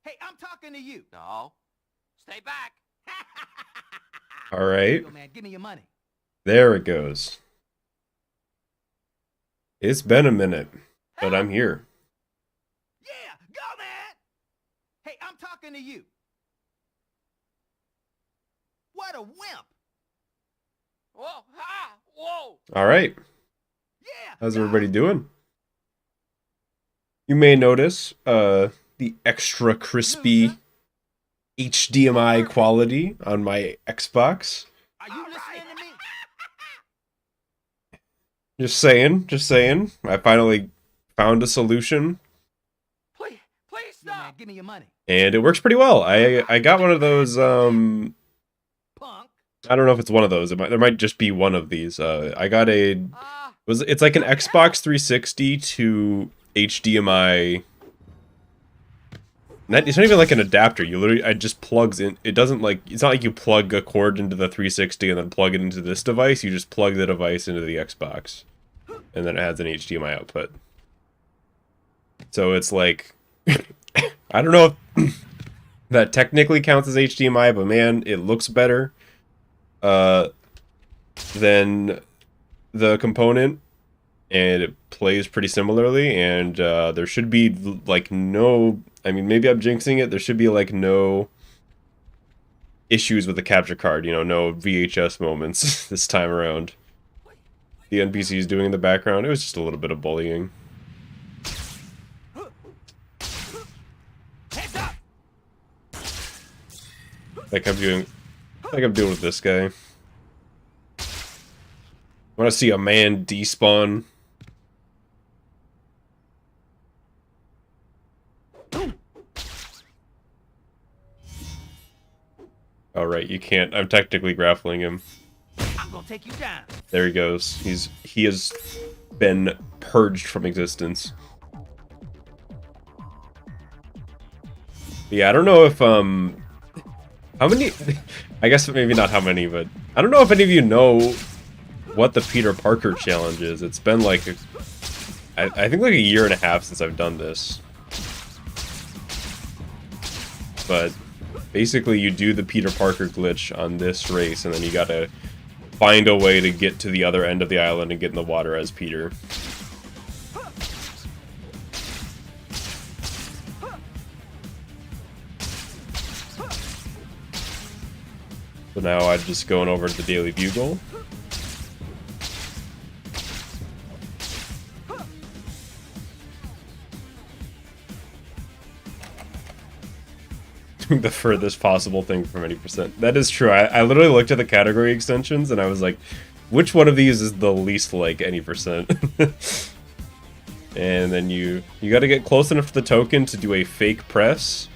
Hey, I'm talking to you. No. Stay back. All right. Yo, man, give me your money. There it goes. It's been a minute, but I'm here. Yeah, go, man. Hey, I'm talking to you. What a wimp. Whoa! Ha! Whoa! All right. Yeah. How's go. everybody doing? You may notice the extra crispy Loser. HDMI quality on my Xbox. Are you listening to me? Just saying. I finally found a solution, Please Yo, man, stop. give me your money. and it works pretty well. I got one of those. Punk. I don't know if it's one of those. There might just be one of these. I got a. Ah! It's like an Xbox 360 to HDMI. It's not even like an adapter. It just plugs in. It doesn't like. It's not like you plug a cord into the 360 and then plug it into this device. You just plug the device into the Xbox, and then it has an HDMI output. So it's like, I don't know if that technically counts as HDMI, but man, it looks better than the component, and it plays pretty similarly, and there should be like no, I mean, maybe I'm jinxing it, there should be like no issues with the capture card, you know, no VHS moments this time around. The NPC is doing in the background, it was just a little bit of bullying. Heads up. Like I'm doing with this guy. I want to see a man despawn. All right, you can't. I'm technically grappling him. I'm gonna take you down. There he goes. He has been purged from existence. Yeah, I don't know if how many. I guess maybe not how many, but I don't know if any of you know what the Peter Parker challenge is. It's been like I think like a year and a half since I've done this. But basically you do the Peter Parker glitch on this race, and then you gotta find a way to get to the other end of the island and get in the water as Peter. So now I'm just going over to the Daily Bugle. The furthest possible thing from any percent. That is true. I literally looked at the category extensions and I was like, which one of these is the least like any percent? And then you got to get close enough to the token to do a fake press.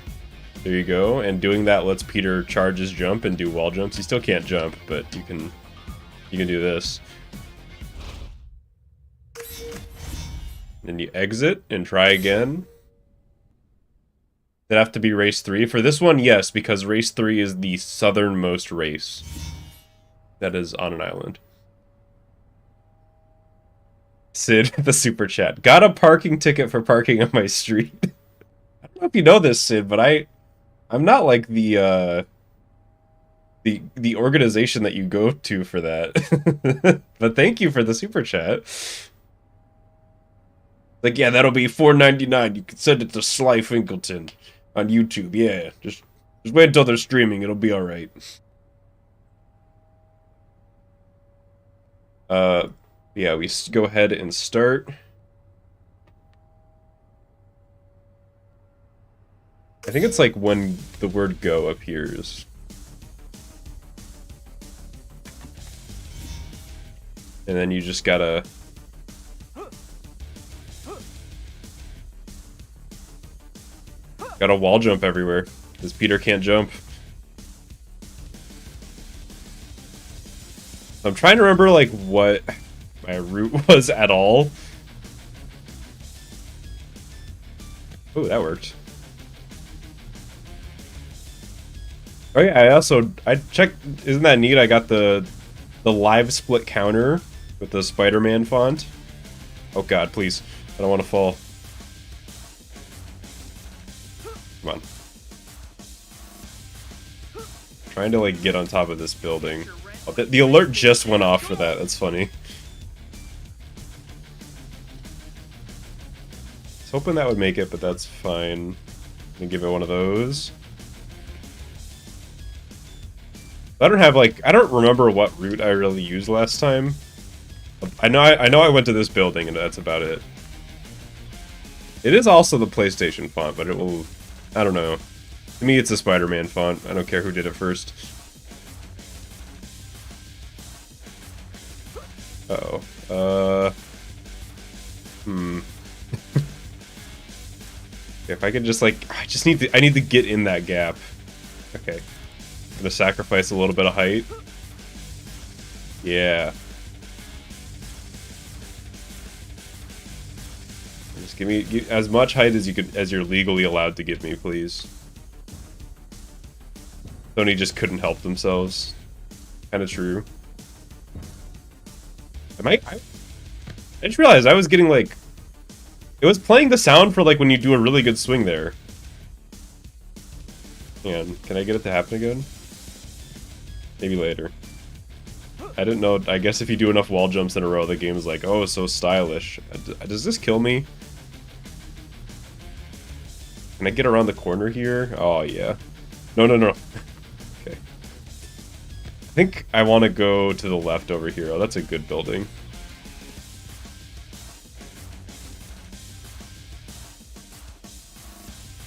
There you go. And doing that lets Peter charge his jump and do wall jumps. He still can't jump, but you can do this. Then you exit and try again. That'd have to be race 3. For this one, yes, because race 3 is the southernmost race that is on an island. Sid, the super chat. Got a parking ticket for parking on my street. I don't know if you know this, Sid, but I'm not like the organization that you go to for that. But thank you for the super chat. Like, yeah, that'll be $4.99. You can send it to Slyfincleton on YouTube. Yeah, just wait until they're streaming. It'll be all right. Yeah, we go ahead and start. I think it's like when the word go appears. And then you just gotta wall jump everywhere, because Peter can't jump. I'm trying to remember like what my route was at all. Oh, that worked. Oh yeah, I checked. Isn't that neat? I got the live split counter with the Spider-Man font. Oh god, please. I don't want to fall. Come on. Trying to, like, get on top of this building. Oh, the alert just went off for that. That's funny. I was hoping that would make it, but that's fine. Let me give it one of those. I don't remember what route I really used last time. I know I went to this building and that's about it. It is also the PlayStation font, but it will... I don't know. To me, it's a Spider-Man font. I don't care who did it first. Uh-oh. If I could just, like... I need to get in that gap. Okay. I'm gonna sacrifice a little bit of height. Yeah. Just give me as much height as you're legally allowed to give me, please. Sony just couldn't help themselves. Kinda true. I just realized I was getting, like... It was playing the sound for, like, when you do a really good swing there. And can I get it to happen again? Maybe later. I didn't know. I guess if you do enough wall jumps in a row, the game is like, oh, so stylish. Does this kill me? Can I get around the corner here? Oh, yeah. No. Okay. I think I want to go to the left over here. Oh, that's a good building.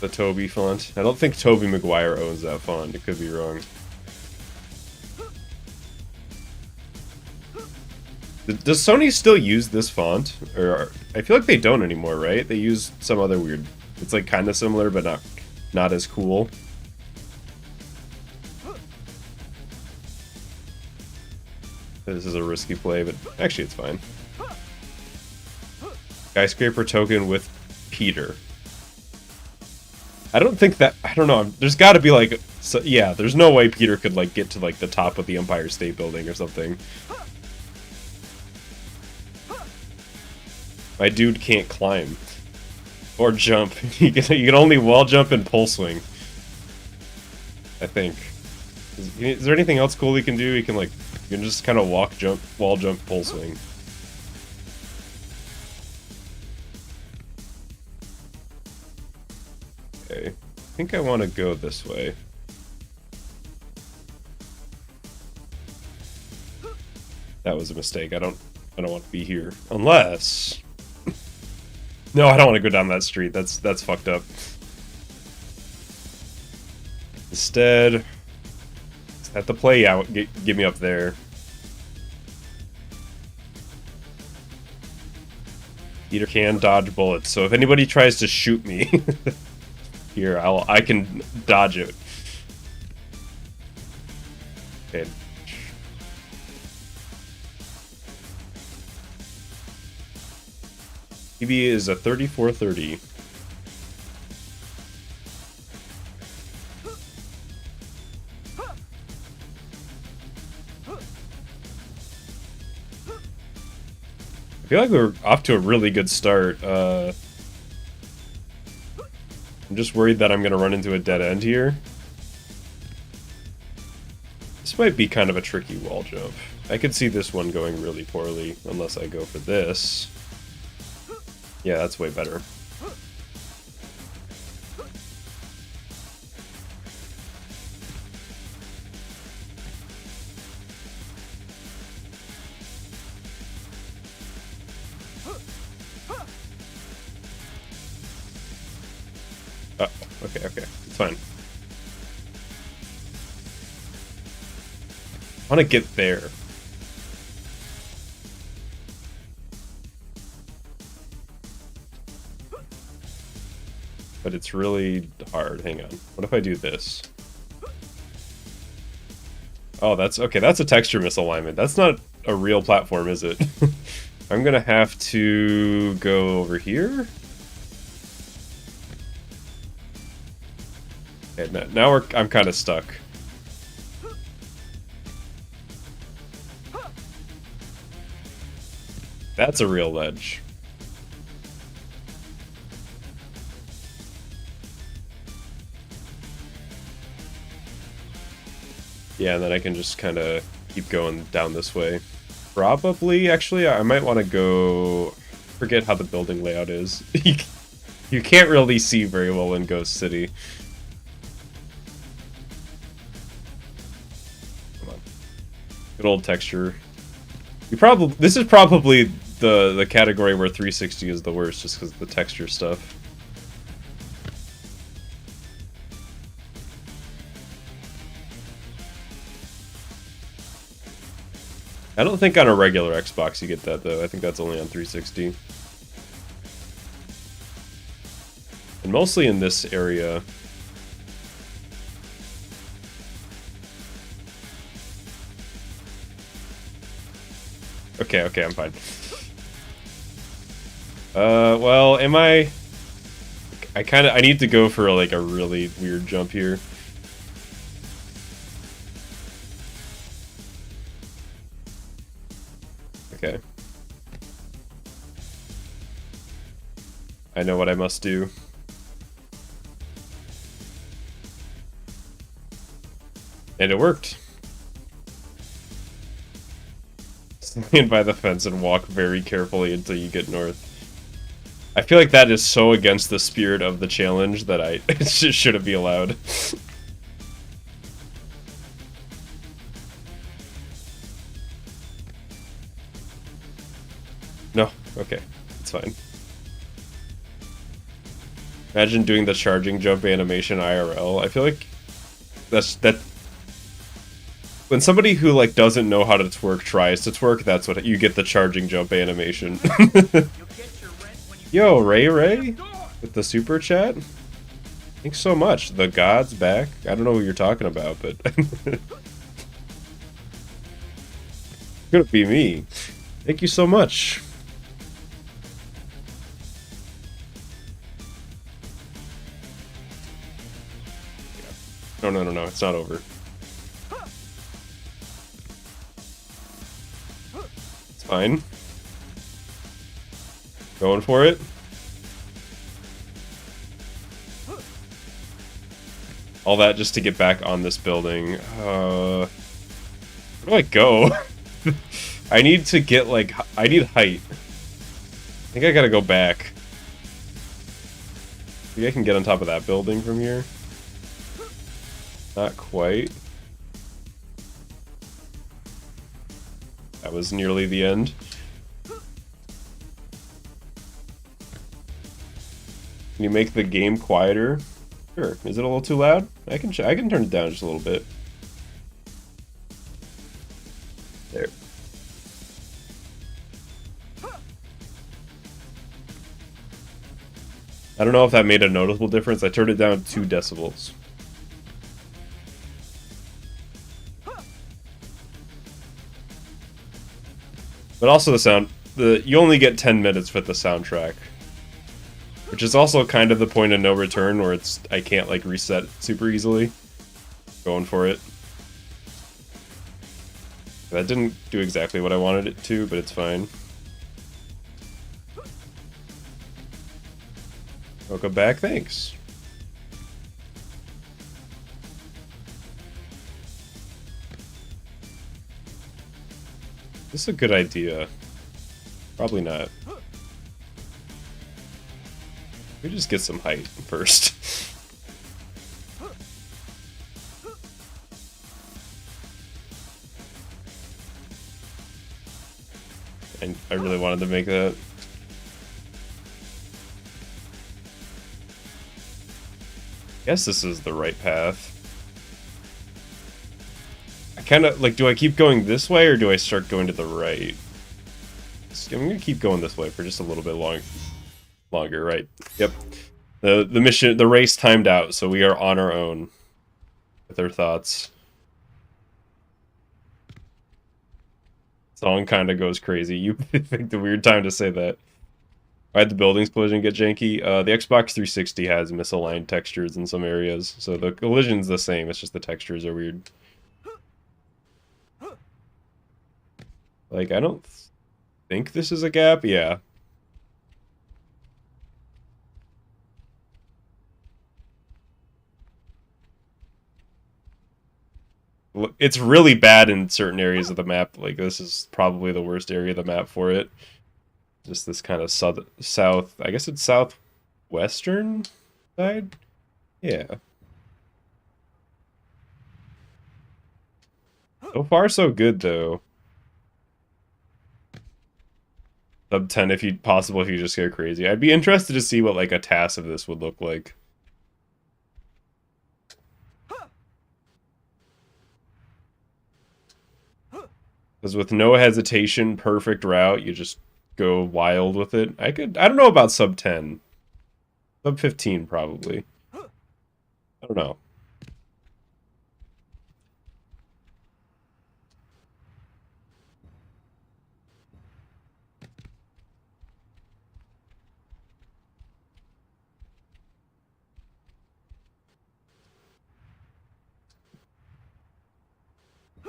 The Toby font. I don't think Tobey Maguire owns that font. It could be wrong. Does Sony still use this font? Or I feel like they don't anymore, right? They use some other weird... It's like kind of similar, but not as cool. This is a risky play, but actually it's fine. Skyscraper token with Peter. I don't think that... I don't know. There's got to be like... So, yeah, there's no way Peter could like get to like the top of the Empire State Building or something. My dude can't climb. Or jump. You can only wall jump and pole swing. I think. Is there anything else cool he can do? He can like... You can just kind of walk, jump, wall jump, pole swing. Okay. I think I want to go this way. That was a mistake. I don't want to be here. Unless... No, I don't want to go down that street. That's fucked up. Instead, have to play out. Get me up there. Peter can dodge bullets, so if anybody tries to shoot me, here I can dodge it. Okay. PB is a 3430. I feel like we're off to a really good start. I'm just worried that I'm going to run into a dead end here. This might be kind of a tricky wall jump. I could see this one going really poorly unless I go for this. Yeah, that's way better. Oh, okay, it's fine. I want to get there. But it's really hard. Hang on. What if I do this? Oh, that's... Okay, that's a texture misalignment. That's not a real platform, is it? I'm gonna have to go over here. Okay, now I'm kind of stuck. That's a real ledge. Yeah, and then I can just kind of keep going down this way. Probably, actually, I might want to go... Forget how the building layout is. You can't really see very well in Ghost City. Come on. Good old texture. This is probably the category where 360 is the worst, just because of the texture stuff. I don't think on a regular Xbox you get that, though. I think that's only on 360. And mostly in this area. Okay, I'm fine. Well, am I... I need to go for, like, a really weird jump here. Okay. I know what I must do. And it worked. Stand by the fence and walk very carefully until you get north. I feel like that is so against the spirit of the challenge that it just shouldn't be allowed. No, okay, it's fine. Imagine doing the charging jump animation IRL. I feel like that. When somebody who like doesn't know how to twerk tries to twerk, that's what you get, the charging jump animation. Yo, Ray with the super chat. Thanks so much. The god's back. I don't know what you're talking about, but could be me. Thank you so much. No, it's not over. It's fine. Going for it. All that just to get back on this building. Where do I go? I need to get, like, I need height. I think I gotta go back. Maybe I can get on top of that building from here. Not quite. That was nearly the end. Can you make the game quieter? Sure. Is it a little too loud? I can turn it down just a little bit. There. I don't know if that made a noticeable difference. I turned it down 2 decibels. But also the sound, you only get 10 minutes with the soundtrack. Which is also kind of the point of no return, where I can't like reset super easily. Going for it. That didn't do exactly what I wanted it to, but it's fine. Welcome back, thanks. This is a good idea. Probably not. We just get some height first. And I really wanted to make that. I guess this is the right path. I kind of, like, do I keep going this way or do I start going to the right? I'm gonna keep going this way for just a little bit longer, right? Yep. The race timed out, so we are on our own with our thoughts. Song kind of goes crazy. You picked the weird time to say that. Why'd the buildings collision get janky? The Xbox 360 has misaligned textures in some areas, so the collision's the same, it's just the textures are weird. Like, I don't think this is a gap? Yeah. It's really bad in certain areas of the map. Like, this is probably the worst area of the map for it. Just this kind of south, I guess it's southwestern side? Yeah. So far, so good, though. Sub 10 if you possible if you just go crazy. I'd be interested to see what, like, a TAS of this would look like. Because with no hesitation, perfect route, you just go wild with it. I don't know about sub 10. Sub 15, probably. I don't know.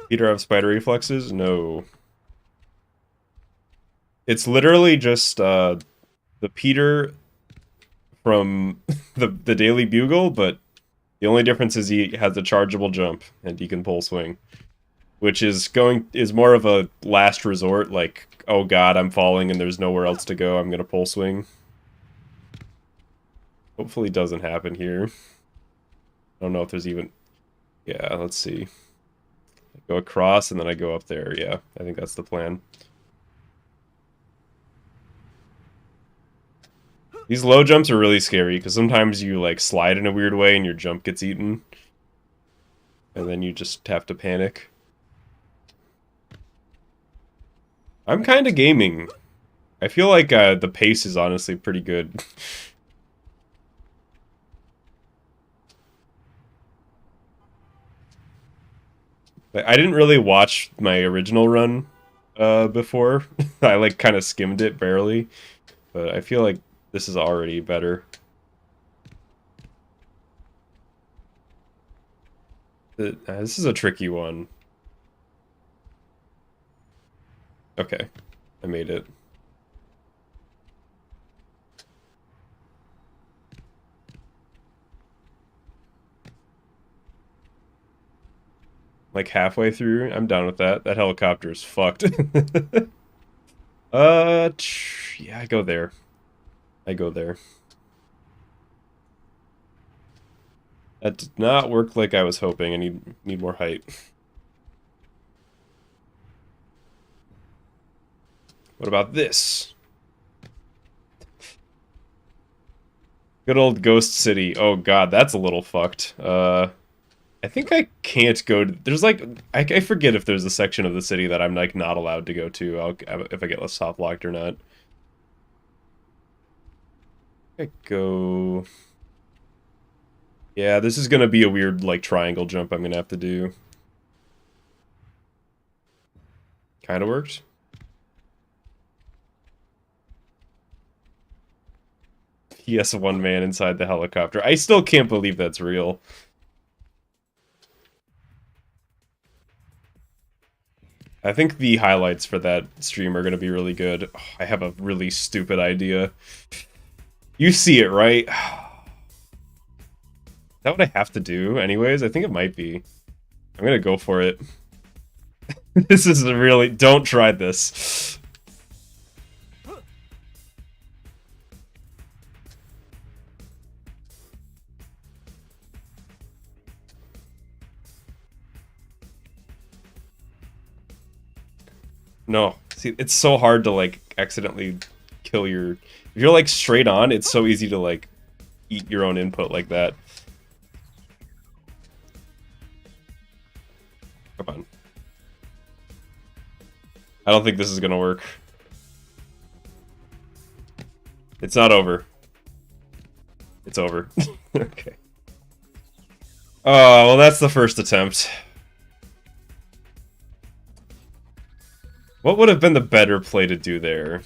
Peter have spider reflexes? No. It's literally just the Peter from the Daily Bugle, but the only difference is he has a chargeable jump and he can pole swing, which is more of a last resort. Like, oh god, I'm falling and there's nowhere else to go. I'm gonna pole swing. Hopefully, it doesn't happen here. I don't know if there's even. Yeah, let's see. I go across and then I go up there. Yeah, I think that's the plan. These low jumps are really scary because sometimes you like slide in a weird way and your jump gets eaten. And then you just have to panic. I'm kind of gaming. I feel like the pace is honestly pretty good. I didn't really watch my original run before. I like kind of skimmed it barely. But I feel like this is already better. This is a tricky one. Okay, I made it. Like halfway through, I'm done with that. That helicopter is fucked. Yeah, I go there. I go there. That did not work like I was hoping. I need more height. What about this? Good old Ghost City. Oh god, that's a little fucked. I think I can't go to... There's like... I forget if there's a section of the city that I'm like not allowed to go to. If I get soft locked or not. I go... Yeah, this is gonna be a weird like triangle jump I'm gonna have to do. Kinda worked. Yes, one man inside the helicopter. I still can't believe that's real. I think the highlights for that stream are going to be really good. Oh, I have a really stupid idea. You see it, right? Is that what I have to do anyways? I think it might be. I'm going to go for it. This is really... Don't try this. No. See, it's so hard to, like, accidentally kill your... If you're, like, straight on, it's so easy to, like, eat your own input like that. Come on. I don't think this is gonna work. It's not over. It's over. Okay. Oh, well, that's the first attempt. What would have been the better play to do there?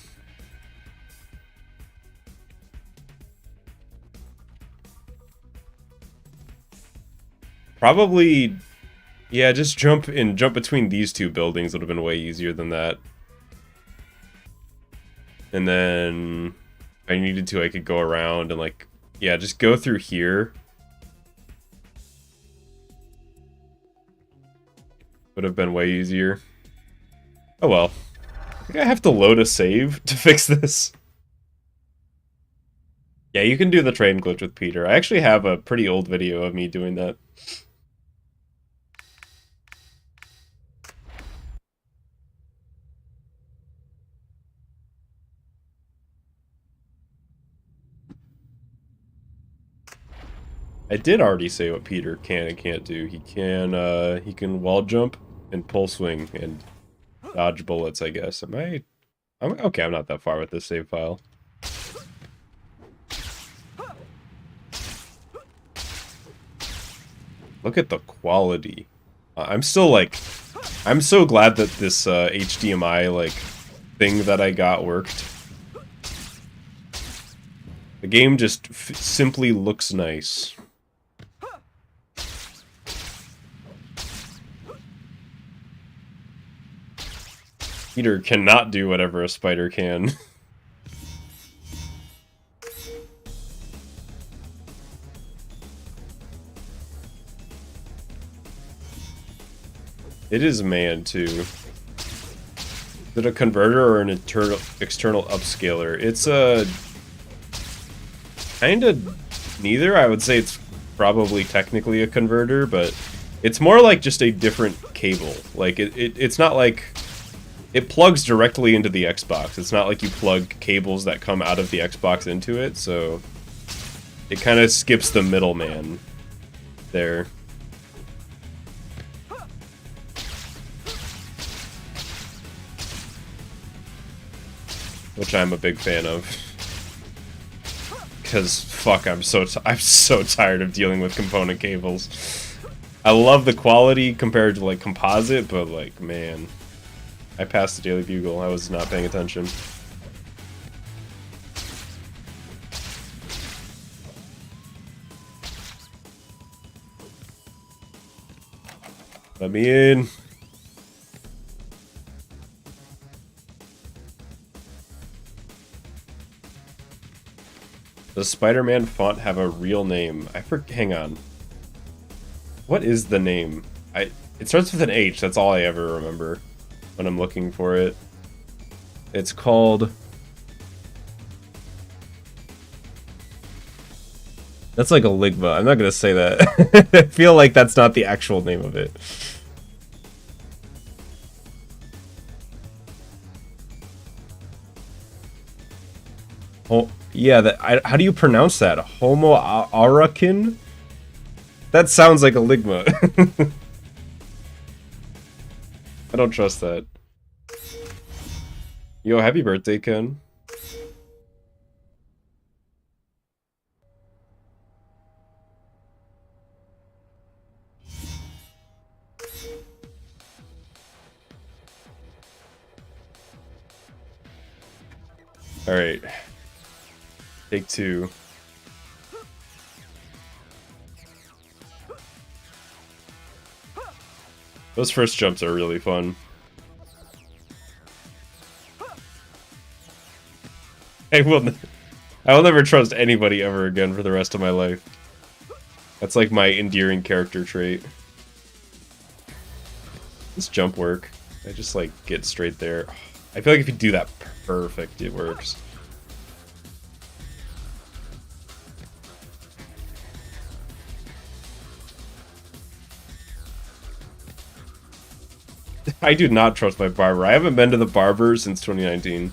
Probably... Yeah, just jump between these two buildings would have been way easier than that. And then... If I needed to, I could go around and, like... Yeah, just go through here. Would have been way easier. Oh well. I think I have to load a save to fix this. Yeah, you can do the train glitch with Peter. I actually have a pretty old video of me doing that. I did already say what Peter can and can't do. He can wall jump and pull swing and dodge bullets, I guess. I'm okay, I'm not that far with this save file. Look at the quality. I'm still like, I'm so glad that this HDMI like thing that I got worked. The game just simply looks nice. Peter cannot do whatever a spider can. It is man, too. Is it a converter or an external upscaler? It's a... kinda neither. I would say it's probably technically a converter, but it's more like just a different cable. Like, it's not like... It plugs directly into the Xbox. It's not like you plug cables that come out of the Xbox into it, so... It kind of skips the middleman there. Which I'm a big fan of. Because, fuck, I'm so tired of dealing with component cables. I love the quality compared to, like, composite, but, like, man. I passed the Daily Bugle. I was not paying attention. Let me in. Does Spider-Man font have a real name? Hang on. What is the name? It starts with an H. That's all I ever remember when I'm looking for it. It's called... That's like a Ligma. I'm not gonna say that. I feel like that's not the actual name of it. Oh, yeah, how do you pronounce that? Homo Arakin? That sounds like a Ligma. I don't trust that. Yo, happy birthday, Ken. Alright. Take two. Those first jumps are really fun. I will never trust anybody ever again for the rest of my life. That's like my endearing character trait. This jump work. I just like get straight there. I feel like if you do that perfect, it works. I do not trust my barber. I haven't been to the barber since 2019.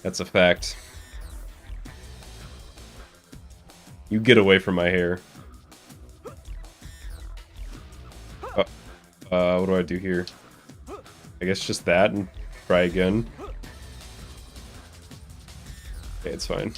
That's a fact. You get away from my hair. What do I do here? I guess just that and try again. Okay, it's fine.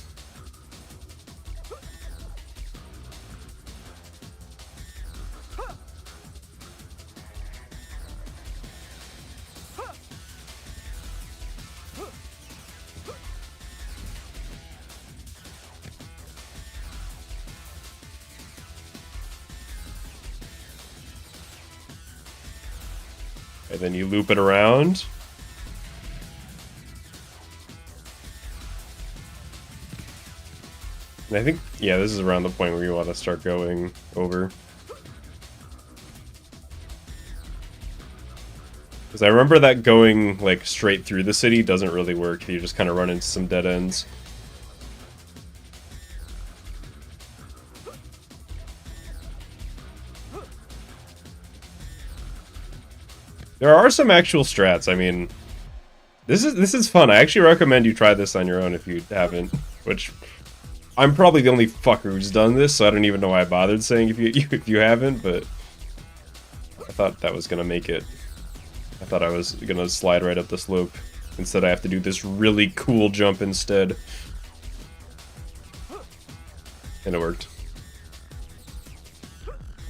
And then you loop it around. And I think, yeah, this is around the point where you want to start going over. Because I remember that going, like, straight through the city doesn't really work. You just kind of run into some dead ends. There are some actual strats. I mean, this is fun. I actually recommend you try this on your own if you haven't. Which, I'm probably the only fucker who's done this, so I don't even know why I bothered saying if you haven't, but I thought that was gonna make it. I thought I was gonna slide right up the slope. Instead I have to do this really cool jump instead. And it worked.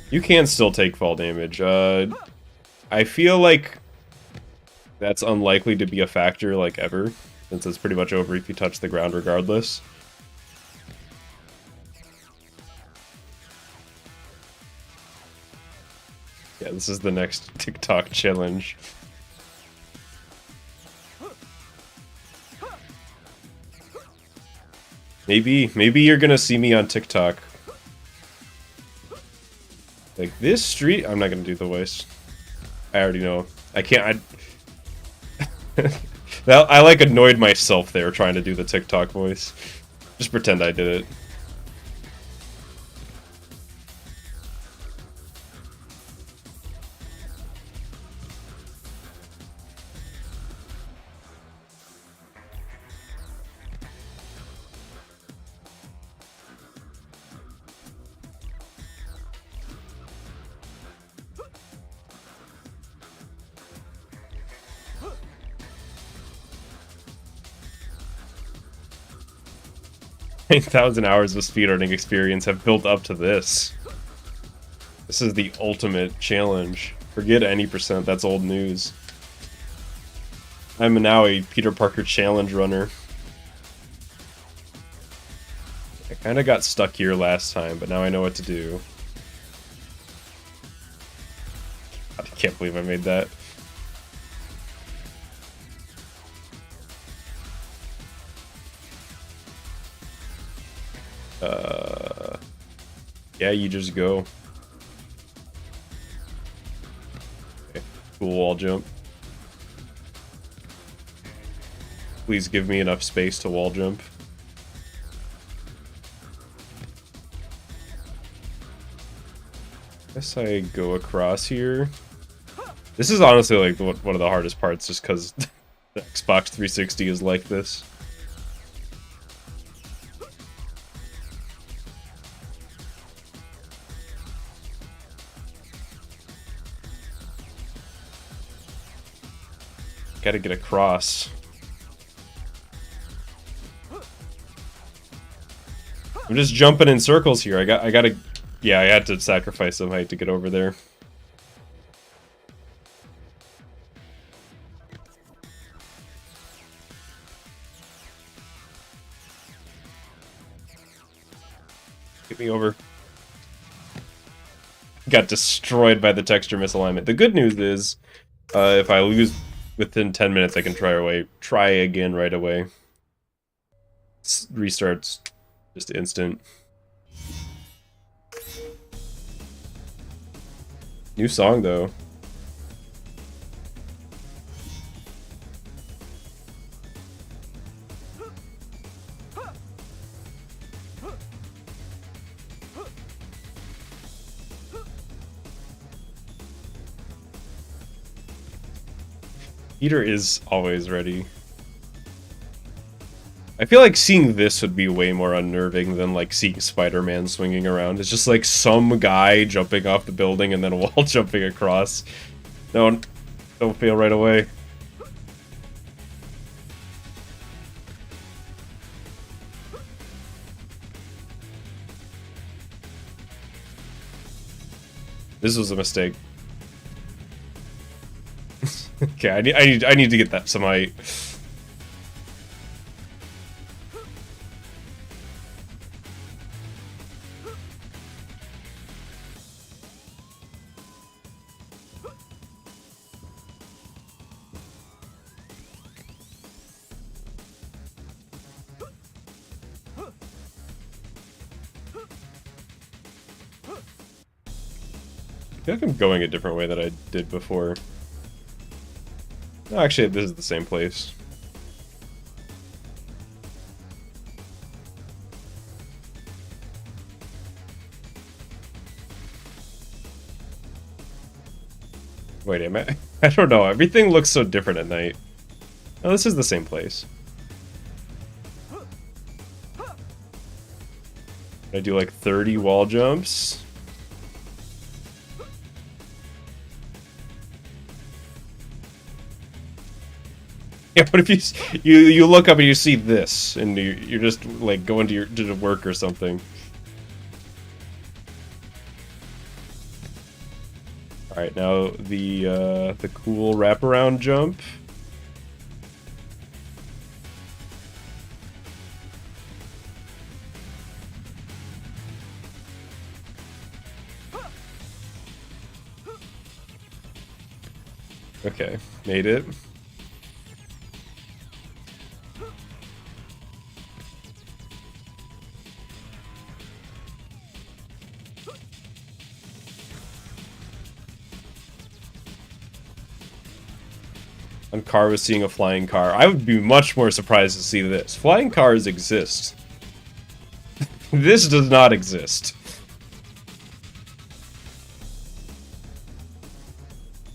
You can still take fall damage. I feel like that's unlikely to be a factor, like, ever. Since it's pretty much over if you touch the ground regardless. Yeah, this is the next TikTok challenge. Maybe you're gonna see me on TikTok. Like, this street... I'm not gonna do the voice. I already know. I can't... I like, annoyed myself there trying to do the TikTok voice. Just pretend I did it. 9,000 hours of speedrunning experience have built up to this. This is the ultimate challenge. Forget any percent, that's old news. I'm now a Peter Parker challenge runner. I kinda got stuck here last time, but now I know what to do. I can't believe I made that. Yeah, you just go. Okay, cool wall jump. Please give me enough space to wall jump. Guess I go across here. This is honestly like one of the hardest parts, just because the Xbox 360 is like this. Gotta get across. I'm just jumping in circles here. I gotta... Yeah, I had to sacrifice some height to get over there. Get me over. Got destroyed by the texture misalignment. The good news is, if I lose within 10 minutes, I can try again right away. Restarts just instant. New song though. Peter is always ready. I feel like seeing this would be way more unnerving than like seeing Spider-Man swinging around. It's just like some guy jumping off the building and then wall jumping across. Don't fail right away. This was a mistake. Okay, I need to get that some height. I feel like I'm going a different way than I did before. Actually, this is the same place. Wait a minute. I don't know. Everything looks so different at night. Oh, this is the same place. I do like 30 wall jumps. Yeah, what if you look up and you see this, and you're just like going to work or something. All right, now the cool wraparound jump. Okay, made it. On car was seeing a flying car. I would be much more surprised to see this. Flying cars exist. This does not exist.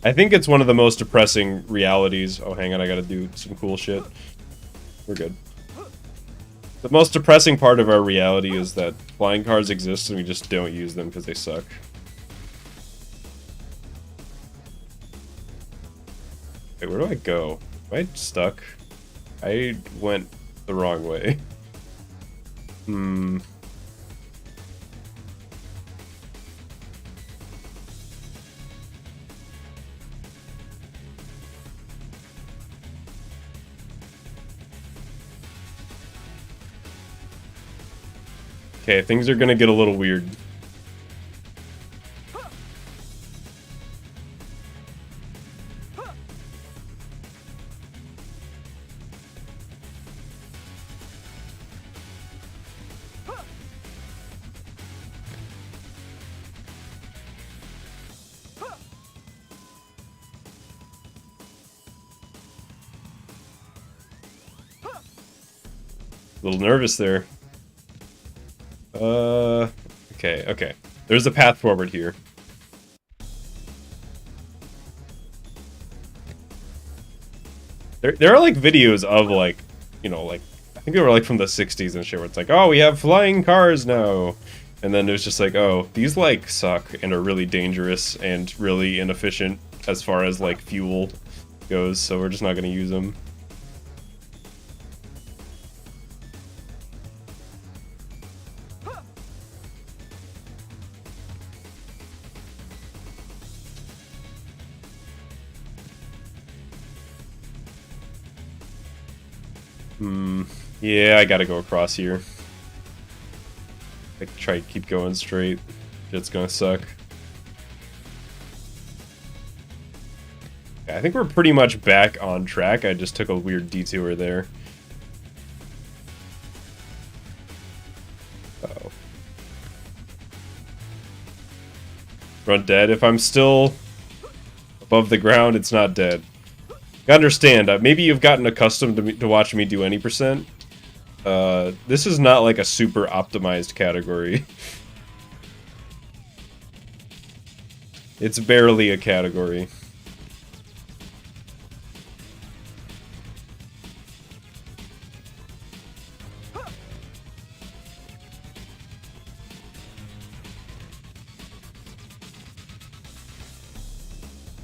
I think it's one of the most depressing realities. Oh, hang on, I gotta do some cool shit. We're good. The most depressing part of our reality is that flying cars exist and we just don't use them because they suck. Wait, where do I go? Am I stuck? I went the wrong way. Okay, things are gonna get a little weird. A little nervous there. Okay. There's a path forward here. There are like videos of like, you know, like, I think they were like from the 60s and shit where it's like, oh, we have flying cars now. And then there's just like, oh, these like suck and are really dangerous and really inefficient as far as like fuel goes, so we're just not gonna use them. Yeah, I gotta go across here. I try to keep going straight. It's gonna suck. Yeah, I think we're pretty much back on track. I just took a weird detour there. Uh-oh. Front dead. If I'm still above the ground, it's not dead. I understand. Maybe you've gotten accustomed to watching me do any percent. This is not like a super optimized category. It's barely a category.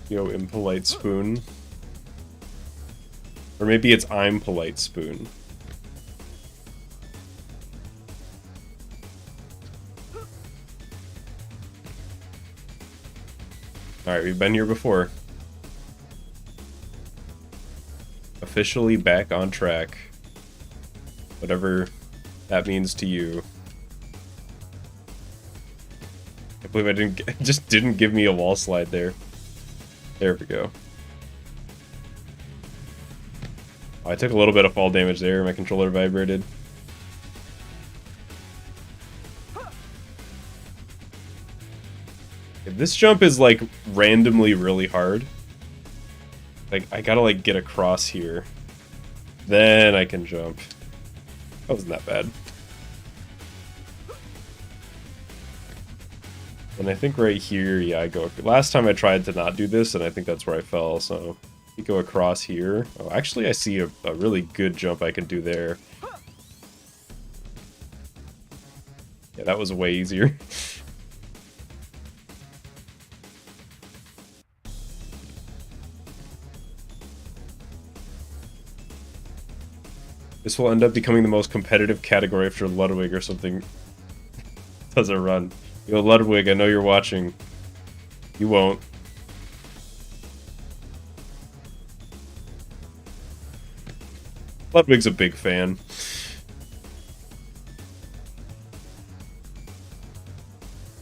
Yo, impolite spoon. Or maybe it's I'm polite spoon. Alright, we've been here before. Officially back on track. Whatever that means to you. I believe I didn't it just didn't give me a wall slide there. There we go. Oh, I took a little bit of fall damage there. My controller vibrated. If this jump is like randomly really hard, Like, I gotta, like, get across here. Then I can jump. That wasn't that bad. And I think right here, yeah, I go... Last time I tried to not do this, and I think that's where I fell, so... You go across here. Oh, actually, I see a really good jump I can do there. Yeah, that was way easier. This will end up becoming the most competitive category after Ludwig or something. Does a run. Yo, Ludwig, I know you're watching. You won't. Ludwig's a big fan.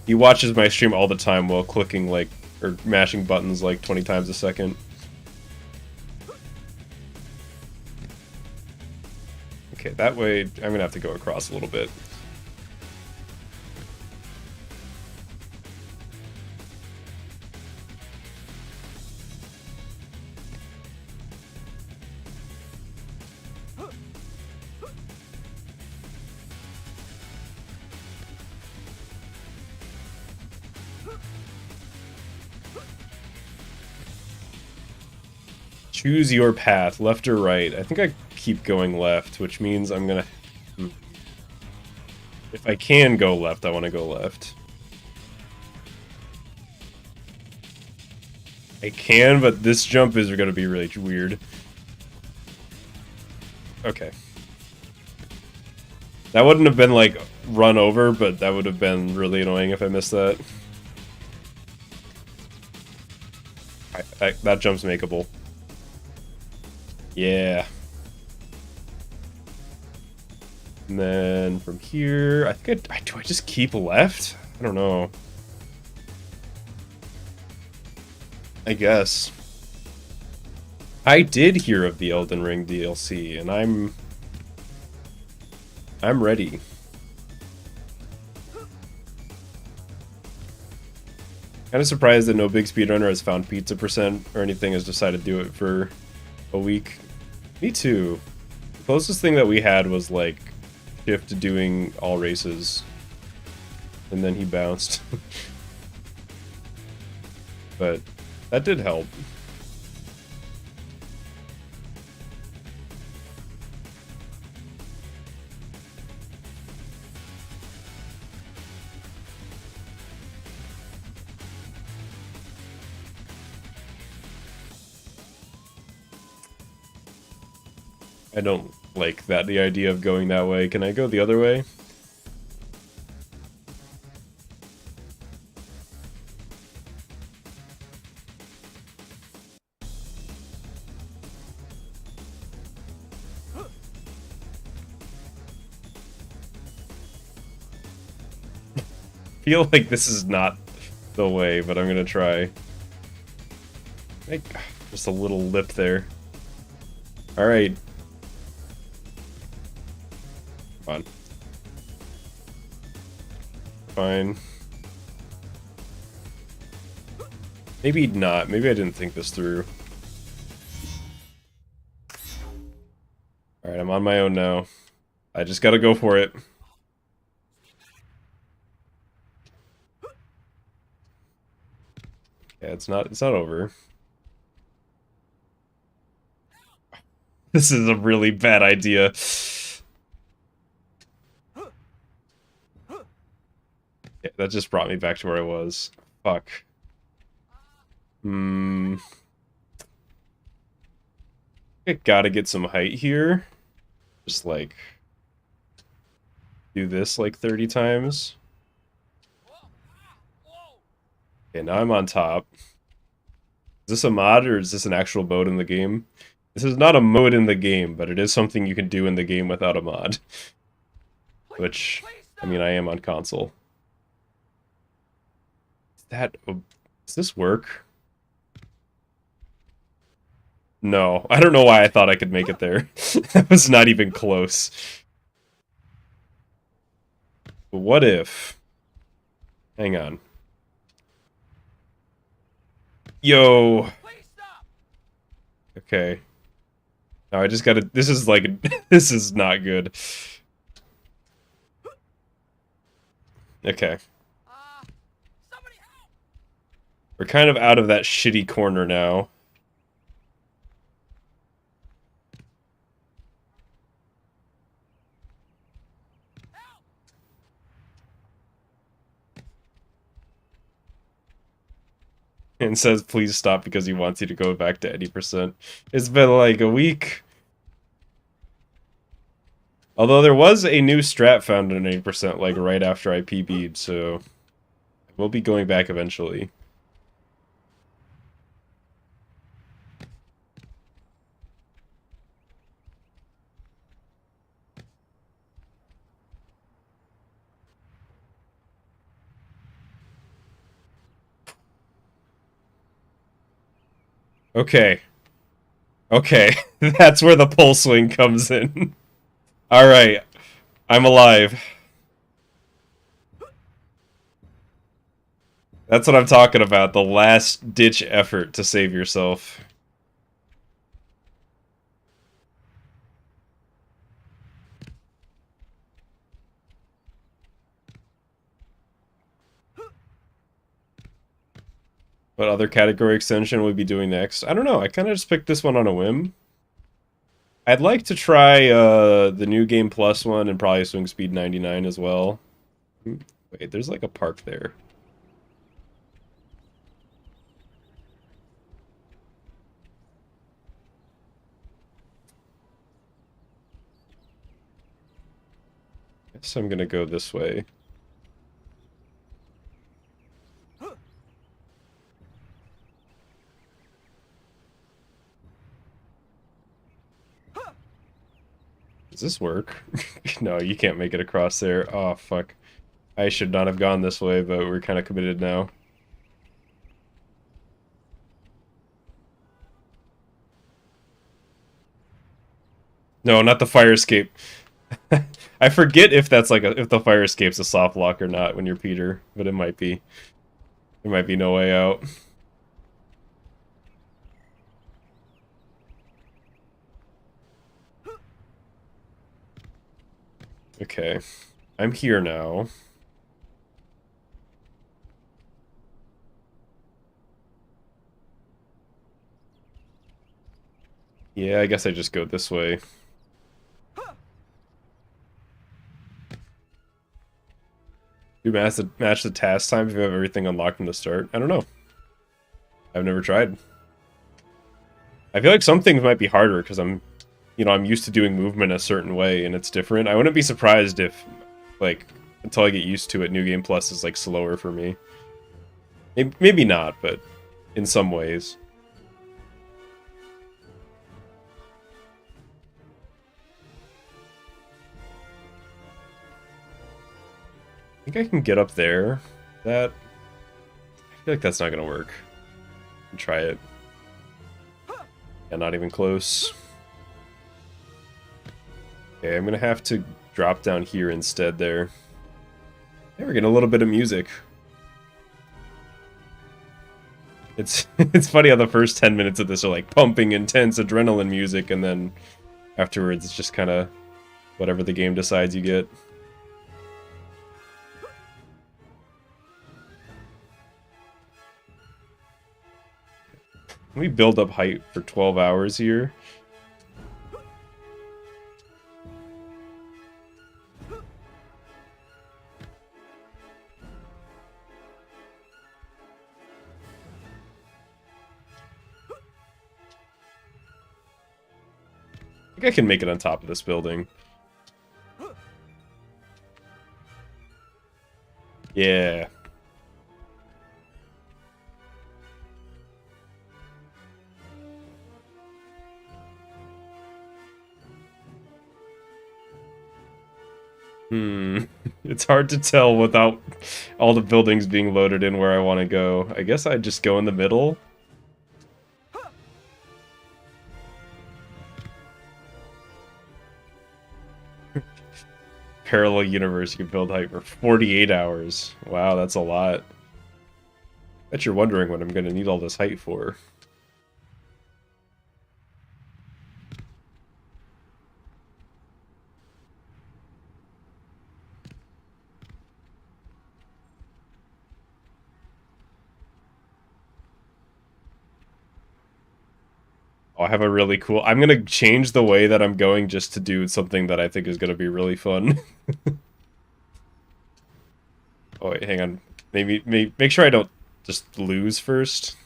He watches my stream all the time while clicking, like, or mashing buttons like 20 times a second. Okay, that way, I'm gonna have to go across a little bit. Choose your path, left or right. I think I keep going left, which means I'm gonna... If I can go left, I want to go left. I can, but this jump is gonna be really weird. Okay. That wouldn't have been, like, run over, but that would have been really annoying if I missed that. That jump's makeable. Yeah. And then from here, I think do I just keep left? I don't know. I guess. I did hear of the Elden Ring DLC, and I'm ready. Kind of surprised that no big speedrunner has found pizza percent or anything has decided to do it for a week. Me too. The closest thing that we had was like Shift doing all races, and then he bounced. But that did help. I don't like that, the idea of going that way. Can I go the other way? Feel like this is not the way, but I'm gonna try. Like, just a little lip there. Alright. Come on. Fine. Maybe not. Maybe I didn't think this through. Alright, I'm on my own now. I just gotta go for it. Yeah, it's not over. This is a really bad idea. Yeah, that just brought me back to where I was. Fuck. I gotta get some height here. Just like do this like 30 times. Okay, now I'm on top. Is this a mod or is this an actual mode in the game? This is not a mode in the game, but it is something you can do in the game without a mod. Which, I mean, I am on console. Does this work? No, I don't know why I thought I could make it there. That was not even close. But what if... Hang on. Yo! Okay. Now I just gotta... This is like... This is not good. Okay. Somebody help! We're kind of out of that shitty corner now. And says please stop because he wants you to go back to 80%. It's been like a week. Although there was a new strat found at 80% like right after I PB'd, so we'll be going back eventually. Okay. Okay, that's where the pulse swing comes in. Alright, I'm alive. That's what I'm talking about, the last ditch effort to save yourself. What other category extension would we be doing next? I don't know, I kind of just picked this one on a whim. I'd like to try the New Game Plus one and probably Swing Speed 99 as well. Wait, there's like a park there. Guess I'm gonna go this way. Does this work? No, you can't make it across there. Oh, fuck. I should not have gone this way, but we're kind of committed now. No, not the fire escape. I forget if that's like if the fire escape's a soft lock or not when you're Peter, but it might be. There might be no way out. Okay. I'm here now. Yeah, I guess I just go this way. Do match the task time if you have everything unlocked from the start? I don't know. I've never tried. I feel like some things might be harder because I'm used to doing movement a certain way and it's different. I wouldn't be surprised if, like, until I get used to it, New Game Plus is, like, slower for me. Maybe not, but in some ways. I think I can get up there. I feel like that's not gonna work. Try it. Yeah, not even close. Okay, I'm gonna have to drop down here instead there. Yeah, we're getting a little bit of music. It's funny how the first 10 minutes of this are like pumping intense adrenaline music, and then afterwards it's just kind of whatever the game decides you get. We build up height for 12 hours here. I think I can make it on top of this building. Yeah. It's hard to tell without all the buildings being loaded in where I want to go. I guess I'd just go in the middle. Parallel universe, you can build height for 48 hours. Wow, that's a lot. Bet you're wondering what I'm going to need all this height for. I have a really cool... I'm gonna change the way that I'm going just to do something that I think is gonna be really fun. Oh, wait, hang on. Maybe make sure I don't just lose first.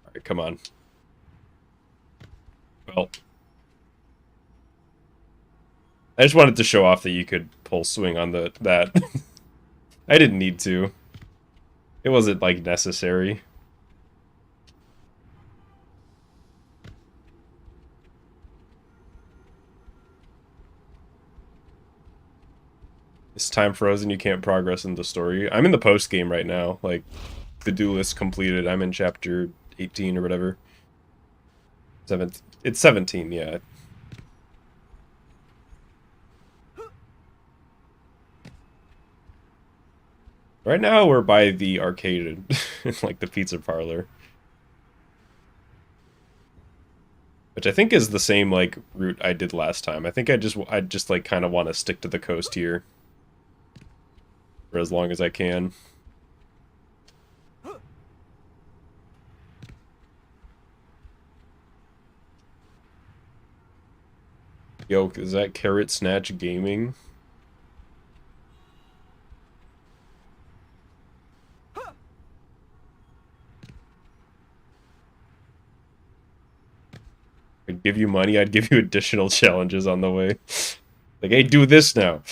Alright, come on. Well... I just wanted to show off that you could pull swing on that. I didn't need to. It wasn't, like, necessary. It's time frozen, you can't progress in the story. I'm in the post game right now, like, the do list completed. I'm in chapter 18 or whatever. It's 17, yeah. Right now we're by the arcade, like the pizza parlor. Which I think is the same, like, route I did last time. I think I just like, kind of want to stick to the coast here. For as long as I can. Yo, is that Carrot Snatch Gaming? I'd give you money, I'd give you additional challenges on the way. Like, hey, do this now.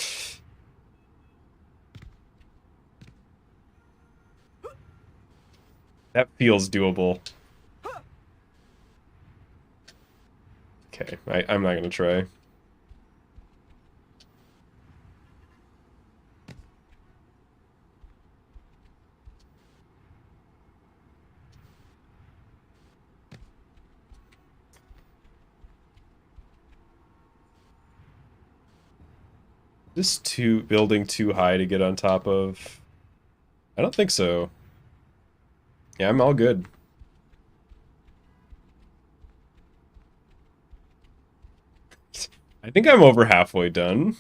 That feels doable. Okay, I'm not gonna try. This building too high to get on top of? I don't think so. Yeah, I'm all good. I think I'm over halfway done.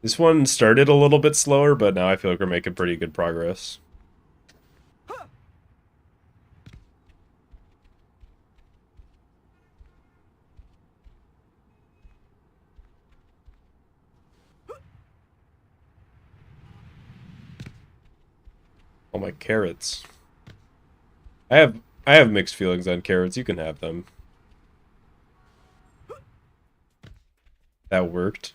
This one started a little bit slower, but now I feel like we're making pretty good progress. Oh, my carrots. I have mixed feelings on carrots. You can have them. That worked.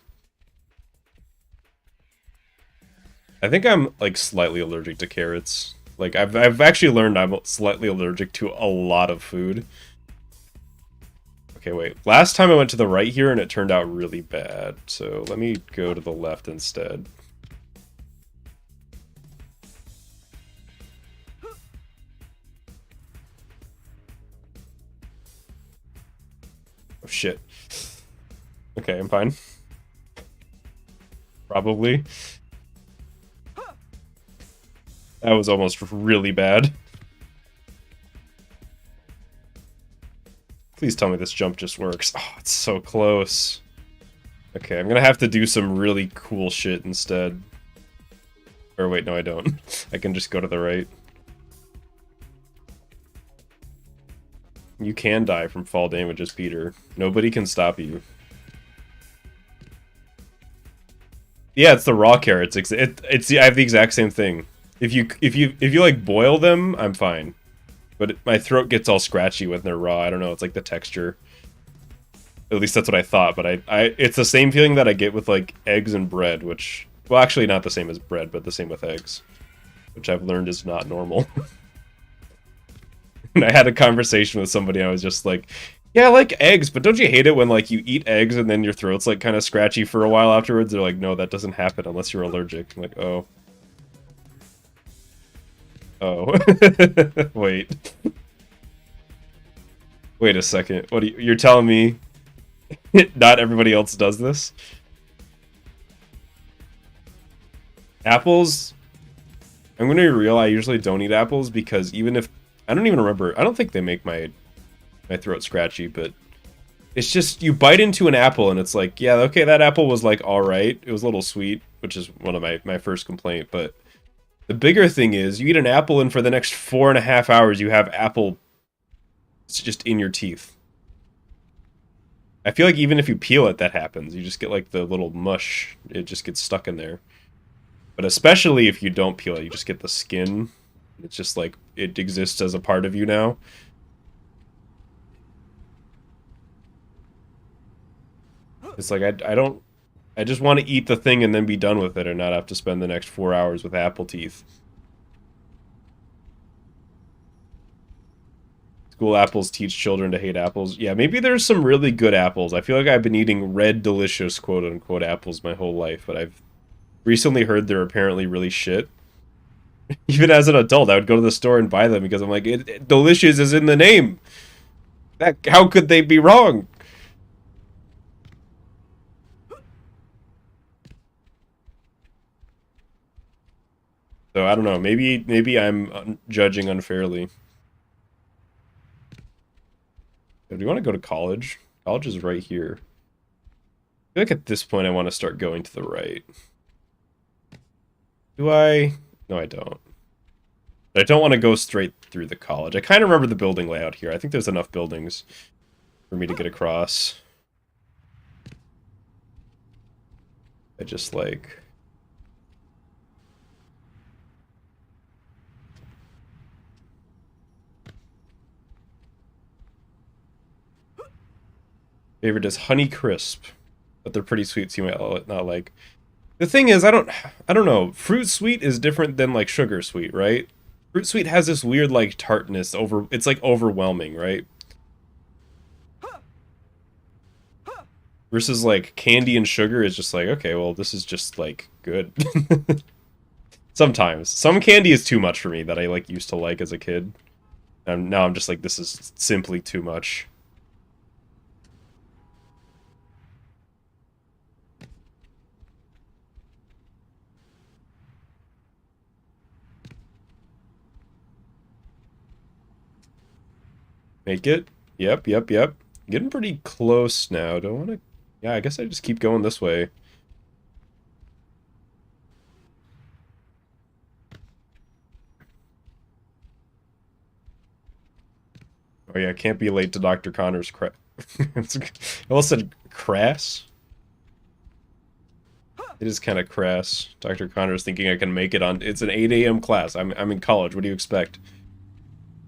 I think I'm, like, slightly allergic to carrots. Like, I've actually learned I'm slightly allergic to a lot of food. Okay, wait. Last time I went to the right here and it turned out really bad. So let me go to the left instead. Oh, shit. Okay, I'm fine. Probably. That was almost really bad. Please tell me this jump just works. Oh, it's so close. Okay, I'm gonna have to do some really cool shit instead. Or wait, no I don't. I can just go to the right. You can die from fall damages, Peter. Nobody can stop you. Yeah, it's the raw carrots. I have the exact same thing. If you like boil them, I'm fine. But my throat gets all scratchy when they're raw. I don't know, it's like the texture. At least that's what I thought, but it's the same feeling that I get with like eggs and bread, which, well, actually not the same as bread, but the same with eggs, which I've learned is not normal. And I had a conversation with somebody, and I was just like, yeah, I like eggs, but don't you hate it when, like, you eat eggs and then your throat's, like, kind of scratchy for a while afterwards? They're like, no, that doesn't happen unless you're allergic. I'm like, oh. Oh. Wait. Wait a second. What you're telling me not everybody else does this? Apples? I'm gonna be real, I usually don't eat apples because even if... I don't even remember. I don't think they make my throat scratchy, but It's just, you bite into an apple and it's like, yeah, okay, that apple was like alright. It was a little sweet, which is one of my first complaint, but the bigger thing is, you eat an apple and for the next 4.5 hours you have apple just in your teeth. I feel like even if you peel it, that happens. You just get like the little mush. It just gets stuck in there. But especially if you don't peel it, you just get the skin. It's just like, it exists as a part of you now. It's like, I just want to eat the thing and then be done with it and not have to spend the next 4 hours with apple teeth. School apples teach children to hate apples. Yeah, maybe there's some really good apples. I feel like I've been eating red, delicious, quote-unquote, apples my whole life, but I've recently heard they're apparently really shit. Even as an adult, I would go to the store and buy them because I'm like, delicious is in the name. How could they be wrong? So I don't know. Maybe I'm judging unfairly. Do you want to go to college? College is right here. I feel like at this point I want to start going to the right. Do I? No, I don't. But I don't want to go straight through the college. I kind of remember the building layout here. I think there's enough buildings for me to get across. I just like... Favorite is Honey Crisp, but they're pretty sweet, so you might not like. The thing is, I don't know. Fruit sweet is different than like sugar sweet, right? Fruit sweet has this weird like tartness it's like overwhelming, right? Versus like candy and sugar is just like, okay, well, this is just like good. Sometimes. Some candy is too much for me that I like used to like as a kid. And now I'm just like, this is simply too much. Make it. Yep. Getting pretty close now. Don't want to... Yeah, I guess I just keep going this way. Oh yeah, can't be late to Dr. Connor's I almost said crass. It is kind of crass. Dr. Connor's thinking I can make it on... It's an 8 a.m. class. I'm in college. What do you expect?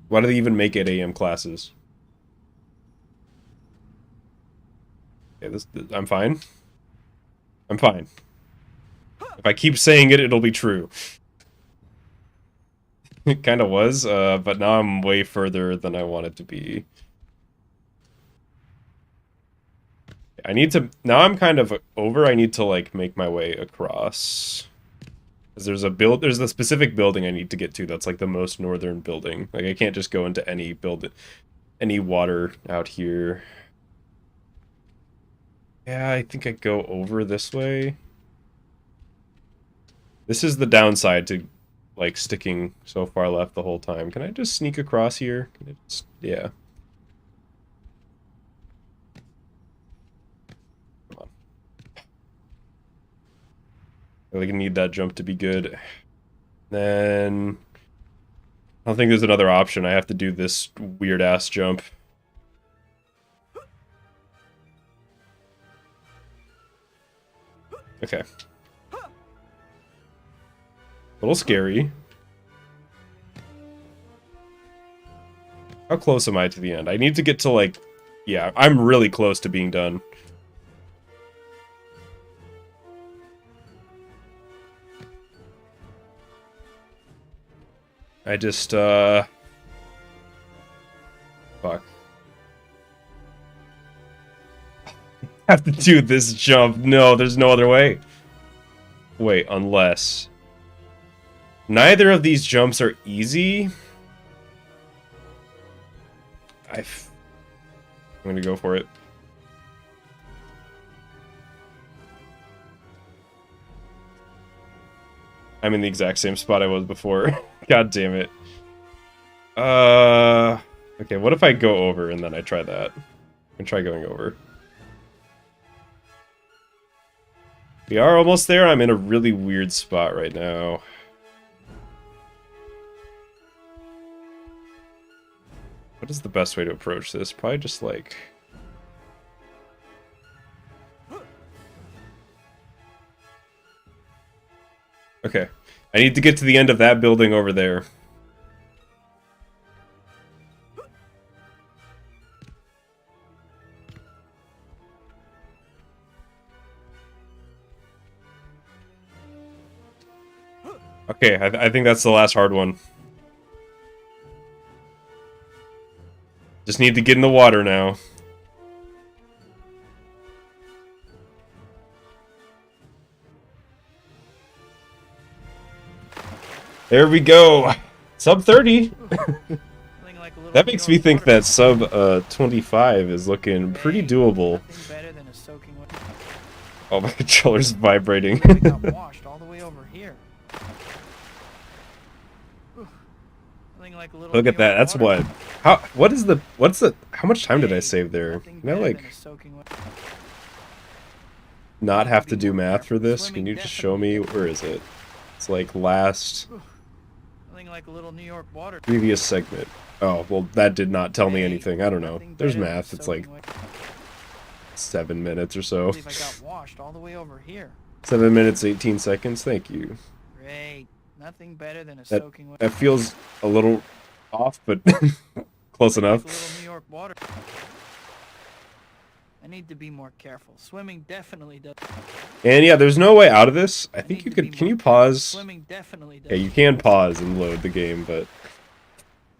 Why do they even make 8 a.m. classes? Okay, I'm fine. I'm fine. If I keep saying it, it'll be true. It kind of was, but now I'm way further than I want it to be. I need to... Now I'm kind of over. I need to, like, make my way across. Because there's a specific building I need to get to that's, like, the most northern building. Like, I can't just go into any any water out here. Yeah, I think I go over this way. This is the downside to, like, sticking so far left the whole time. Can I just sneak across here? Can I just... Yeah. Come on. I really need that jump to be good. Then... I don't think there's another option. I have to do this weird-ass jump. Okay. A little scary. How close am I to the end? I need to get to, like... Yeah, I'm really close to being done. I just, Fuck. I have to do this jump. No, there's no other way. Wait, unless... Neither of these jumps are easy. I'm gonna go for it. I'm in the exact same spot I was before. God damn it. Okay, what if I go over and then I try that? And try going over. We are almost there. I'm in a really weird spot right now. What is the best way to approach this? Probably just like... Okay. I need to get to the end of that building over there. Okay, I think that's the last hard one. Just need to get in the water now. There we go. Sub 30. That makes me think that sub 25 is looking pretty doable. Oh, my controller's vibrating. Look at that. That's what. How much time did I save there? Can I like not have to do math for this? Can you just show me where is it? It's like last previous segment. Oh, well that did not tell me anything. I don't know. There's math. It's like 7 minutes or so. 7 minutes 18 seconds. Thank you. Nothing better than a soaking wet. That feels a little off, but close enough. New York water. I need to be more careful. Swimming definitely does. And yeah, there's no way out of this. I think you could. Can you pause? Swimming definitely does. Yeah, you can pause and load the game, but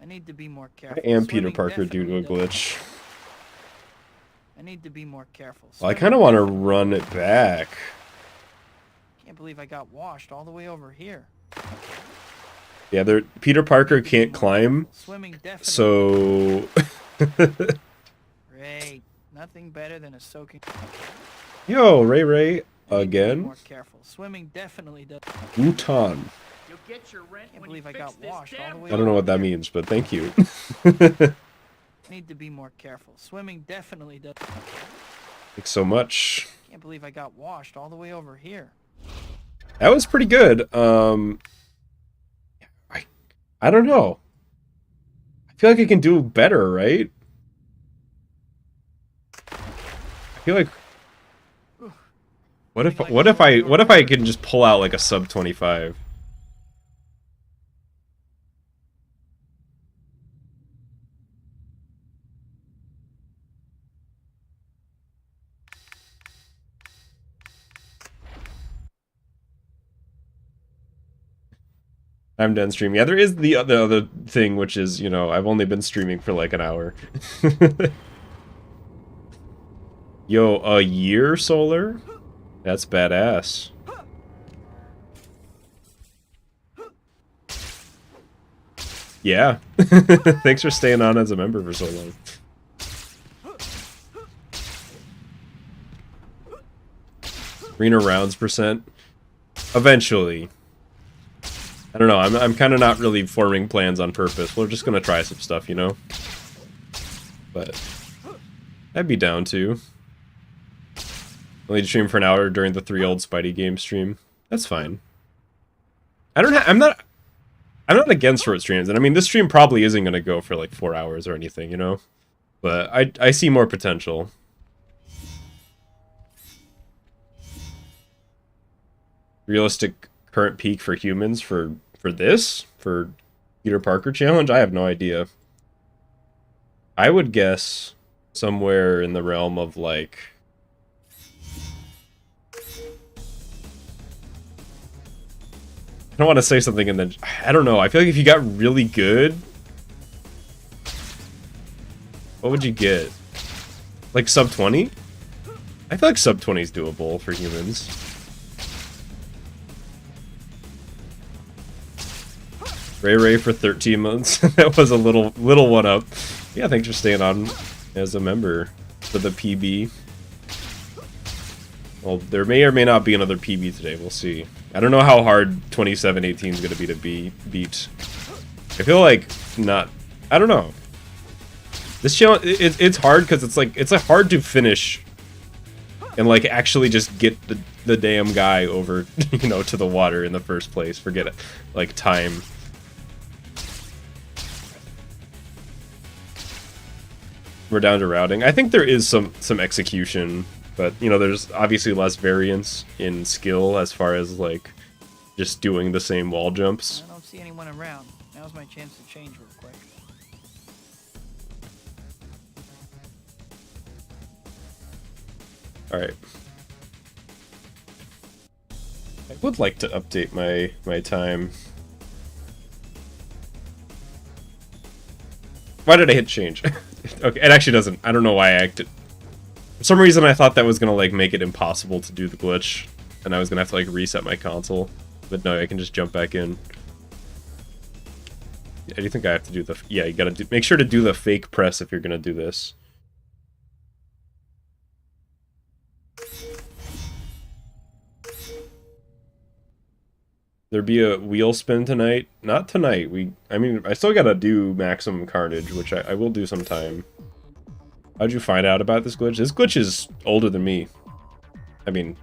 I need to be more careful. I am Peter Parker due to a glitch. I need to be more careful. Well, I kind of want to run it back. Can't believe I got washed all the way over here. Yeah, Peter Parker can't climb, so... Great. Nothing better than a soaking... Yo, Ray, again? More careful. Swimming definitely does. Bhutan. You'll get your rent. Can't believe I got washed all the way. I don't know what that means, but thank you. Need to be more careful. Swimming definitely does. Thanks so much. Can't believe I got washed all the way over here. That was pretty good. I don't know. I feel like I can do better, right? I feel like what if I can just pull out like a sub 25? I'm done streaming. Yeah, there is the other thing, which is, you know, I've only been streaming for like an hour. Yo, a year, Solar? That's badass. Yeah. Thanks for staying on as a member for so long. Arena rounds %. Eventually. I don't know, I'm kind of not really forming plans on purpose. We're just gonna try some stuff, you know? But I'd be down to. Only stream for an hour during the 3 old Spidey game stream. That's fine. I'm not against short streams, and I mean this stream probably isn't gonna go for like 4 hours or anything, you know? But I see more potential. Realistic current peak for humans for this? For Peter Parker challenge? I have no idea. I would guess somewhere in the realm of like... I don't want to say something and then... I don't know. I feel like if you got really good... What would you get? Like sub 20? I feel like sub 20 is doable for humans. Ray for 13 months. That was a little one up. Yeah, thanks for staying on as a member for the PB. Well, there may or may not be another PB today. We'll see. I don't know how hard 2718 is going to be beat. I feel like not. I don't know. This challenge, it's hard because it's like hard to finish and like actually just get the damn guy over, you know, to the water in the first place. Forget it, like time. We're down to routing. I think there is some execution, but you know, there's obviously less variance in skill as far as like just doing the same wall jumps. I don't see anyone around. Now's my chance to change real quick. Alright. I would like to update my time. Why did I hit change? Okay, it actually doesn't. I don't know why I acted. For some reason I thought that was gonna like make it impossible to do the glitch, and I was gonna have to like reset my console. But no, I can just jump back in. I do think I have to do the... Yeah, you gotta make sure to do the fake press if you're gonna do this. There be a wheel spin tonight? Not tonight. I mean, I still gotta do maximum carnage, which I will do sometime. How'd you find out about this glitch? This glitch is older than me. I mean,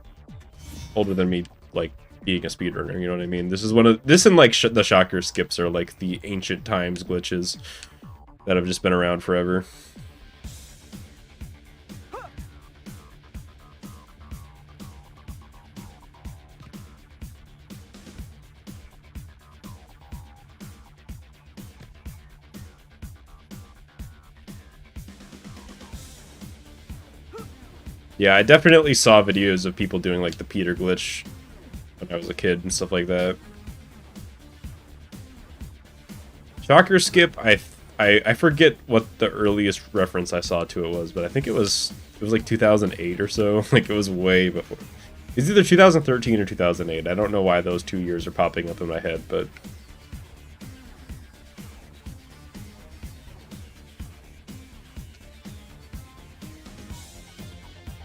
older than me, like, being a speedrunner, you know what I mean? This is one of... This and, like, the shocker skips are, like, the ancient times glitches that have just been around forever. Yeah, I definitely saw videos of people doing, like, the Peter glitch when I was a kid and stuff like that. Shocker skip, I forget what the earliest reference I saw to it was, but I think it was like 2008 or so. Like, it was way before. It's either 2013 or 2008. I don't know why those 2 years are popping up in my head, but...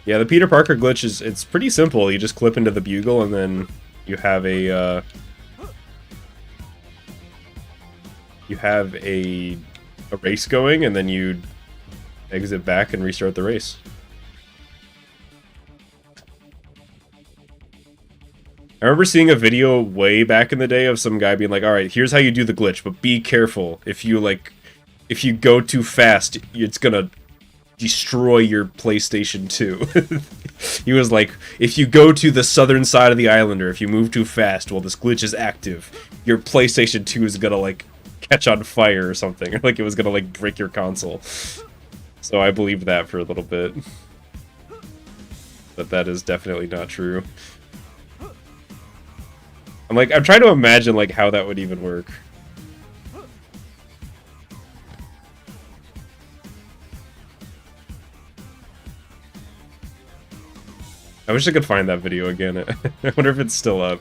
Yeah, the Peter Parker glitch it's pretty simple. You just clip into the bugle and then you have a race going, and then you exit back and restart the race. I remember seeing a video way back in the day of some guy being like, "All right, here's how you do the glitch, but be careful. If you go too fast, it's gonna destroy your PlayStation 2. He was like, if you go to the southern side of the island, or if you move too fast while this glitch is active, your PlayStation 2 is gonna, like, catch on fire or something. Or, like, it was gonna, like, break your console. So I believed that for a little bit. But that is definitely not true. I'm trying to imagine, like, how that would even work. I wish I could find that video again. I wonder if it's still up.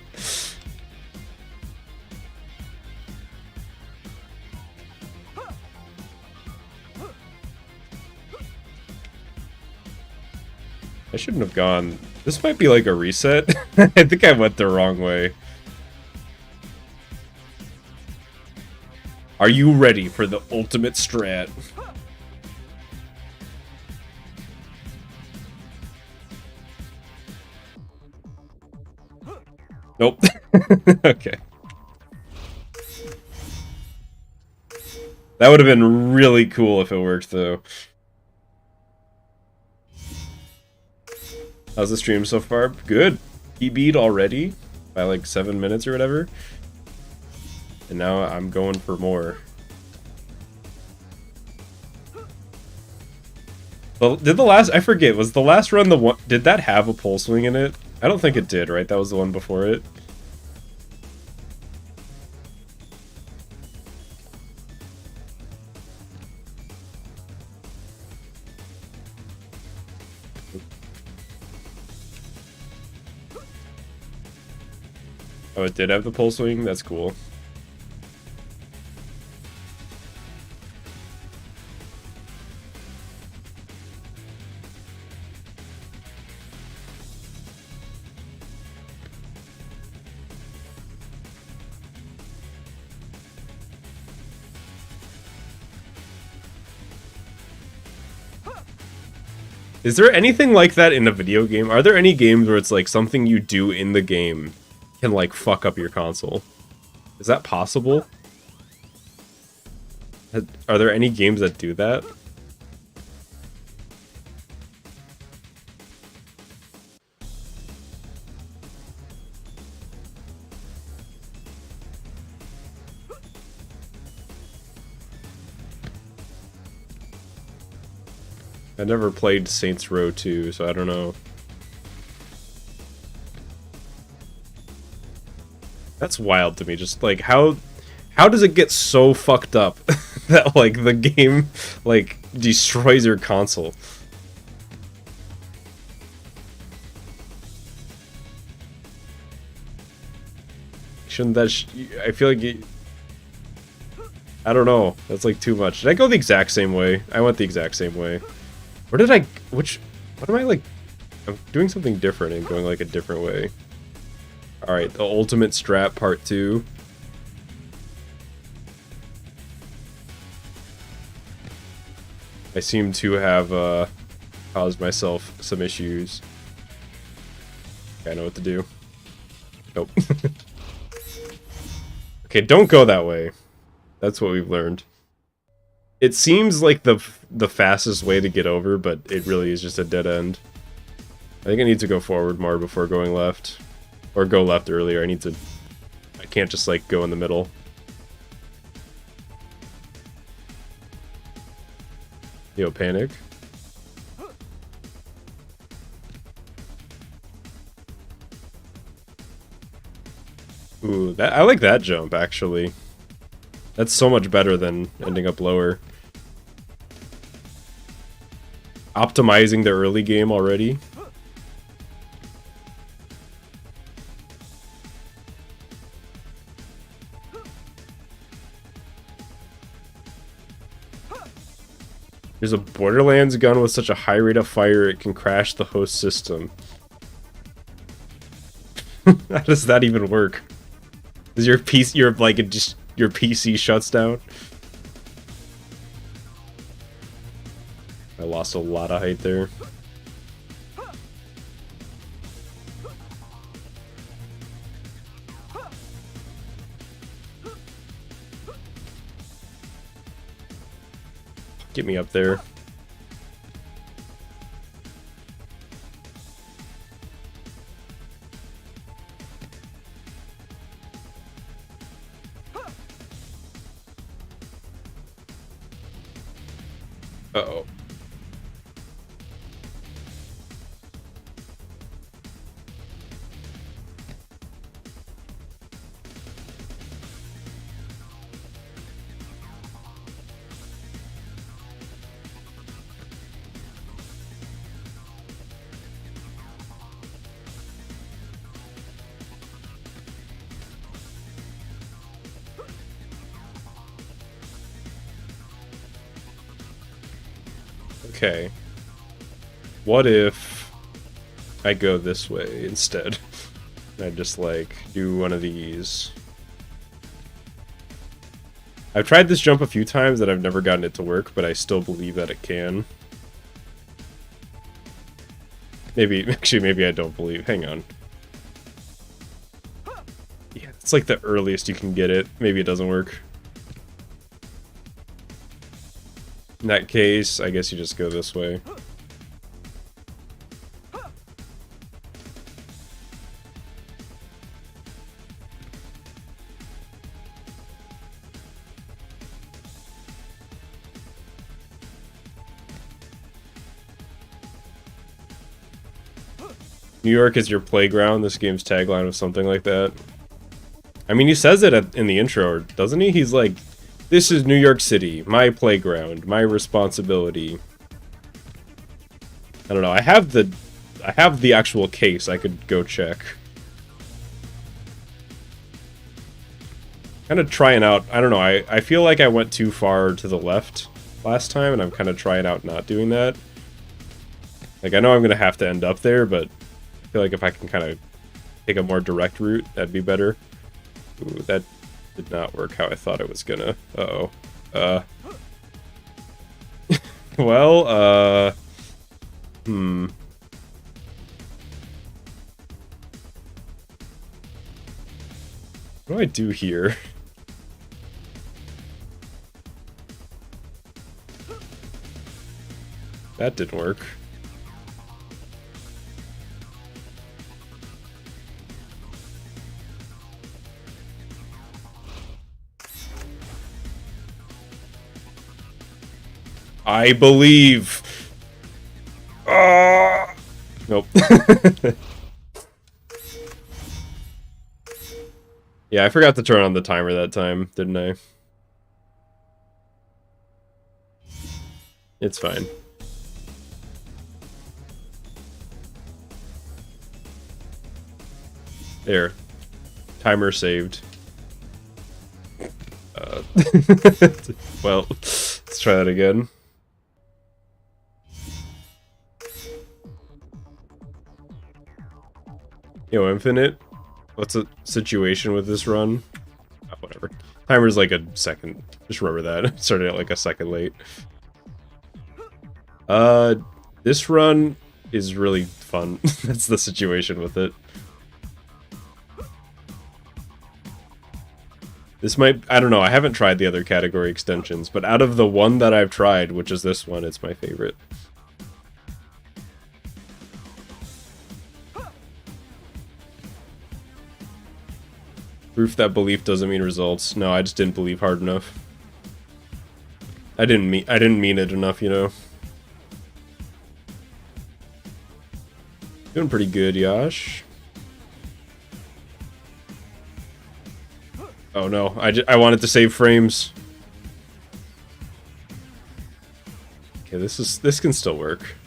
I shouldn't have gone. This might be like a reset. I think I went the wrong way. Are you ready for the ultimate strat? Nope. Okay. That would have been really cool if it worked, though. How's the stream so far? Good. He beat already by like 7 minutes or whatever. And now I'm going for more. Well, I forget, was the last run the one... Did that have a pole swing in it? I don't think it did, right? That was the one before it. Oh, it did have the pole swing? That's cool. Is there anything like that in a video game? Are there any games where it's like something you do in the game can like fuck up your console? Is that possible? Are there any games that do that? I never played Saints Row 2, so I don't know. That's wild to me. Just like how does it get so fucked up that like the game like destroys your console? Shouldn't that? I feel like I don't know. That's like too much. Did I go the exact same way? I went the exact same way. Where did I? What am I like? I'm doing something different and going like a different way. Alright, the ultimate strat part 2. I seem to have caused myself some issues. Okay, I know what to do. Nope. Okay, don't go that way. That's what we've learned. It seems like the fastest way to get over, but it really is just a dead end. I think I need to go forward more before going left. Or go left earlier. I can't just like go in the middle. Yo, panic. Ooh, I like that jump actually. That's so much better than ending up lower. Optimizing the early game already. There's a Borderlands gun with such a high rate of fire it can crash the host system. How does that even work? Does your PC, your PC shuts down? I lost a lot of height there. Get me up there. Uh-oh. Okay. What if I go this way instead? I just like do one of these. I've tried this jump a few times and I've never gotten it to work, but I still believe that it can. Maybe, actually, maybe I don't believe. Hang on. Yeah, it's like the earliest you can get it. Maybe it doesn't work. In that case, I guess you just go this way. New York is your playground. This game's tagline was something like that. I mean, he says it in the intro, doesn't he? He's like, "This is New York City, my playground, my responsibility." I don't know. I have the actual case. I could go check. Kind of trying out. I don't know. I feel like I went too far to the left last time, and I'm kind of trying out not doing that. Like, I know I'm gonna have to end up there, but I feel like if I can kind of take a more direct route, that'd be better. Ooh, that did not work how I thought it was gonna. Uh-oh. Well, Hmm. What do I do here? That didn't work. I believe. Nope. Yeah, I forgot to turn on the timer that time, didn't I? It's fine. There. Timer saved. Well, let's try that again. Yo, Infinite, what's the situation with this run? Oh, whatever. Timer's like a second. Just remember that. Started out like a second late. This run is really fun. That's the situation with it. This might, I don't know, I haven't tried the other category extensions, but out of the one that I've tried, which is this one, it's my favorite. Proof that belief doesn't mean results. No, I just didn't believe hard enough. I didn't mean it enough, you know. Doing pretty good, Yash. Oh no, I wanted to save frames. Okay, this can still work.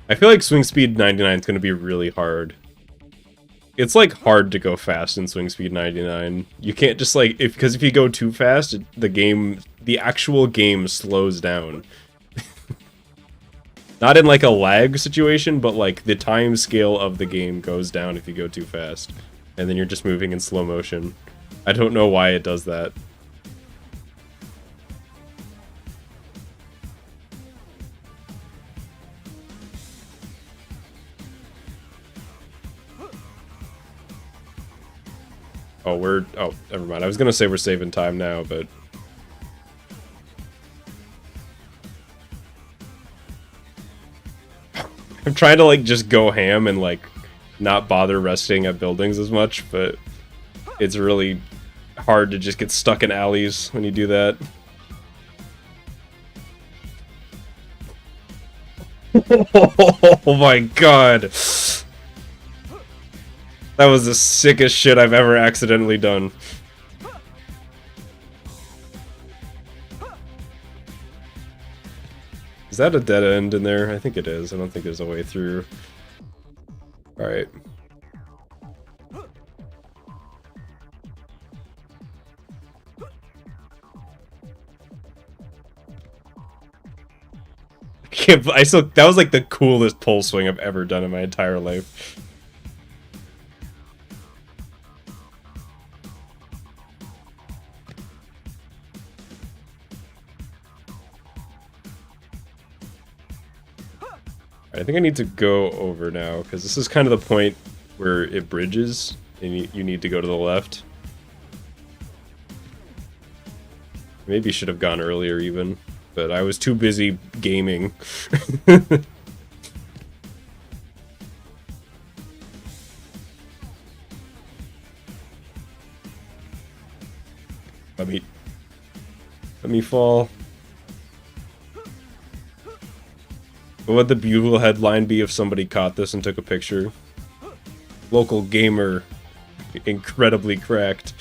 I feel like swing speed 99 is going to be really hard. It's like hard to go fast in swing speed 99. You can't just like, because if you go too fast, the actual game slows down. Not in like a lag situation, but like the time scale of the game goes down if you go too fast. And then you're just moving in slow motion. I don't know why it does that. Oh, oh, never mind. I was gonna say we're saving time now, but... I'm trying to, like, just go ham and, like, not bother resting at buildings as much, but it's really hard to just get stuck in alleys when you do that. Oh my god! That was the sickest shit I've ever accidentally done. Is that a dead end in there? I think it is. I don't think there's a way through. Alright. That was like the coolest pole swing I've ever done in my entire life. I think I need to go over now, because this is kind of the point where it bridges, and you need to go to the left. Maybe should have gone earlier even, but I was too busy gaming. Let me fall. What would the Bugle headline be if somebody caught this and took a picture? Local gamer, incredibly cracked,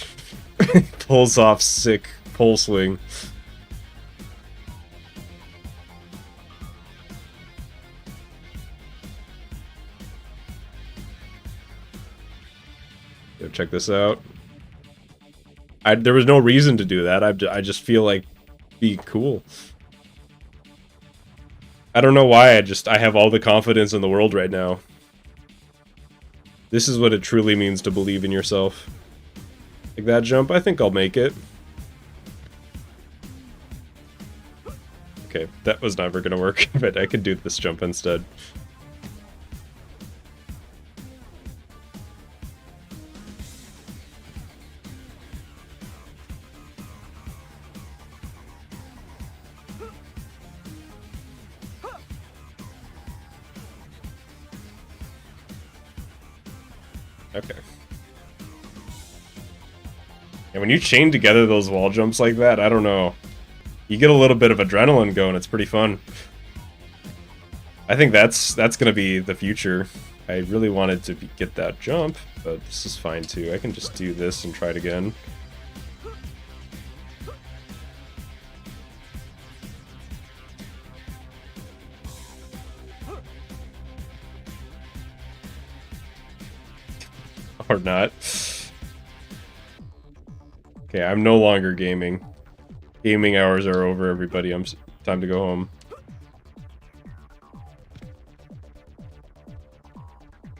pulls off sick pole swing. Yo, check this out. There was no reason to do that. I just feel like be cool. I don't know why, I have all the confidence in the world right now. This is what it truly means to believe in yourself. Like that jump, I think I'll make it. Okay, that was never gonna work, but I could do this jump instead. Okay. And when you chain together those wall jumps like that, I don't know. You get a little bit of adrenaline going, it's pretty fun. I think that's gonna be the future. I really wanted to get that jump, but this is fine too. I can just do this and try it again. Or not. Okay, I'm no longer gaming. Gaming hours are over, everybody. Time to go home.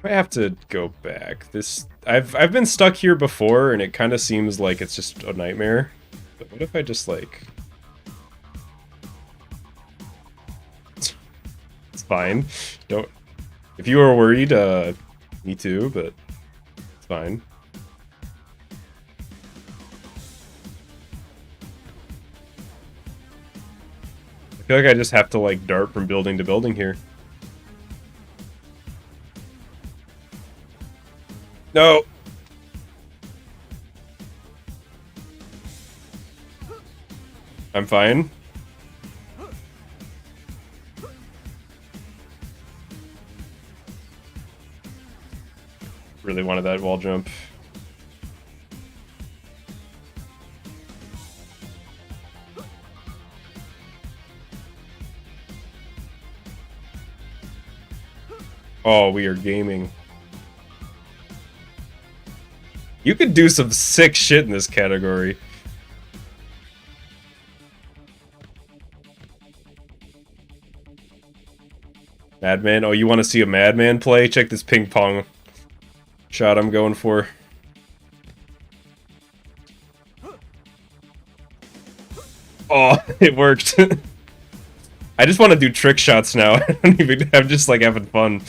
I have to go back. I've been stuck here before, and it kind of seems like it's just a nightmare. But what if I just like? It's fine. Don't. If you were worried, me too. But it's fine. I feel like I just have to like dart from building to building here. No. I'm fine. Really wanted that wall jump. Oh, we are gaming. You could do some sick shit in this category. Madman? Oh, you want to see a madman play? Check this ping pong shot I'm going for. Oh, it worked. I just want to do trick shots now. I'm just like having fun.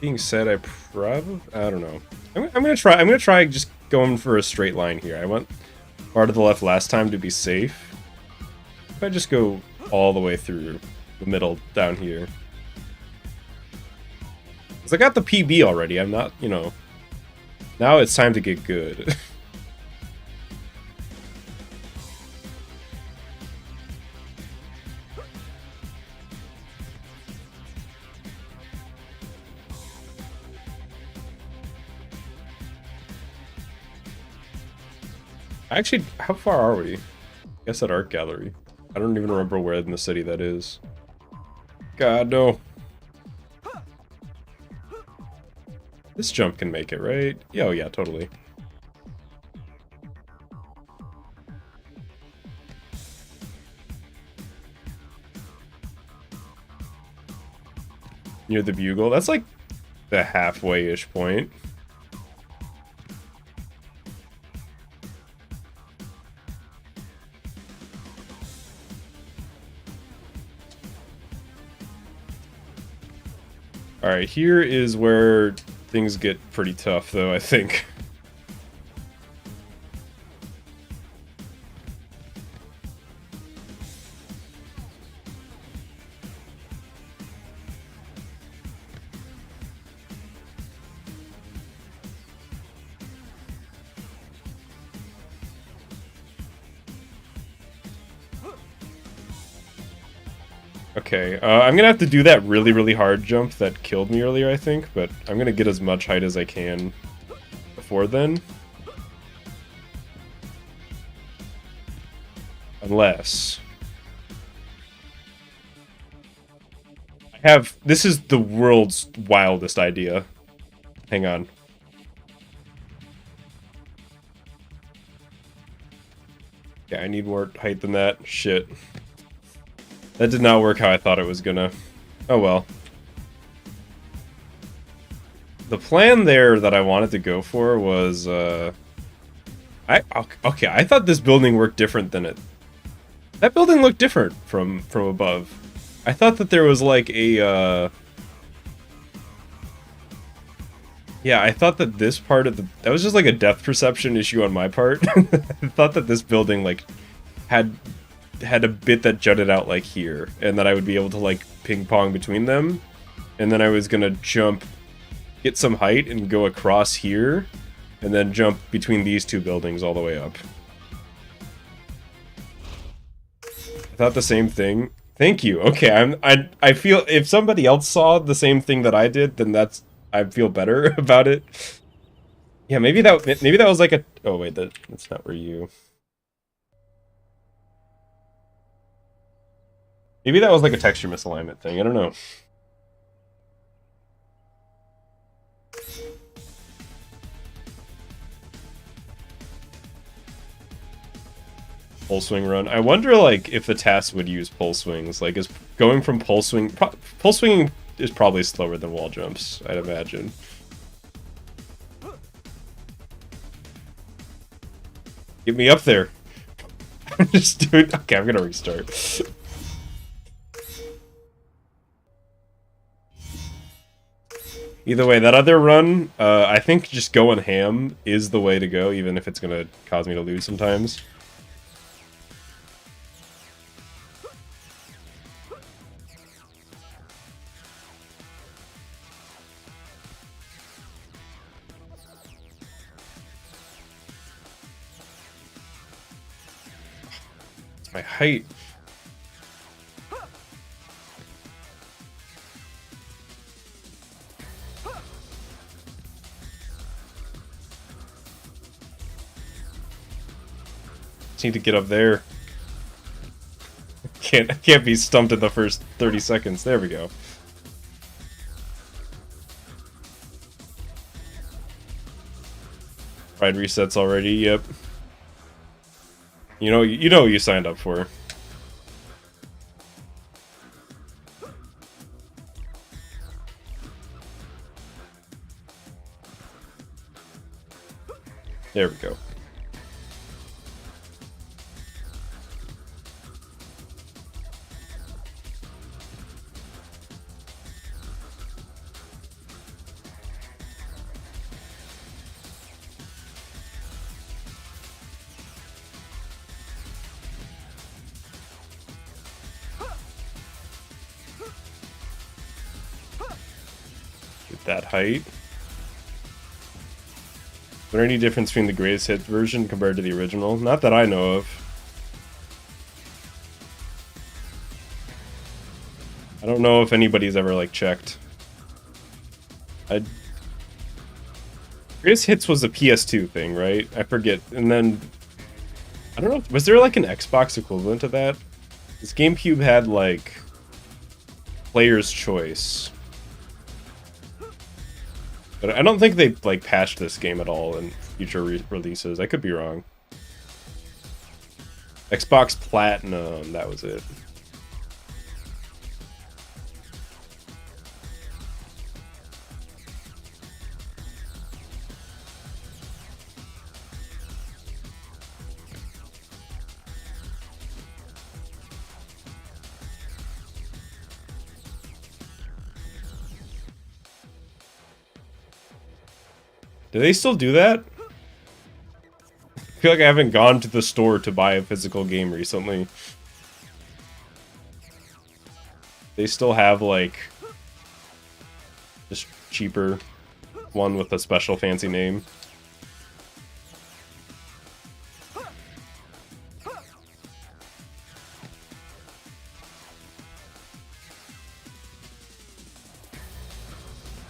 Being said, I don't know. I'm gonna try just going for a straight line here. I went far to the left last time to be safe. If I just go all the way through the middle down here. Because I got the PB already, I'm not, you know. Now it's time to get good. Actually, how far are we? I guess at Art Gallery. I don't even remember where in the city that is. God, no. This jump can make it, right? Yeah, oh yeah, totally. Near the Bugle? That's like the halfway-ish point. Alright, here is where things get pretty tough, though, I think. Okay, I'm gonna have to do that really, really hard jump that killed me earlier, I think, but I'm gonna get as much height as I can before then. Unless this is the world's wildest idea. Hang on. Yeah, I need more height than that. Shit. That did not work how I thought it was gonna. Oh well. The plan there that I wanted to go for was, okay, I thought this building worked different than it. That building looked different from above. I thought that there was like a, yeah, I thought that this part of that was just like a depth perception issue on my part. I thought that this building, like, had a bit that jutted out like here, and that I would be able to, like, ping pong between them, and then I was gonna jump, get some height, and go across here, and then jump between these two buildings all the way up. I thought the same thing. Thank you. Okay, I feel if somebody else saw the same thing that I did, then I feel better about it. Yeah, maybe that was like a. Oh wait, that's not where you. Maybe that was like a texture misalignment thing. I don't know. Pole swing run. I wonder, like, if the task would use pole swings. Like, is going from pole swinging is probably slower than wall jumps, I'd imagine. Get me up there. I'm just doing. Okay, I'm gonna restart. Either way, that other run, I think just going ham is the way to go, even if it's gonna cause me to lose sometimes. My height. Just need to get up there. I can't be stumped in the first 30 seconds. There we go. Ride resets already. Yep. You know what you signed up for. There we go. That height. Is there any difference between the greatest hit version compared to the original? Not that I know of. I don't know if anybody's ever, like, checked. Greatest hits was a PS2 thing, right? I forget. And then I don't know, was there like an Xbox equivalent to that? This GameCube had like Player's Choice. But I don't think they like patched this game at all in future releases. I could be wrong. Xbox Platinum, that was it. Do they still do that? I feel like I haven't gone to the store to buy a physical game recently. They still have, like, this cheaper one with a special fancy name.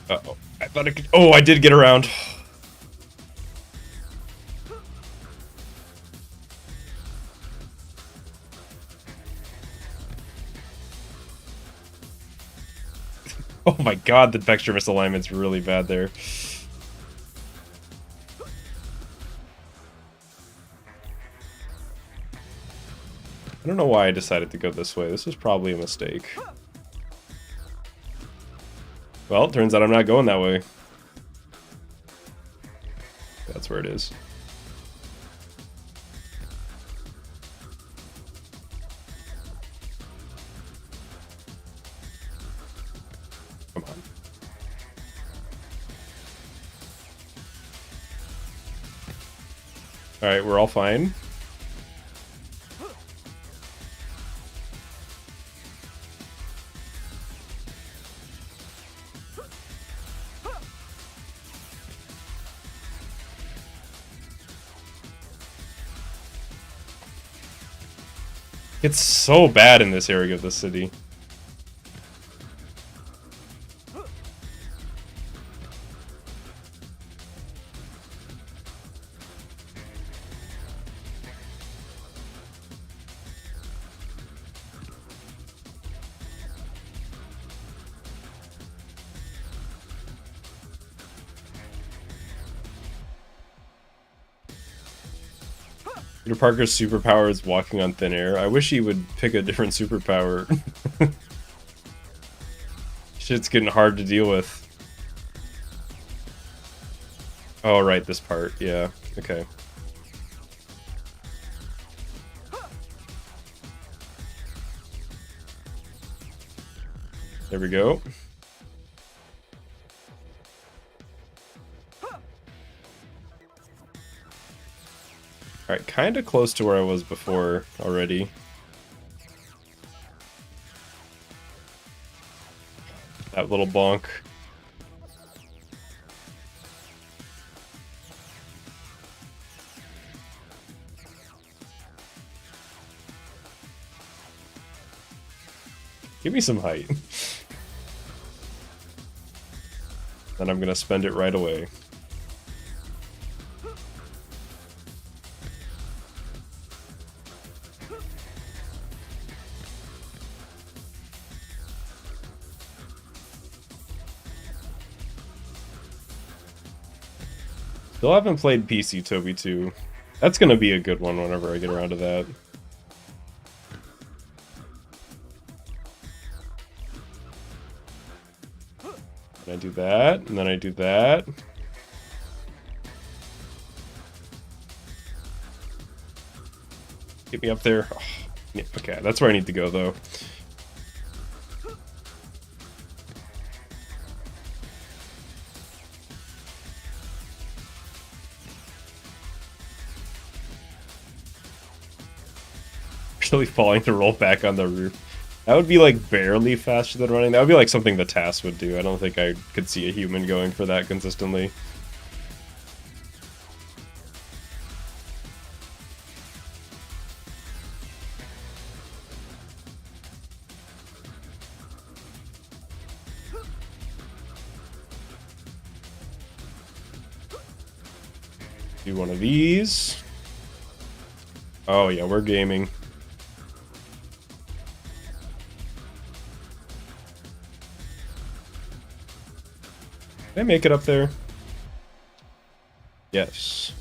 Uh-oh. I thought I could... Oh, I did get around. Oh my god, the texture misalignment's really bad there. I don't know why I decided to go this way. This was probably a mistake. Well, it turns out I'm not going that way. That's where it is. Come on. Alright, we're all fine. It's so bad in this area of the city. Peter Parker's superpower is walking on thin air. I wish he would pick a different superpower. Shit's getting hard to deal with. Oh, right, this part. Yeah, okay. There we go. Alright, kind of close to where I was before already. That little bonk. Give me some height. Then I'm gonna spend it right away. Still haven't played PC Toby 2. That's gonna be a good one whenever I get around to that. And I do that, and then I do that. Get me up there. Oh, yeah, okay, that's where I need to go, though. Actually falling to roll back on the roof. That would be like barely faster than running. That would be like something the TAS would do. I don't think I could see a human going for that consistently. Do one of these. Oh yeah, we're gaming. Can I make it up there? Yes.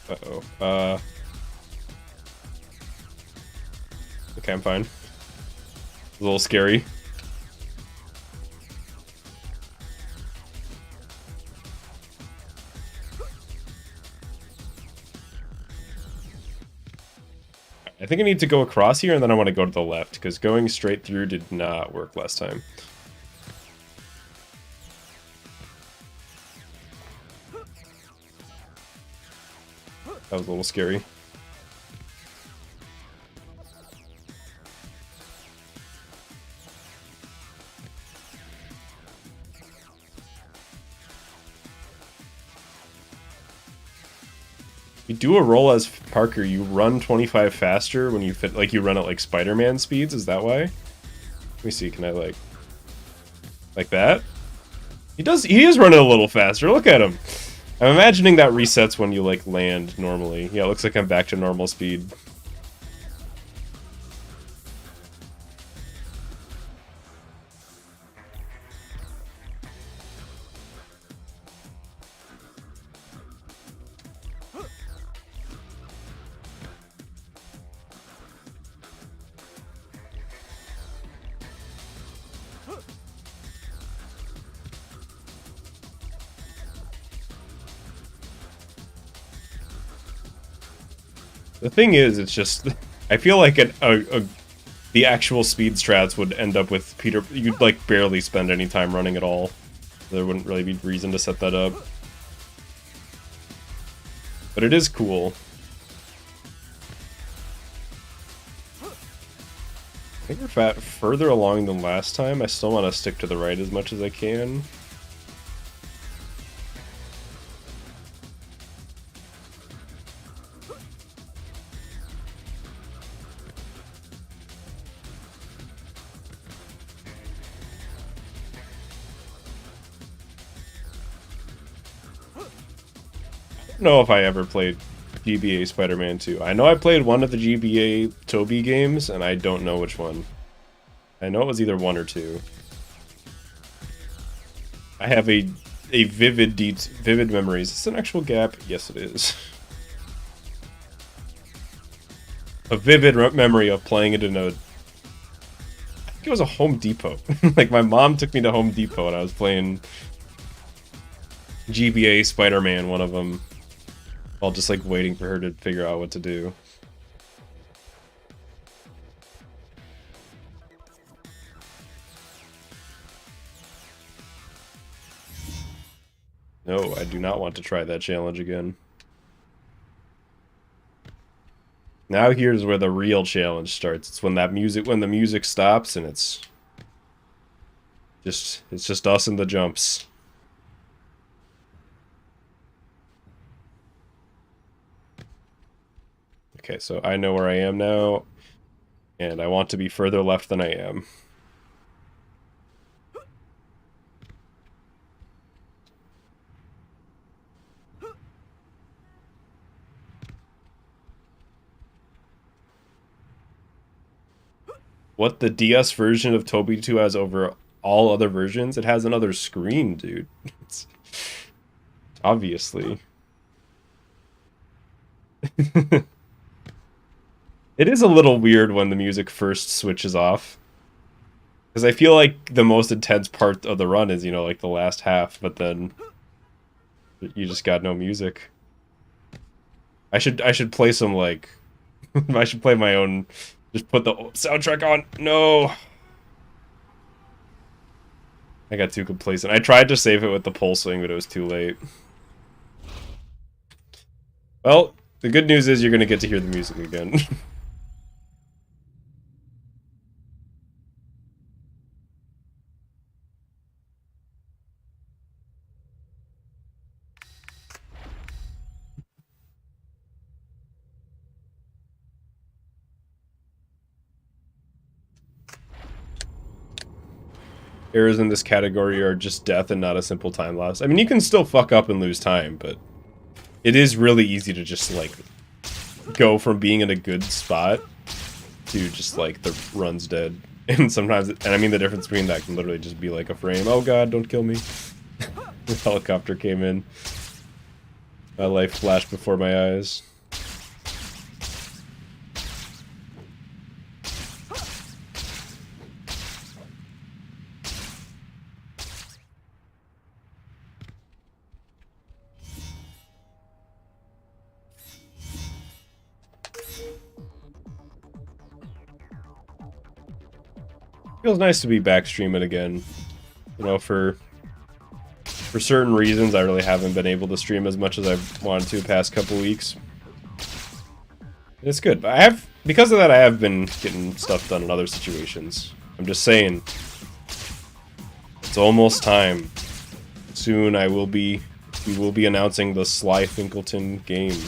Uh-oh. Okay, I'm fine. A little scary. I think I need to go across here, and then I want to go to the left, because going straight through did not work last time. That was a little scary. You do a roll as Parker, you run 25 faster when you fit, like you run at like Spider-Man speeds, is that why? Let me see, can I like that? He is running a little faster, look at him! I'm imagining that resets when you like land normally. Yeah, it looks like I'm back to normal speed. The thing is, it's just I feel like the actual speed strats would end up with Peter. You'd like barely spend any time running at all. There wouldn't really be reason to set that up. But it is cool. I think we're further along than last time. I still want to stick to the right as much as I can. I don't know if I ever played GBA Spider-Man 2. I know I played one of the GBA Toby games, and I don't know which one. I know it was either 1 or 2. I have a vivid memories. Is this an actual gap? Yes, it is. A vivid memory of playing it in a... I think it was a Home Depot. Like, my mom took me to Home Depot, and I was playing GBA Spider-Man, one of them. While just like waiting for her to figure out what to do. No, I do not want to try that challenge again. Now here's where the real challenge starts. It's when the music stops and it's just us and the jumps. Okay, so I know where I am now, and I want to be further left than I am. What the DS version of Toby 2 has over all other versions? It has another screen, dude. It's... Obviously. It is a little weird when the music first switches off. Because I feel like the most intense part of the run is, you know, like the last half, but then you just got no music. I should play some, like... I should play my own... Just put the soundtrack on. No! I got too complacent. I tried to save it with the pulse swing, but it was too late. Well, the good news is you're going to get to hear the music again. Errors in this category are just death and not a simple time loss. I mean, you can still fuck up and lose time, but it is really easy to just, like, go from being in a good spot to just, like, the run's dead. And sometimes, and I mean the difference between that can literally just be like a frame. Oh god, don't kill me. The helicopter came in. My life flashed before my eyes. Feels nice to be back streaming again. You know, for certain reasons, I really haven't been able to stream as much as I've wanted to the past couple weeks. It's good. But because of that, I have been getting stuff done in other situations. I'm just saying, it's almost time. Soon we will be announcing the Slyfincleton game.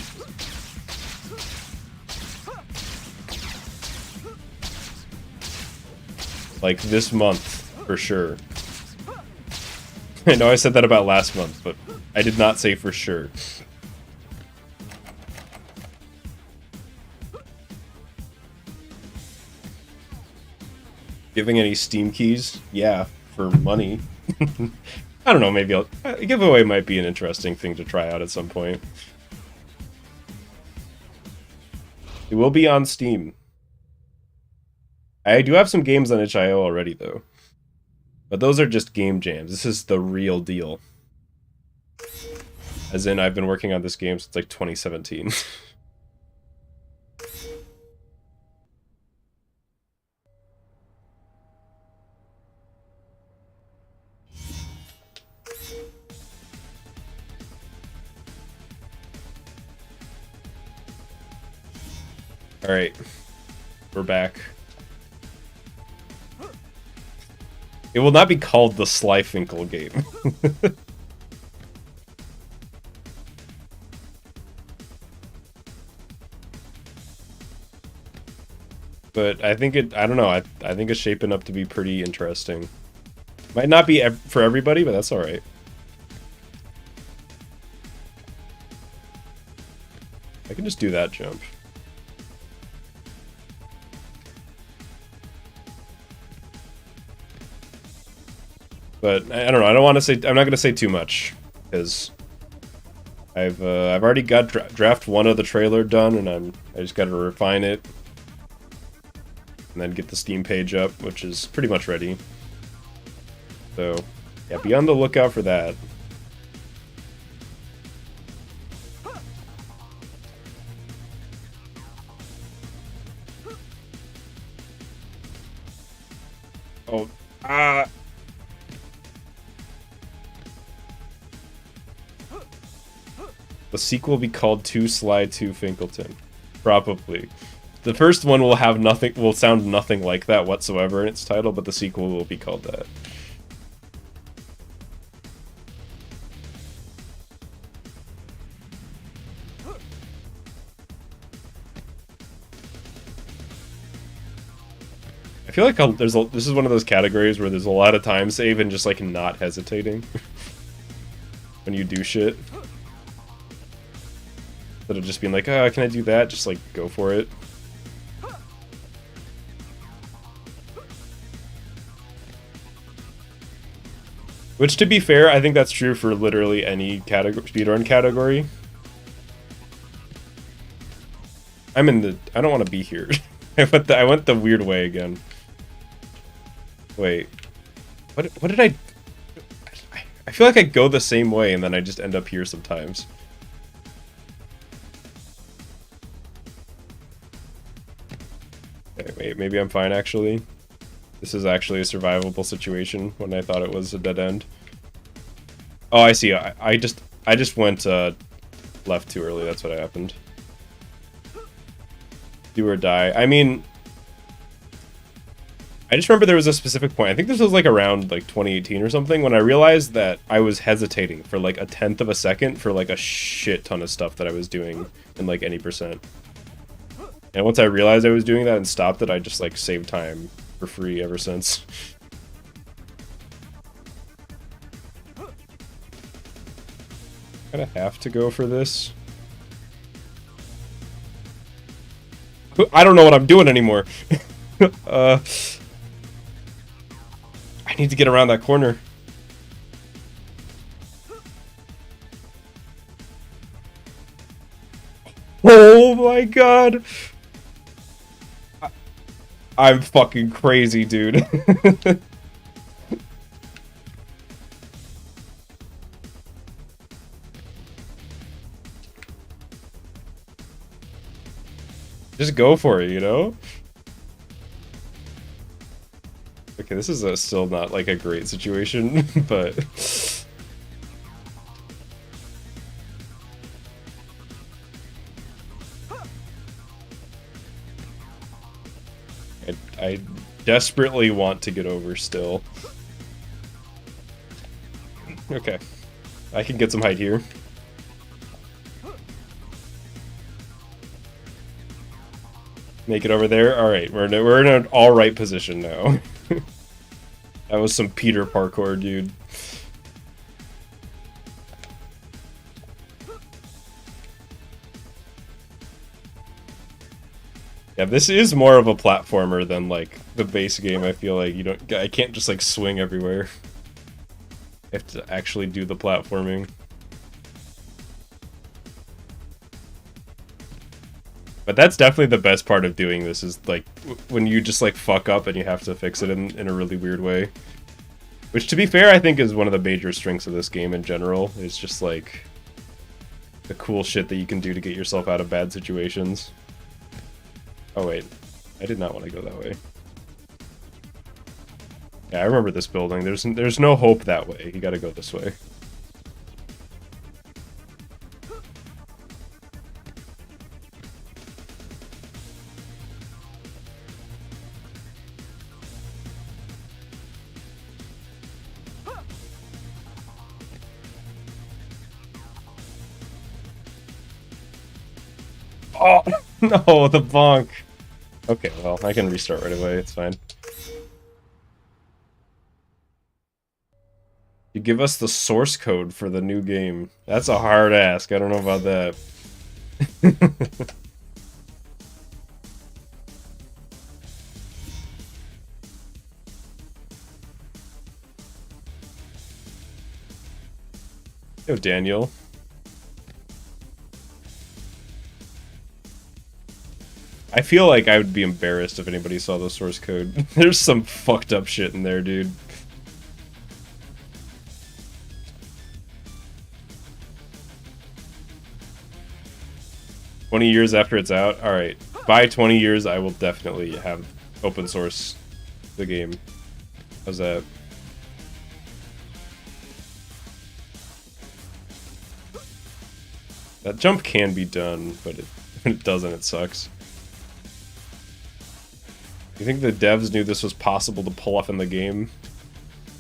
Like this month, for sure. I know I said that about last month, but I did not say for sure. Giving any Steam keys? Yeah, for money. I don't know, maybe a giveaway might be an interesting thing to try out at some point. It will be on Steam. I do have some games on itch.io already, though. But those are just game jams. This is the real deal. As in, I've been working on this game since, like, 2017. Alright. We're back. It will not be called the Slyfinkle game. But I think I don't know, I think it's shaping up to be pretty interesting. Might not be for everybody, but that's alright. I can just do that jump. But I don't know. I don't want to say. I'm not going to say too much because I've already got draft 1 of the trailer done, and I just got to refine it and then get the Steam page up, which is pretty much ready. So yeah, be on the lookout for that. Oh, the sequel will be called Too Sly Too Finkleton. Probably. The first one will have nothing, will sound nothing like that whatsoever in its title, but the sequel will be called that. I feel like this is one of those categories where there's a lot of time save and just like not hesitating when you do shit. Instead of just being like, oh, can I do that? Just like go for it. Which, to be fair, I think that's true for literally any speedrun category. I don't want to be here. I went the weird way again. Wait. What did I feel like I go the same way and then I just end up here sometimes. Okay, wait, maybe I'm fine actually. This is actually a survivable situation when I thought it was a dead end. Oh, I see. I just went left too early. That's what happened. Do or die. I mean, I just remember there was a specific point. I think this was like around like 2018 or something when I realized that I was hesitating for like 1/10 of a second for like a shit ton of stuff that I was doing in like any percent. And once I realized I was doing that and stopped it, I just like saved time for free ever since. Kinda have to go for this. I don't know what I'm doing anymore. I need to get around that corner. Oh my god! I'm fucking crazy, dude. Just go for it, you know? Okay, this is still not like a great situation, but... I desperately want to get over still. Okay. I can get some height here. Make it over there? Alright, we're in an alright position now. That was some Peter parkour, dude. Yeah, this is more of a platformer than like the base game. I feel like I can't just like swing everywhere. I have to actually do the platforming. But that's definitely the best part of doing this is like when you just like fuck up and you have to fix it in a really weird way. Which, to be fair, I think is one of the major strengths of this game in general. It's just like the cool shit that you can do to get yourself out of bad situations. Oh wait, I did not want to go that way. Yeah, I remember this building. There's no hope that way. You gotta go this way. Oh, no, the bonk. Okay, well, I can restart right away. It's fine. You give us the source code for the new game. That's a hard ask. I don't know about that. Yo, Daniel. I feel like I would be embarrassed if anybody saw the source code. There's some fucked up shit in there, dude. "20 years after it's out?" Alright. By 20 years, I will definitely have open source the game. How's that? That jump can be done, but when it doesn't, it sucks. You think the devs knew this was possible to pull off in the game?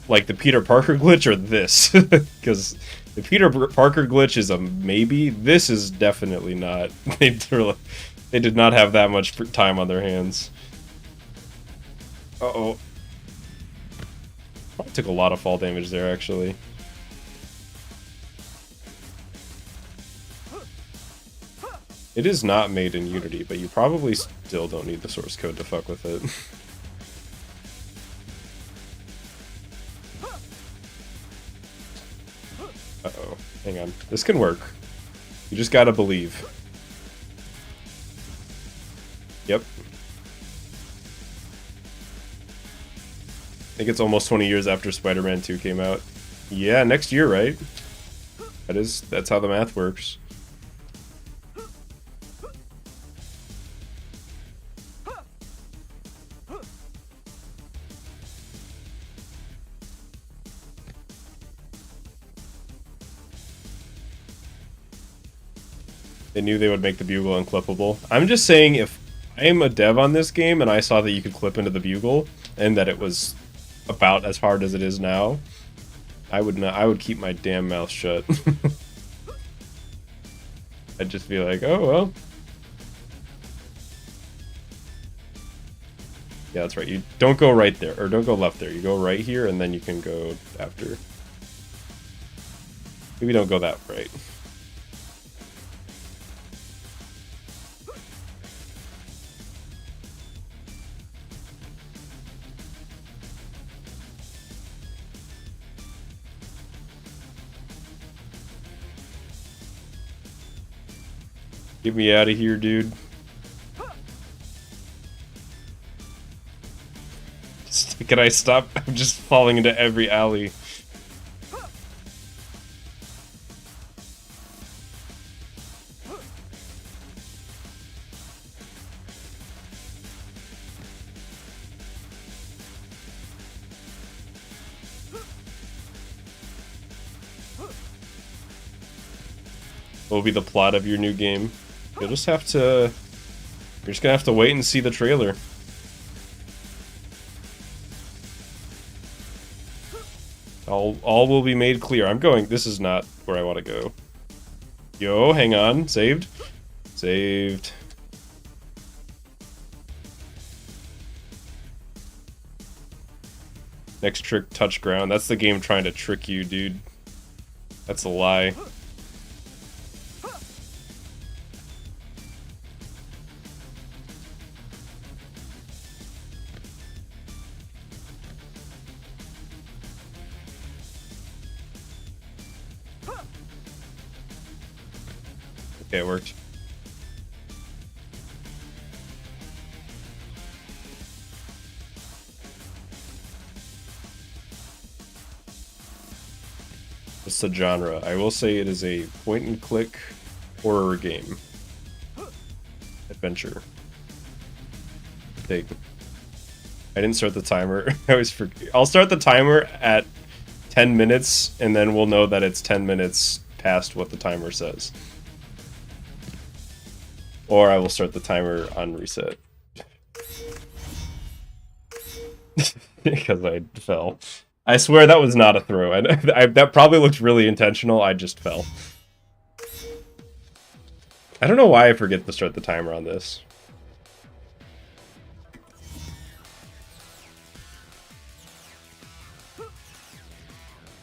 Like the Peter Parker glitch or this? Because the Peter Parker glitch is a maybe. This is definitely not. They did not have that much time on their hands. Uh-oh. I took a lot of fall damage there, actually. It is not made in Unity, but you probably still don't need the source code to fuck with it. Uh-oh. Hang on. This can work. You just gotta believe. Yep. I think it's almost 20 years after Spider-Man 2 came out. Yeah, next year, right? That's how the math works. They knew they would make the bugle unclippable. I'm just saying, if I am a dev on this game and I saw that you could clip into the bugle and that it was about as hard as it is now, I would keep my damn mouth shut. I'd just be like, oh well. Yeah, that's right. You don't go right there, or don't go left there. You go right here, and then you can go after. Maybe don't go that right. Get me out of here, dude. Can I stop? I'm just falling into every alley. What will be the plot of your new game? You'll just have to... You're just gonna have to wait and see the trailer. All will be made clear. I'm going... This is not where I want to go. Yo, hang on. Saved? Saved. Next trick, touch ground. That's the game trying to trick you, dude. That's a lie. Okay, it worked. What's the genre? I will say it is a point-and-click horror game. Adventure. Take. I didn't start the timer. I always forget. I'll start the timer at 10 minutes, and then we'll know that it's 10 minutes past what the timer says. Or I will start the timer on reset. Because I fell. I swear that was not a throw. That probably looked really intentional. I just fell. I don't know why I forget to start the timer on this.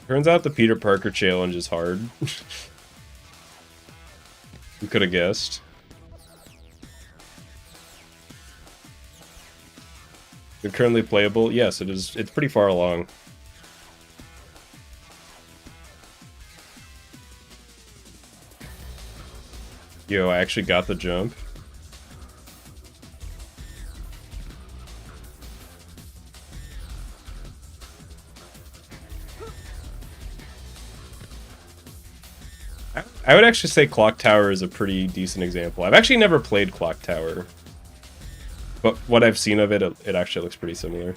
Turns out the Peter Parker challenge is hard. Who could have guessed? Is it currently playable? Yes, it is. It's pretty far along. Yo, I actually got the jump. I would actually say Clock Tower is a pretty decent example. I've actually never played Clock Tower, but what I've seen of it, it actually looks pretty similar.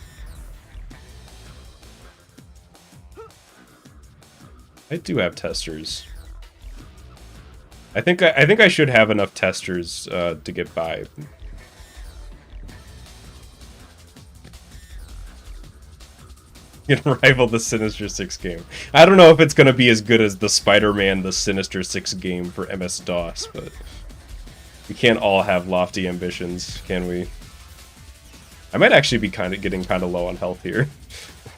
I do have testers. I think I should have enough testers to get by. Can rival the Sinister Six game. I don't know if it's gonna be as good as the Spider-Man the Sinister Six game for MS-DOS, but we can't all have lofty ambitions, can we? I might actually be getting kind of low on health here.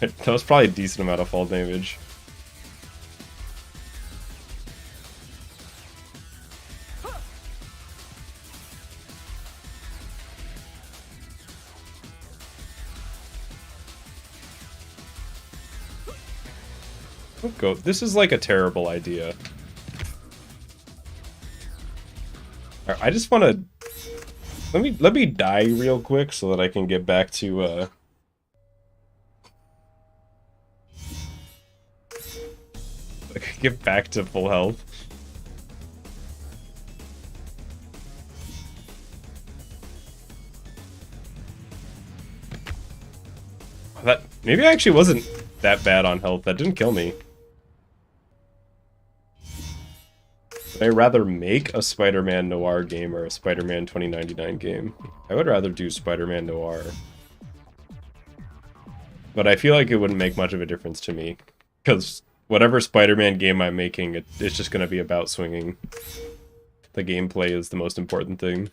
That was probably a decent amount of fall damage. Go. This is like a terrible idea. Right, I just want to let me die real quick so that I can get back to get back to full health. That maybe I actually wasn't that bad on health. That didn't kill me. Would I rather make a Spider-Man Noir game or a Spider-Man 2099 game? I would rather do Spider-Man Noir. But I feel like it wouldn't make much of a difference to me. Because whatever Spider-Man game I'm making, it's just going to be about swinging. The gameplay is the most important thing.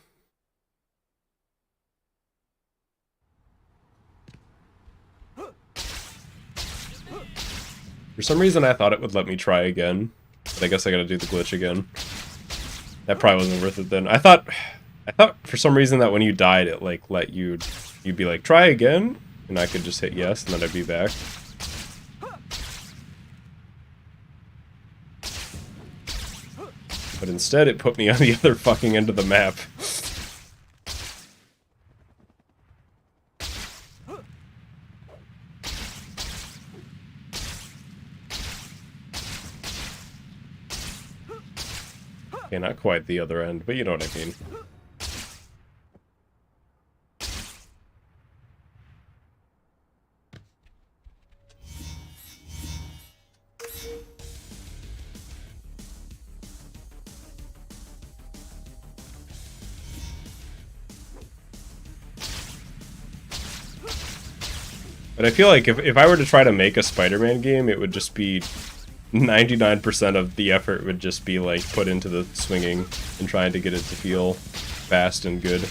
For some reason I thought it would let me try again. But I guess I gotta do the glitch again. That probably wasn't worth it then. I thought for some reason that when you died it like let you'd be like, try again? And I could just hit yes and then I'd be back. But instead it put me on the other fucking end of the map. Okay, not quite the other end, but you know what I mean. But I feel like if I were to try to make a Spider-Man game, it would just be 99% of the effort would just be like put into the swinging and trying to get it to feel fast and good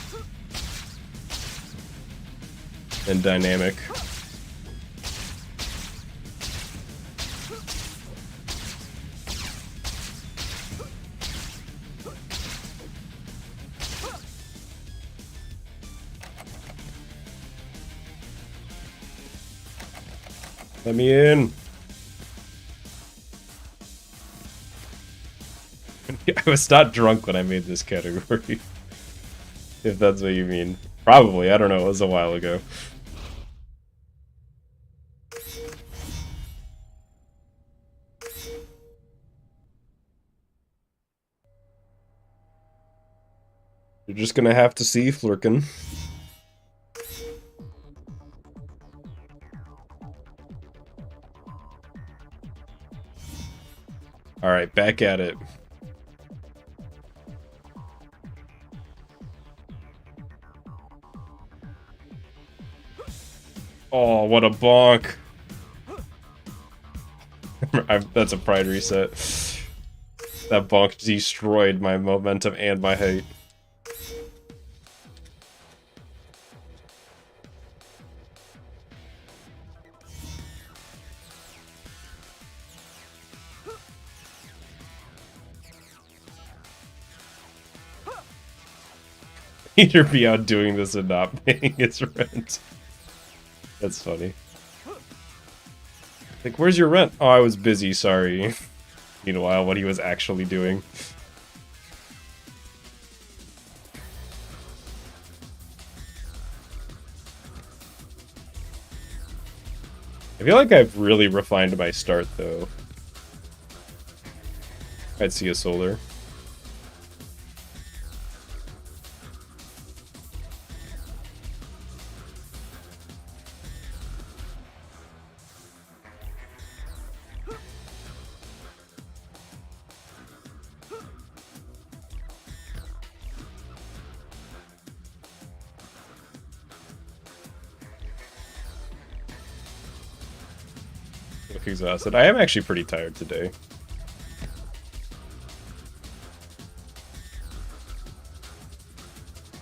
and dynamic. Let me in. I was not drunk when I made this category. If that's what you mean. Probably, I don't know, it was a while ago. You're just gonna have to see Flurkin. Alright, back at it. Oh, what a bonk. That's a pride reset. That bonk destroyed my momentum and my height. Peter be out doing this and not paying his rent. That's funny. Like, where's your rent? Oh, I was busy, sorry. Meanwhile, what he was actually doing. I feel like I've really refined my start, though. I'd see a solar. Look exhausted. I am actually pretty tired today.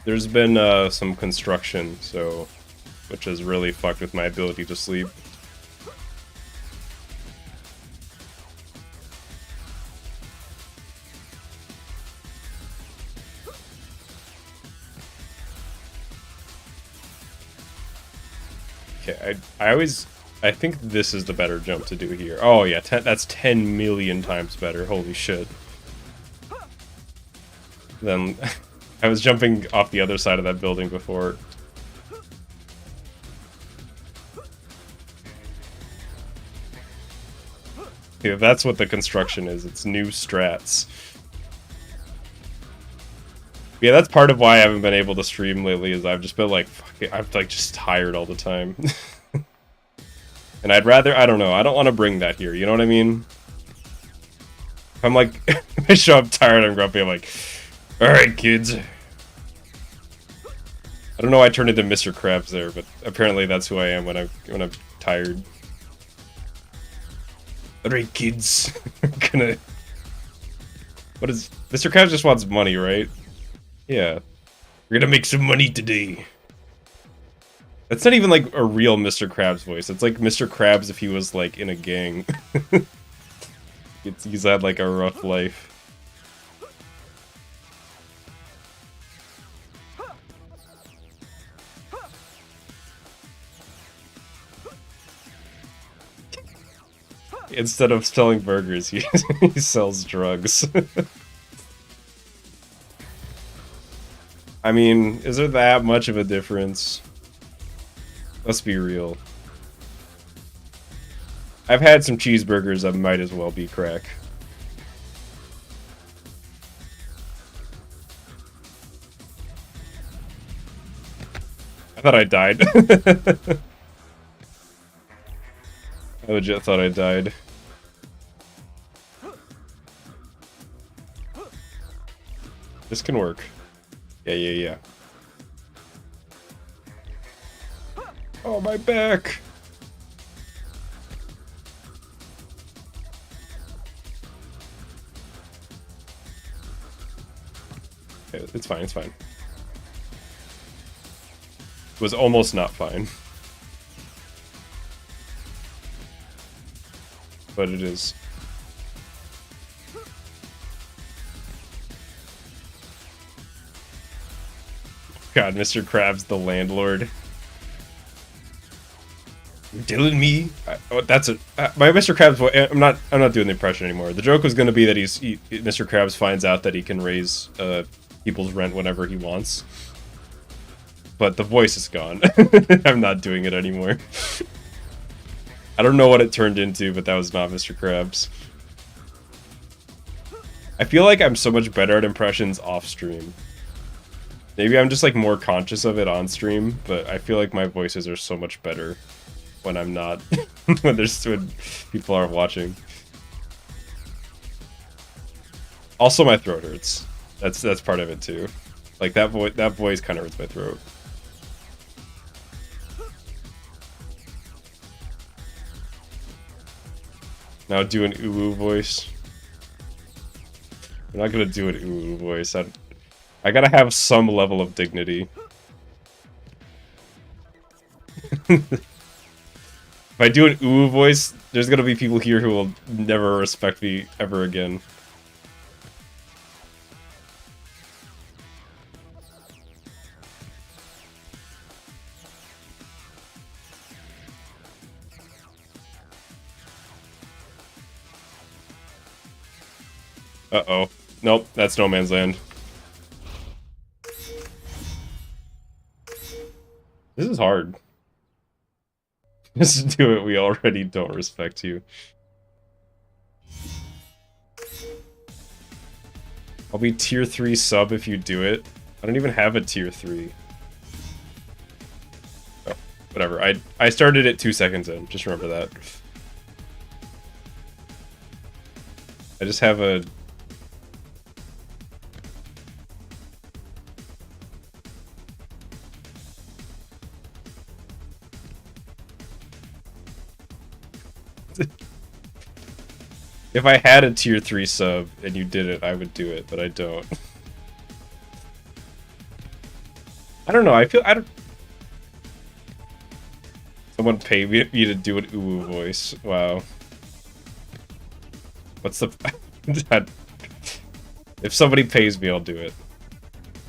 There's been some construction, so which has really fucked with my ability to sleep. Okay, I think this is the better jump to do here. Oh yeah, that's 10 million times better. Holy shit. Then I was jumping off the other side of that building before. Yeah, that's what the construction is. It's new strats. Yeah, that's part of why I haven't been able to stream lately, is I've just been like, fuck it, I'm like just tired all the time. And I'd rather, I don't know, I don't want to bring that here, you know what I mean? If I'm like, if I show up tired, I'm grumpy, I'm like, alright kids. I don't know why I turned into Mr. Krabs there, but apparently that's who I am when I'm tired. Alright kids. Gonna... What is... Mr. Krabs just wants money, right? Yeah. We're gonna make some money today. That's not even like a real Mr. Krabs voice. It's like Mr. Krabs if he was like in a gang. He's had like a rough life. Instead of selling burgers, he sells drugs. I mean, is there that much of a difference? Let's be real. I've had some cheeseburgers that might as well be crack. I thought I died. I legit thought I died. This can work. Yeah. Oh, my back! Okay, it's fine, it's fine. It was almost not fine. But it is. God, Mr. Krabs, the landlord. You're telling me? That's a my Mr. Krabs voice. I'm not doing the impression anymore. The joke was going to be that Mr. Krabs finds out that he can raise people's rent whenever he wants. But the voice is gone. I'm not doing it anymore. I don't know what it turned into, but that was not Mr. Krabs. I feel like I'm so much better at impressions off stream. Maybe I'm just like more conscious of it on stream, but I feel like my voices are so much better when I'm not, when people aren't watching. Also, my throat hurts. That's part of it too. Like that voice kind of hurts my throat. Now do an uwu voice. I'm not gonna do an ooh voice. I gotta have some level of dignity. If I do an ooh voice, there's gonna be people here who will never respect me ever again. Uh-oh. Nope, that's no man's land. This is hard. Just do it, we already don't respect you. I'll be tier 3 sub if you do it. I don't even have a tier 3. Oh, whatever. I started it 2 seconds in, just remember that. I just have a... If I had a tier 3 sub and you did it, I would do it, but I don't. I don't know, I don't... Someone paid me to do an ooh voice. Wow. What's the... If somebody pays me, I'll do it.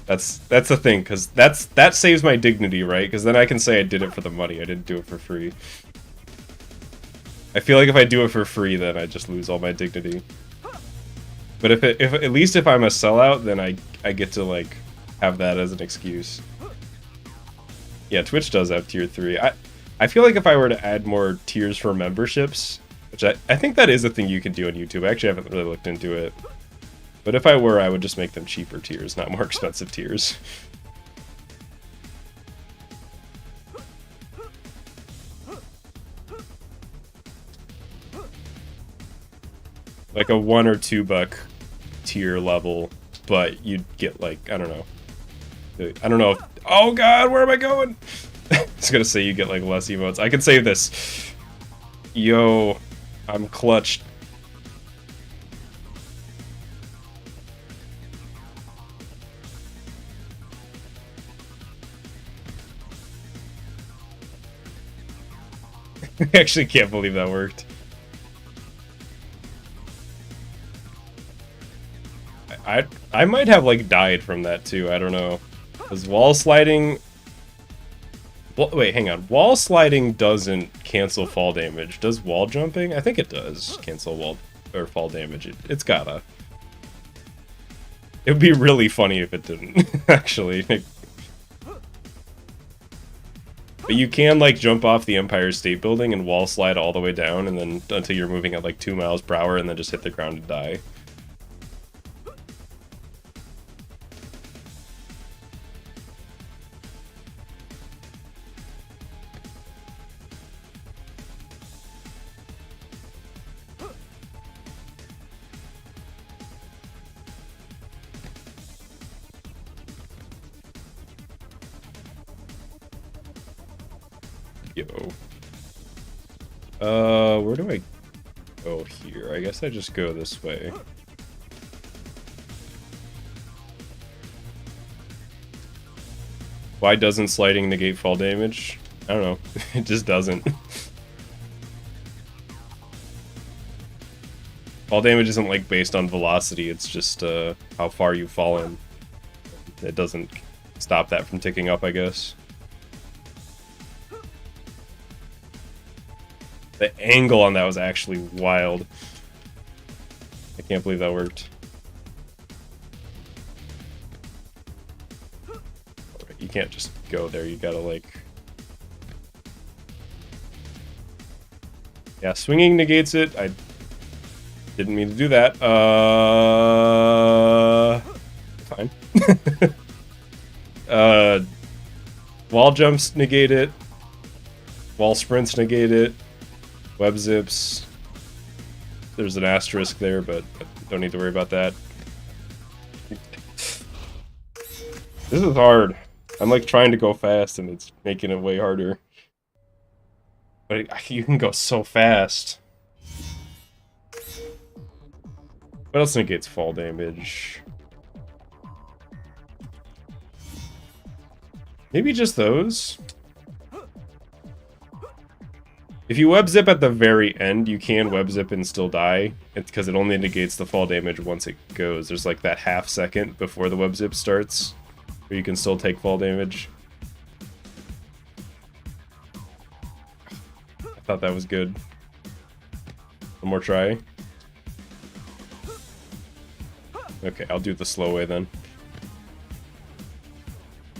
That's the thing, because that saves my dignity, right? Because then I can say I did it for the money, I didn't do it for free. I feel like if I do it for free, then I just lose all my dignity. But if at least if I'm a sellout, then I get to like have that as an excuse. Yeah, Twitch does have tier 3. I feel like if I were to add more tiers for memberships, which I think that is a thing you can do on YouTube. I actually haven't really looked into it. But if I were, I would just make them cheaper tiers, not more expensive tiers. Like a $1 or $2 tier level, but you'd get like, I don't know. I don't know if, oh god, where am I going? I was gonna say you get like less emotes. I can save this. Yo, I'm clutched. I actually can't believe that worked. I might have like died from that too, I don't know. Because wall sliding... Well, wait, hang on. Wall sliding doesn't cancel fall damage. Does wall jumping? I think it does cancel wall or fall damage. It's gotta. It would be really funny if it didn't, actually. But you can like jump off the Empire State Building and wall slide all the way down and then until you're moving at like 2 miles per hour and then just hit the ground and die. Yo. Where do I go here? I guess I just go this way. Why doesn't sliding negate fall damage? I don't know. It just doesn't. Fall damage isn't like based on velocity, it's just how far you've fallen. It doesn't stop that from ticking up, I guess. The angle on that was actually wild. I can't believe that worked. You can't just go there, you gotta like... Yeah, swinging negates it. I didn't mean to do that. Fine. Wall jumps negate it. Wall sprints negate it. Web zips. There's an asterisk there, but don't need to worry about that. This is hard. I'm like trying to go fast and it's making it way harder. But you can go so fast. What else negates fall damage? Maybe just those? If you web zip at the very end, you can web zip and still die. It's because it only negates the fall damage once it goes. There's like that half second before the web zip starts where you can still take fall damage. I thought that was good. One more try. Okay, I'll do it the slow way then.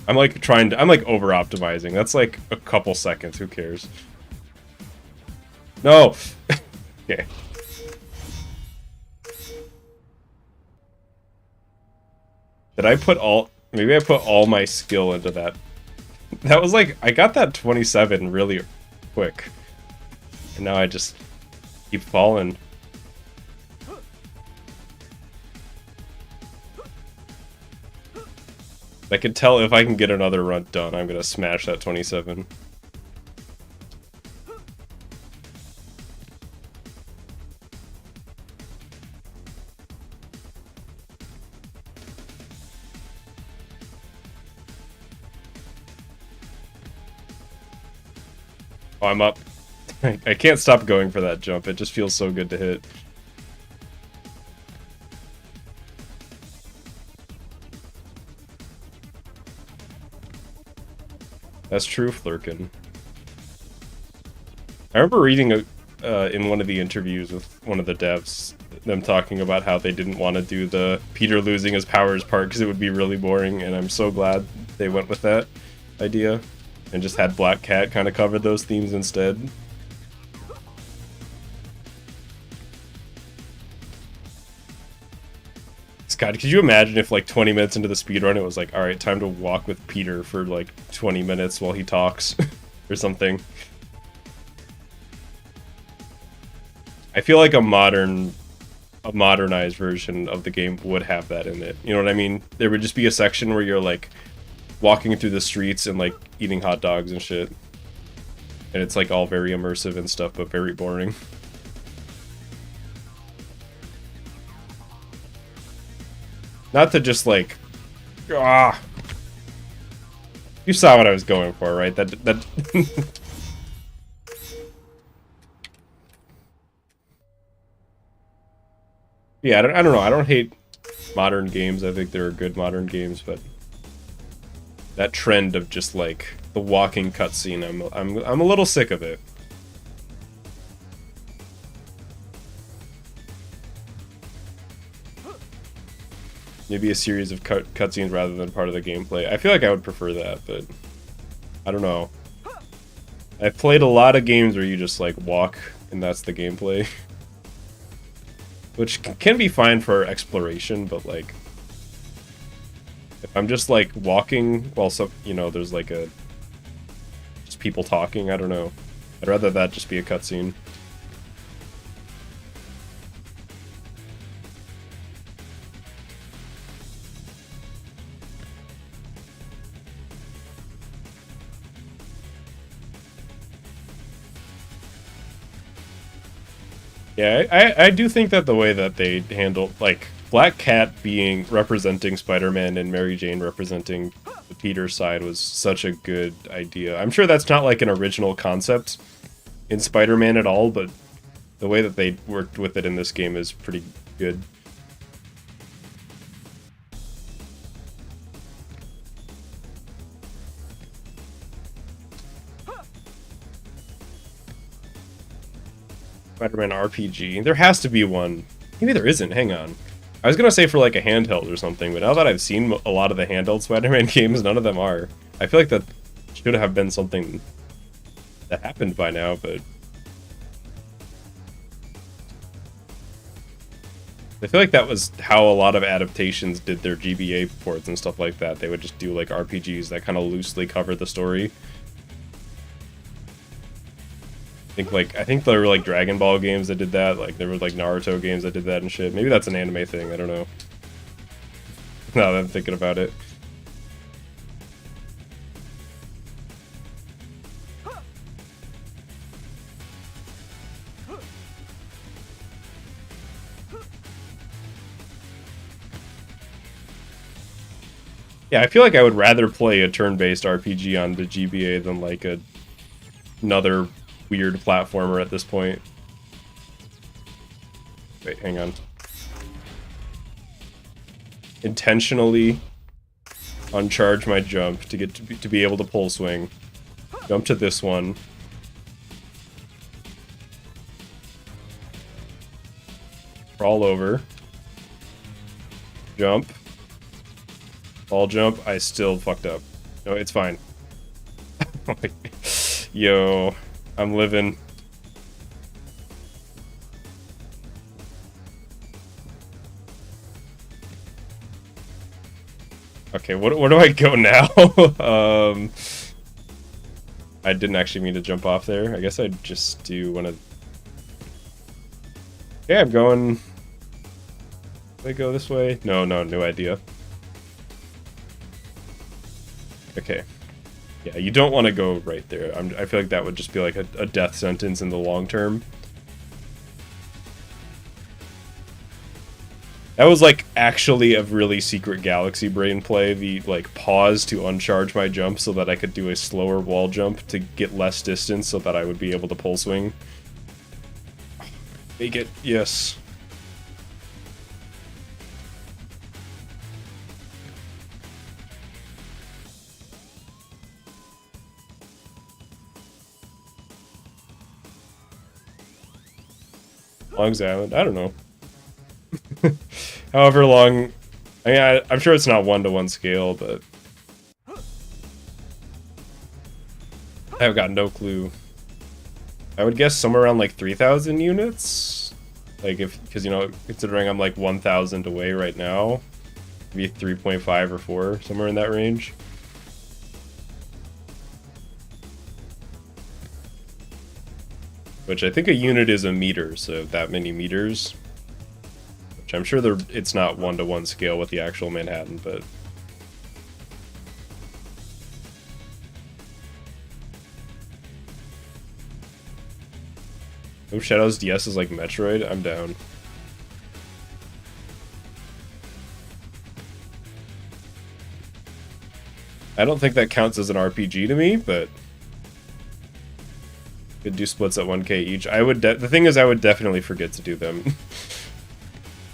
I'm like over optimizing. That's like a couple seconds, who cares? No! Okay. Did I put all... Maybe I put all my skill into that. That was like... I got that 27 really quick. And now I just keep falling. I can tell if I can get another run done, I'm gonna smash that 27. Oh, I'm up. I can't stop going for that jump. It just feels so good to hit. That's true, Flurkin. I remember reading in one of the interviews with one of the devs, them talking about how they didn't want to do the Peter losing his powers part because it would be really boring, and I'm so glad they went with that idea and just had Black Cat kind of cover those themes instead. God, could you imagine if like 20 minutes into the speedrun it was like, alright, time to walk with Peter for like 20 minutes while he talks or something. I feel like a modernized version of the game would have that in it. You know what I mean? There would just be a section where you're like walking through the streets and like eating hot dogs and shit. And it's like all very immersive and stuff, but very boring. Not to just like, ah. You saw what I was going for, right? That Yeah, I don't know. I don't hate modern games. I think there are good modern games, but that trend of just like the walking cutscene, I'm a little sick of it. Maybe a series of cutscenes rather than part of the gameplay. I feel like I would prefer that, but I don't know. I've played a lot of games where you just like walk and that's the gameplay. Which can be fine for exploration, but like if I'm just like walking while there's like just people talking, I don't know. I'd rather that just be a cutscene. Yeah, I do think that the way that they handled, like, Black Cat representing Spider-Man and Mary Jane representing the Peter side was such a good idea. I'm sure that's not, like, an original concept in Spider-Man at all, but the way that they worked with it in this game is pretty good. Spider-Man RPG. There has to be one. Maybe there isn't. Hang on. I was gonna say for like a handheld or something, but now that I've seen a lot of the handheld Spider-Man games, none of them are. I feel like that should have been something that happened by now, but I feel like that was how a lot of adaptations did their GBA ports and stuff like that. They would just do like RPGs that kind of loosely cover the story. I think there were like Dragon Ball games that did that, like there were like Naruto games that did that and shit. Maybe that's an anime thing, I don't know. Now that I'm thinking about it. Yeah, I feel like I would rather play a turn-based RPG on the GBA than like another weird platformer at this point. Wait, hang on. Intentionally uncharge my jump to get to be able to pull swing. Jump to this one. Crawl over. Jump. Ball jump. I still fucked up. No, it's fine. Yo, I'm living. Okay, where do I go now? I didn't actually mean to jump off there. I guess I'd just do one of... Yeah, I'm going... Do I go this way? No idea. Okay. Yeah, you don't want to go right there. I feel like that would just be like a death sentence in the long term. That was like actually a really secret Galaxy Brain play, the like pause to uncharge my jump so that I could do a slower wall jump to get less distance so that I would be able to pull swing. Make it, yes. Long's Island, I don't know. However long, I mean, I'm sure it's not 1-to-1 scale, but I've got no clue. I would guess somewhere around like 3,000 units, like because you know, considering I'm like 1,000 away right now, maybe 3.5 or 4, somewhere in that range. Which I think a unit is a meter, so that many meters. Which I'm sure it's not 1-to-1 scale with the actual Manhattan, but... Oh, Shadows DS is like Metroid? I'm down. I don't think that counts as an RPG to me, but... Could do splits at 1k each. I would the thing is I would definitely forget to do them.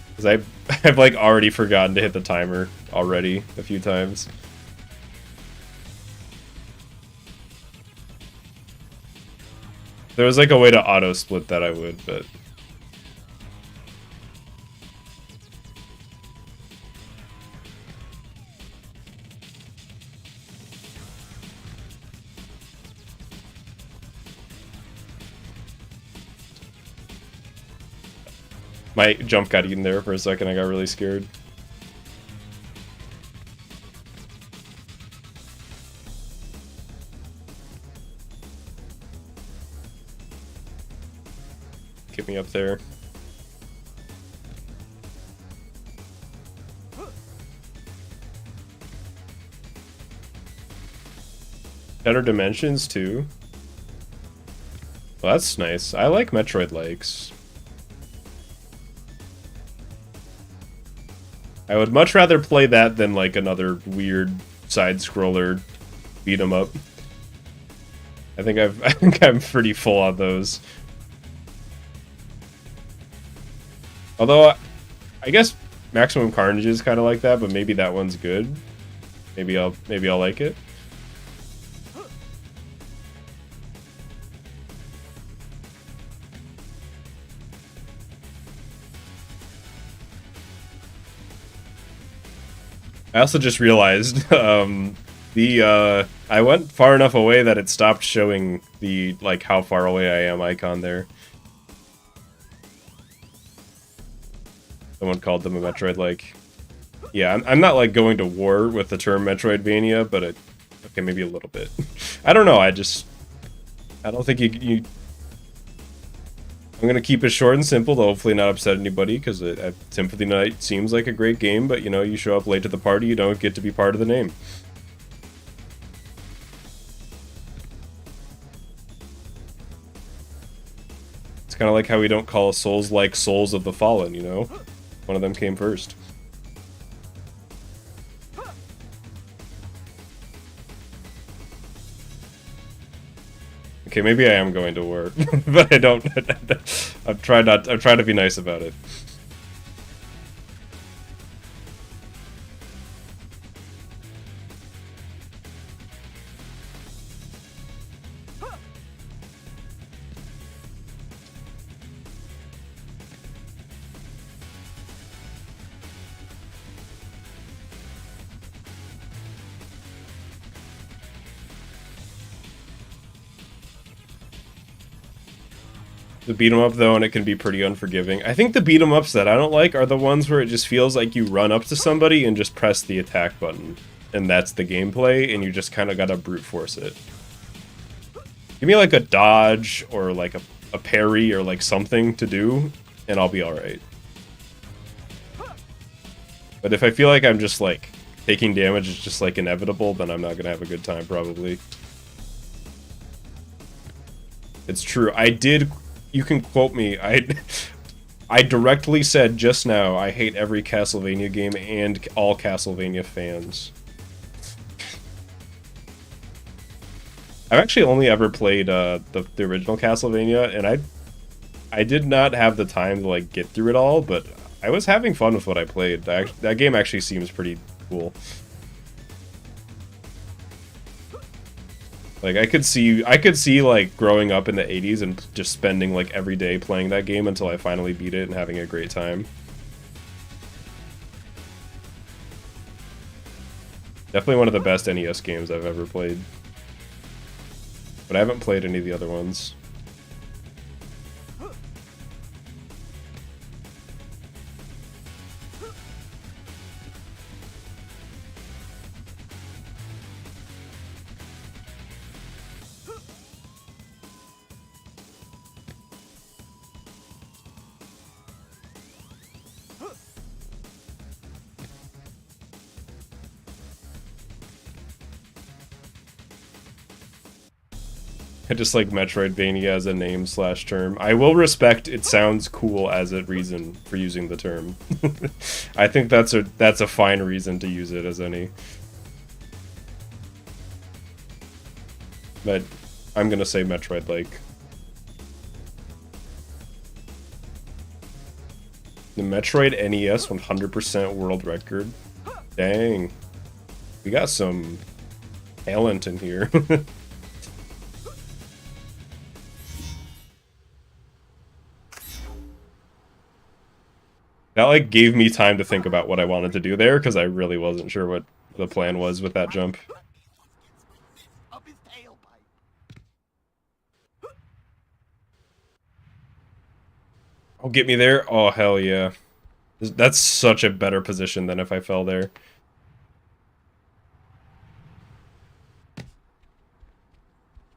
Because I've like already forgotten to hit the timer already a few times. If there was like a way to auto split that I would, but my jump got eaten there for a second. I got really scared. Get me up there. Better dimensions too. Well, that's nice. I like Metroid likes. I would much rather play that than like another weird side-scroller beat 'em up. I think I'm pretty full on those. Although I guess Maximum Carnage is kind of like that, but maybe that one's good. Maybe I'll like it. I also just realized I went far enough away that it stopped showing the like how far away I am icon there. Someone called them a Metroid like. Yeah, I'm not like going to war with the term Metroidvania, but okay, maybe a little bit. I don't know. I don't think you. I'm gonna keep it short and simple to hopefully not upset anybody, because Symphony Night seems like a great game, but you know, you show up late to the party, you don't get to be part of the name. It's kind of like how we don't call Souls like Souls of the Fallen, you know? One of them came first. Okay, maybe I am going to war, but I don't. I'm trying to be nice about it. The beat 'em up though, and it can be pretty unforgiving. I think the beat 'em ups that I don't like are the ones where it just feels like you run up to somebody and just press the attack button, and that's the gameplay, and you just kind of gotta brute force it. Give me like a dodge or like a parry or like something to do, and I'll be all right. But if I feel like I'm just like taking damage is just like inevitable, then I'm not gonna have a good time probably. It's true. I did. You can quote me. I directly said just now I hate every Castlevania game and all Castlevania fans. I've actually only ever played the original Castlevania, and I did not have the time to like get through it all, but I was having fun with what I played. That game actually seems pretty cool. Like I could see like growing up in the 80s and just spending like every day playing that game until I finally beat it and having a great time. Definitely one of the best NES games I've ever played. But I haven't played any of the other ones. I just like Metroidvania as a name / term. I will respect it sounds cool as a reason for using the term. I think that's a fine reason to use it as any. But I'm gonna say Metroid-like. The Metroid NES 100% world record. Dang. We got some talent in here. That like gave me time to think about what I wanted to do there, because I really wasn't sure what the plan was with that jump. Up his tailpipe. Oh, get me there? Oh, hell yeah. That's such a better position than if I fell there.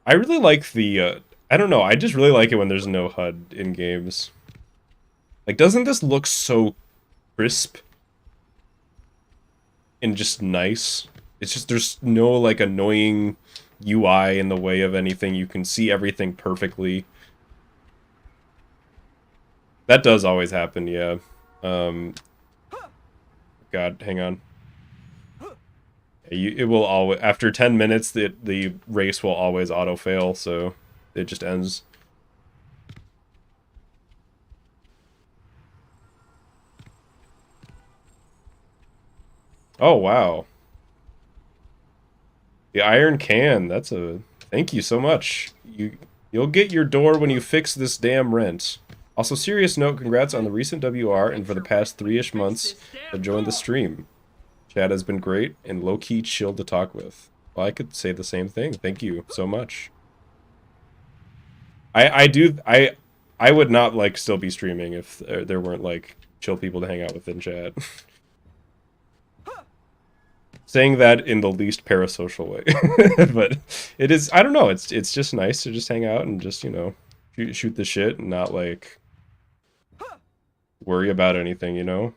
I really like the, I don't know, I just really like it when there's no HUD in games. Like, doesn't this look so crisp? And just nice? It's just, there's no, like, annoying UI in the way of anything. You can see everything perfectly. That does always happen, yeah. God, hang on. It will always, after 10 minutes, the race will always auto-fail, so it just ends. Oh, wow. The iron can, that's a... Thank you so much. You'll get your door when you fix this damn rent. Also, serious note, congrats on the recent WR, and for the past 3-ish months, I've joined the stream. Chad has been great and low-key chill to talk with. Well, I could say the same thing. Thank you so much. I would not, like, still be streaming if there weren't, like, chill people to hang out with in chat. Saying that in the least parasocial way. But it is, I don't know, it's just nice to just hang out and just, you know, shoot the shit and not, like, worry about anything, you know?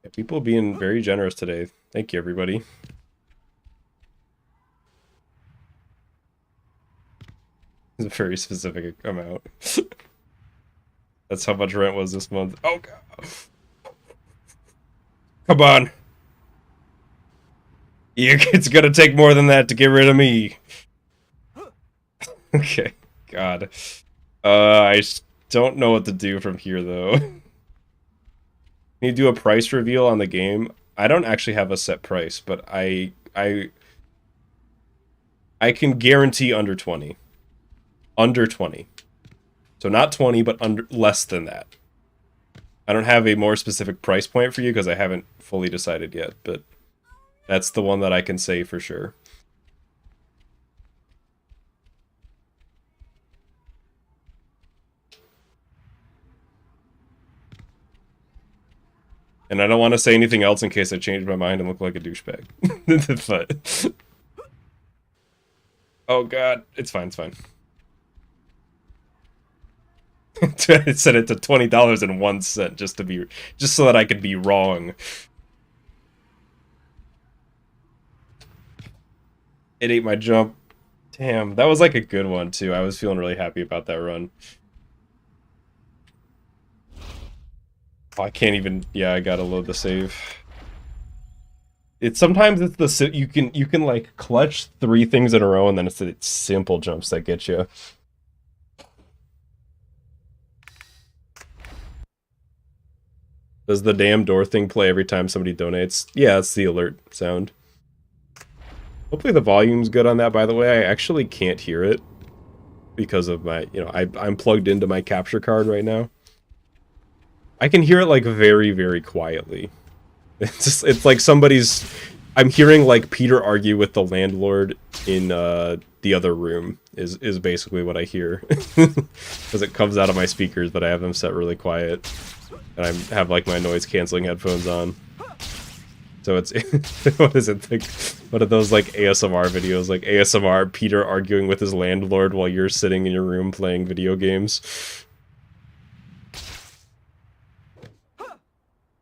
Yeah, people being very generous today. Thank you, everybody. It's a very specific amount. That's how much rent was this month. Oh god. Come on. It's gonna take more than that to get rid of me. Okay. God. I don't know what to do from here though. Can you do a price reveal on the game? I don't actually have a set price, but I can guarantee under 20. Under 20. So not 20, but under less than that. I don't have a more specific price point for you because I haven't fully decided yet, but that's the one that I can say for sure. And I don't want to say anything else in case I change my mind and look like a douchebag. But... oh god, it's fine, it's fine. I set it to $20.01 just so that I could be wrong. It ate my jump. Damn, that was like a good one too. I was feeling really happy about that run. Oh, I can't even. Yeah, I gotta load the save. Sometimes it's the you can like clutch 3 things in a row and then it's the simple jumps that get you. Does the damn door thing play every time somebody donates? Yeah, it's the alert sound. Hopefully the volume's good on that, by the way. I actually can't hear it because of my, I'm plugged into my capture card right now. I can hear it like very, very quietly. It's like I'm hearing like Peter argue with the landlord in the other room is basically what I hear. Because it comes out of my speakers, but I have them set really quiet. And I have like my noise canceling headphones on. So it's what is it, like one of those like ASMR videos, like ASMR Peter arguing with his landlord while you're sitting in your room playing video games.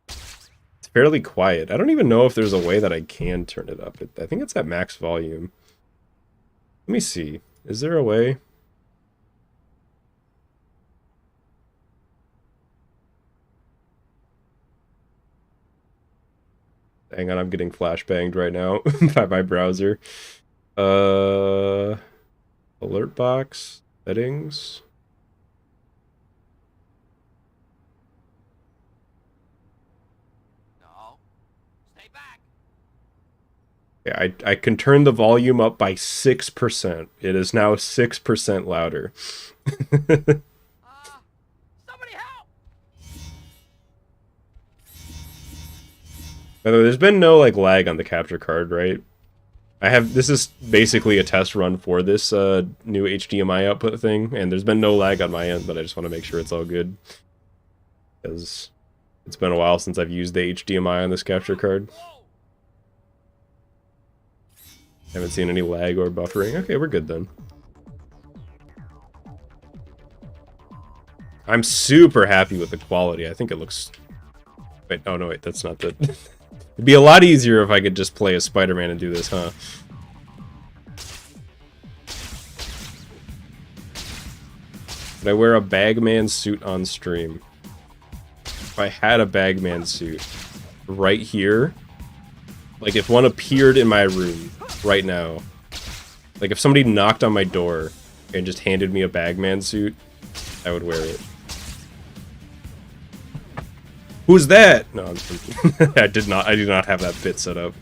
It's fairly quiet. I don't even know if there's a way that I can turn it up. I think it's at max volume. Let me see. Is there a way? Hang on, I'm getting flashbanged right now by my browser. Alert box, settings. No. Stay back. Yeah, I can turn the volume up by 6%. It is now 6% louder. Somebody help! By the way, there's been no like lag on the capture card, right? This is basically a test run for this new HDMI output thing, and there's been no lag on my end, but I just want to make sure it's all good. Because it's been a while since I've used the HDMI on this capture card. Haven't seen any lag or buffering. Okay, we're good then. I'm super happy with the quality. I think it looks... Wait, oh no, wait, that's not the... It'd be a lot easier if I could just play as Spider-Man and do this, huh? Could I wear a Bagman suit on stream? If I had a Bagman suit right here, like if one appeared in my room right now, like if somebody knocked on my door and just handed me a Bagman suit, I would wear it. Who's that? No, I do not have that bit set up.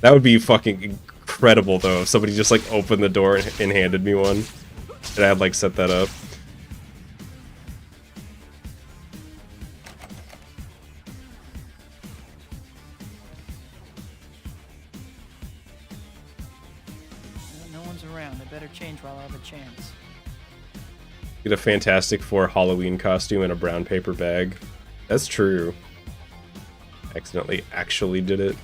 That would be fucking incredible though if somebody just like opened the door and handed me one. And I had like set that up. No one's around. I better change while I have a chance. Get a Fantastic Four Halloween costume and a brown paper bag. That's true. Accidentally actually did it.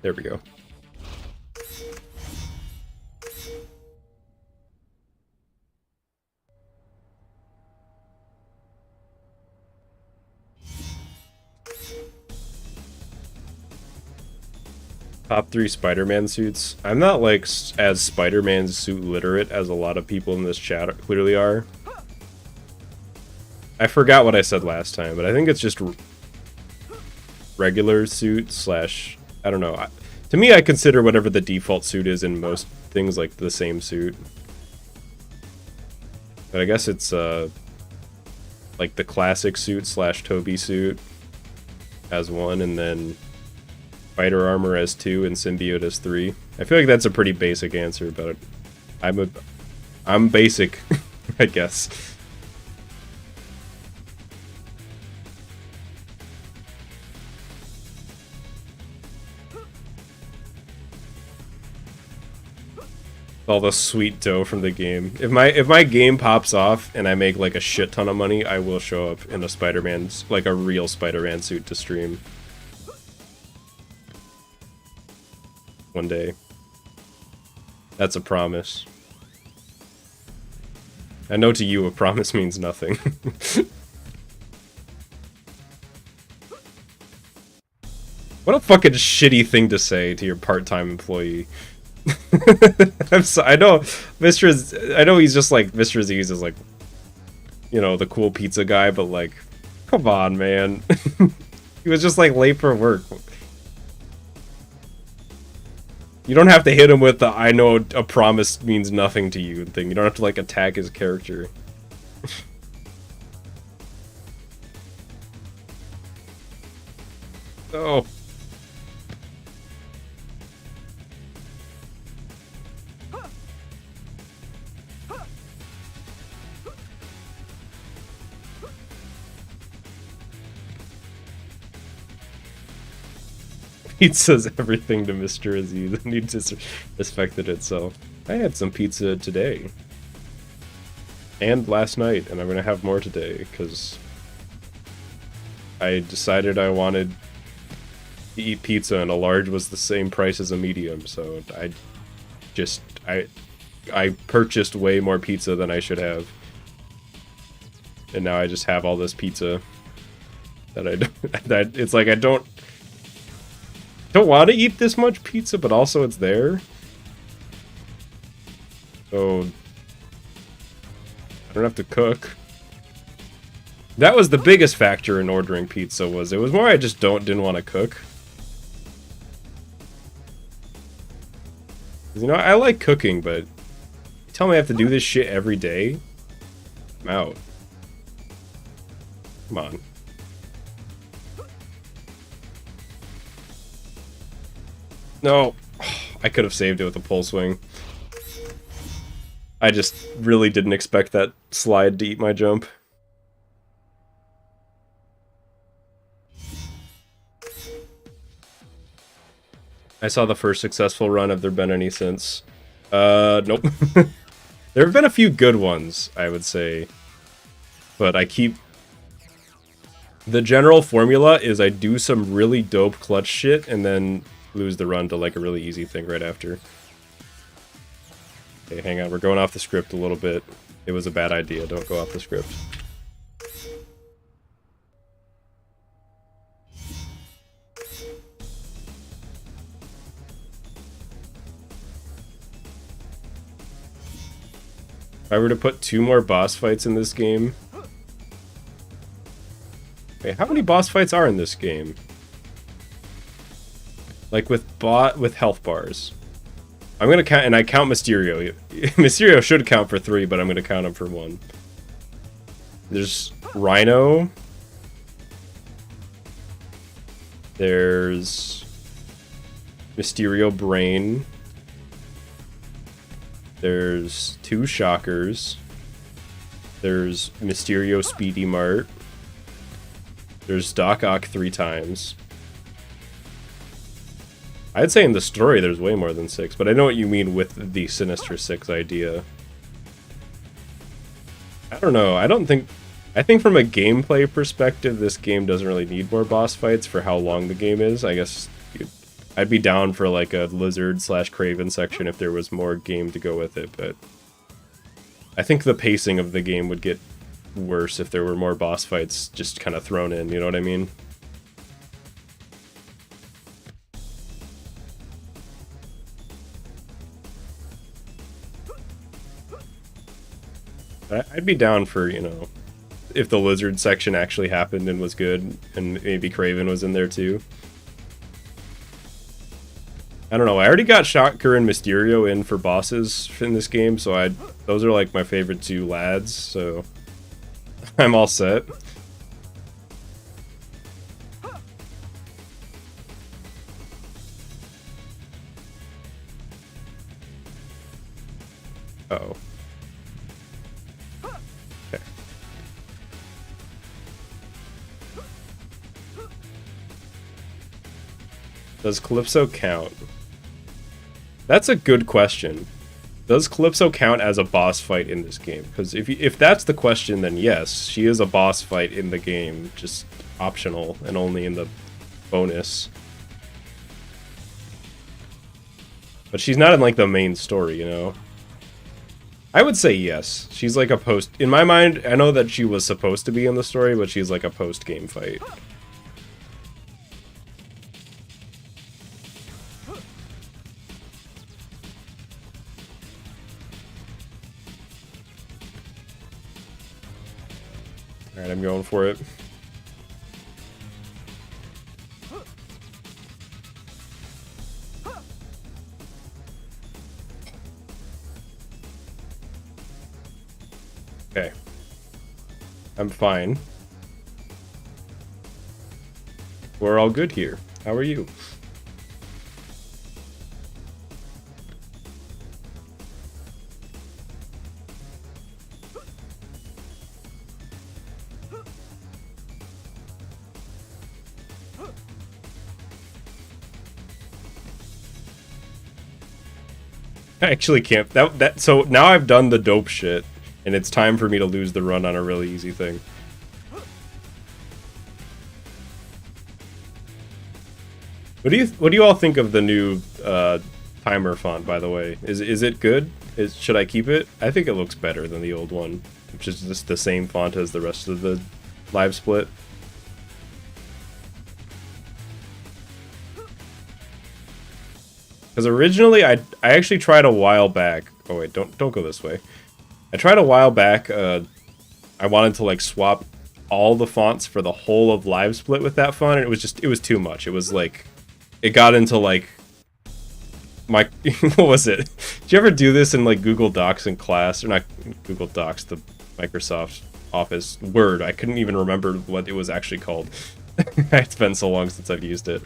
There we go. Top 3 Spider-Man suits. I'm not like as Spider-Man suit literate as a lot of people in this chat clearly are. I forgot what I said last time, but I think it's just regular suit slash, I don't know. To me, I consider whatever the default suit is in most things like the same suit. But I guess it's like the classic suit slash Toby suit as 1, and then fighter armor as 2, and symbiote as 3. I feel like that's a pretty basic answer, but I'm basic, I guess. All the sweet dough from the game. If my game pops off and I make like a shit ton of money, I will show up in a Spider-Man's, like a real Spider-Man suit to stream. One day. That's a promise. I know to you a promise means nothing. What a fucking shitty thing to say to your part-time employee. I know I know he's just like Mr. Aziz is like, you know, the cool pizza guy, but like, come on, man. He was just like late for work. You don't have to hit him with the "I know a promise means nothing to you" thing. You don't have to like attack his character. Oh. Pizza's everything to Mr. Aziz, and he disrespected it, so I had some pizza today. And last night, and I'm gonna have more today, because I decided I wanted to eat pizza, and a large was the same price as a medium, so I purchased way more pizza than I should have. And now I just have all this pizza that I don't, that it's like I don't want to eat this much pizza, but also it's there. So I don't have to cook. That was the biggest factor in ordering pizza. It was more I just didn't want to cook. You know, I like cooking, but you tell me I have to do this shit every day, I'm out. Come on. No, I could have saved it with a pole swing. I just really didn't expect that slide to eat my jump. I saw the first successful run. Have there been any since? Nope. There have been a few good ones, I would say. But the general formula is I do some really dope clutch shit and then lose the run to like a really easy thing right after. Okay, hang on, we're going off the script a little bit. It was a bad idea, don't go off the script. If I were to put 2 more boss fights in this game... Wait, how many boss fights are in this game? Like with health bars. I'm gonna count, and I count Mysterio. Mysterio should count for 3, but I'm gonna count him for 1. There's Rhino. There's Mysterio Brain. There's 2 Shockers. There's Mysterio Speedy Mart. There's Doc Ock 3 times. I'd say in the story there's way more than 6, but I know what you mean with the Sinister Six idea. I don't know, I think from a gameplay perspective, this game doesn't really need more boss fights for how long the game is. I guess I'd be down for like a Lizard/Craven section if there was more game to go with it, but I think the pacing of the game would get worse if there were more boss fights just kind of thrown in, you know what I mean? I'd be down for, you know, if the lizard section actually happened and was good, and maybe Kraven was in there too. I don't know. I already got Shocker and Mysterio in for bosses in this game, so those are like my favorite two lads, so I'm all set. Uh-oh. Okay. Does Calypso count? That's a good question. Does Calypso count as a boss fight in this game? Because if that's the question, then yes, she is a boss fight in the game, just optional and only in the bonus. But she's not in like the main story, you know? I would say yes. She's like a post... In my mind, I know that she was supposed to be in the story, but she's like a post-game fight. Alright, I'm going for it. Okay. I'm fine. We're all good here. How are you? I actually can't. So now I've done the dope shit, and it's time for me to lose the run on a really easy thing. What do you all think of the new timer font, by the way? Is it good? Should I keep it? I think it looks better than the old one, which is just the same font as the rest of the live split. Because originally, I actually tried a while back. Oh wait, don't go this way. I tried a while back. I wanted to like swap all the fonts for the whole of Live Split with that font, and it was too much. It was like, it got into like my what was it? Did you ever do this in like Google Docs in class, or not Google Docs, the Microsoft Office Word? I couldn't even remember what it was actually called. It's been so long since I've used it.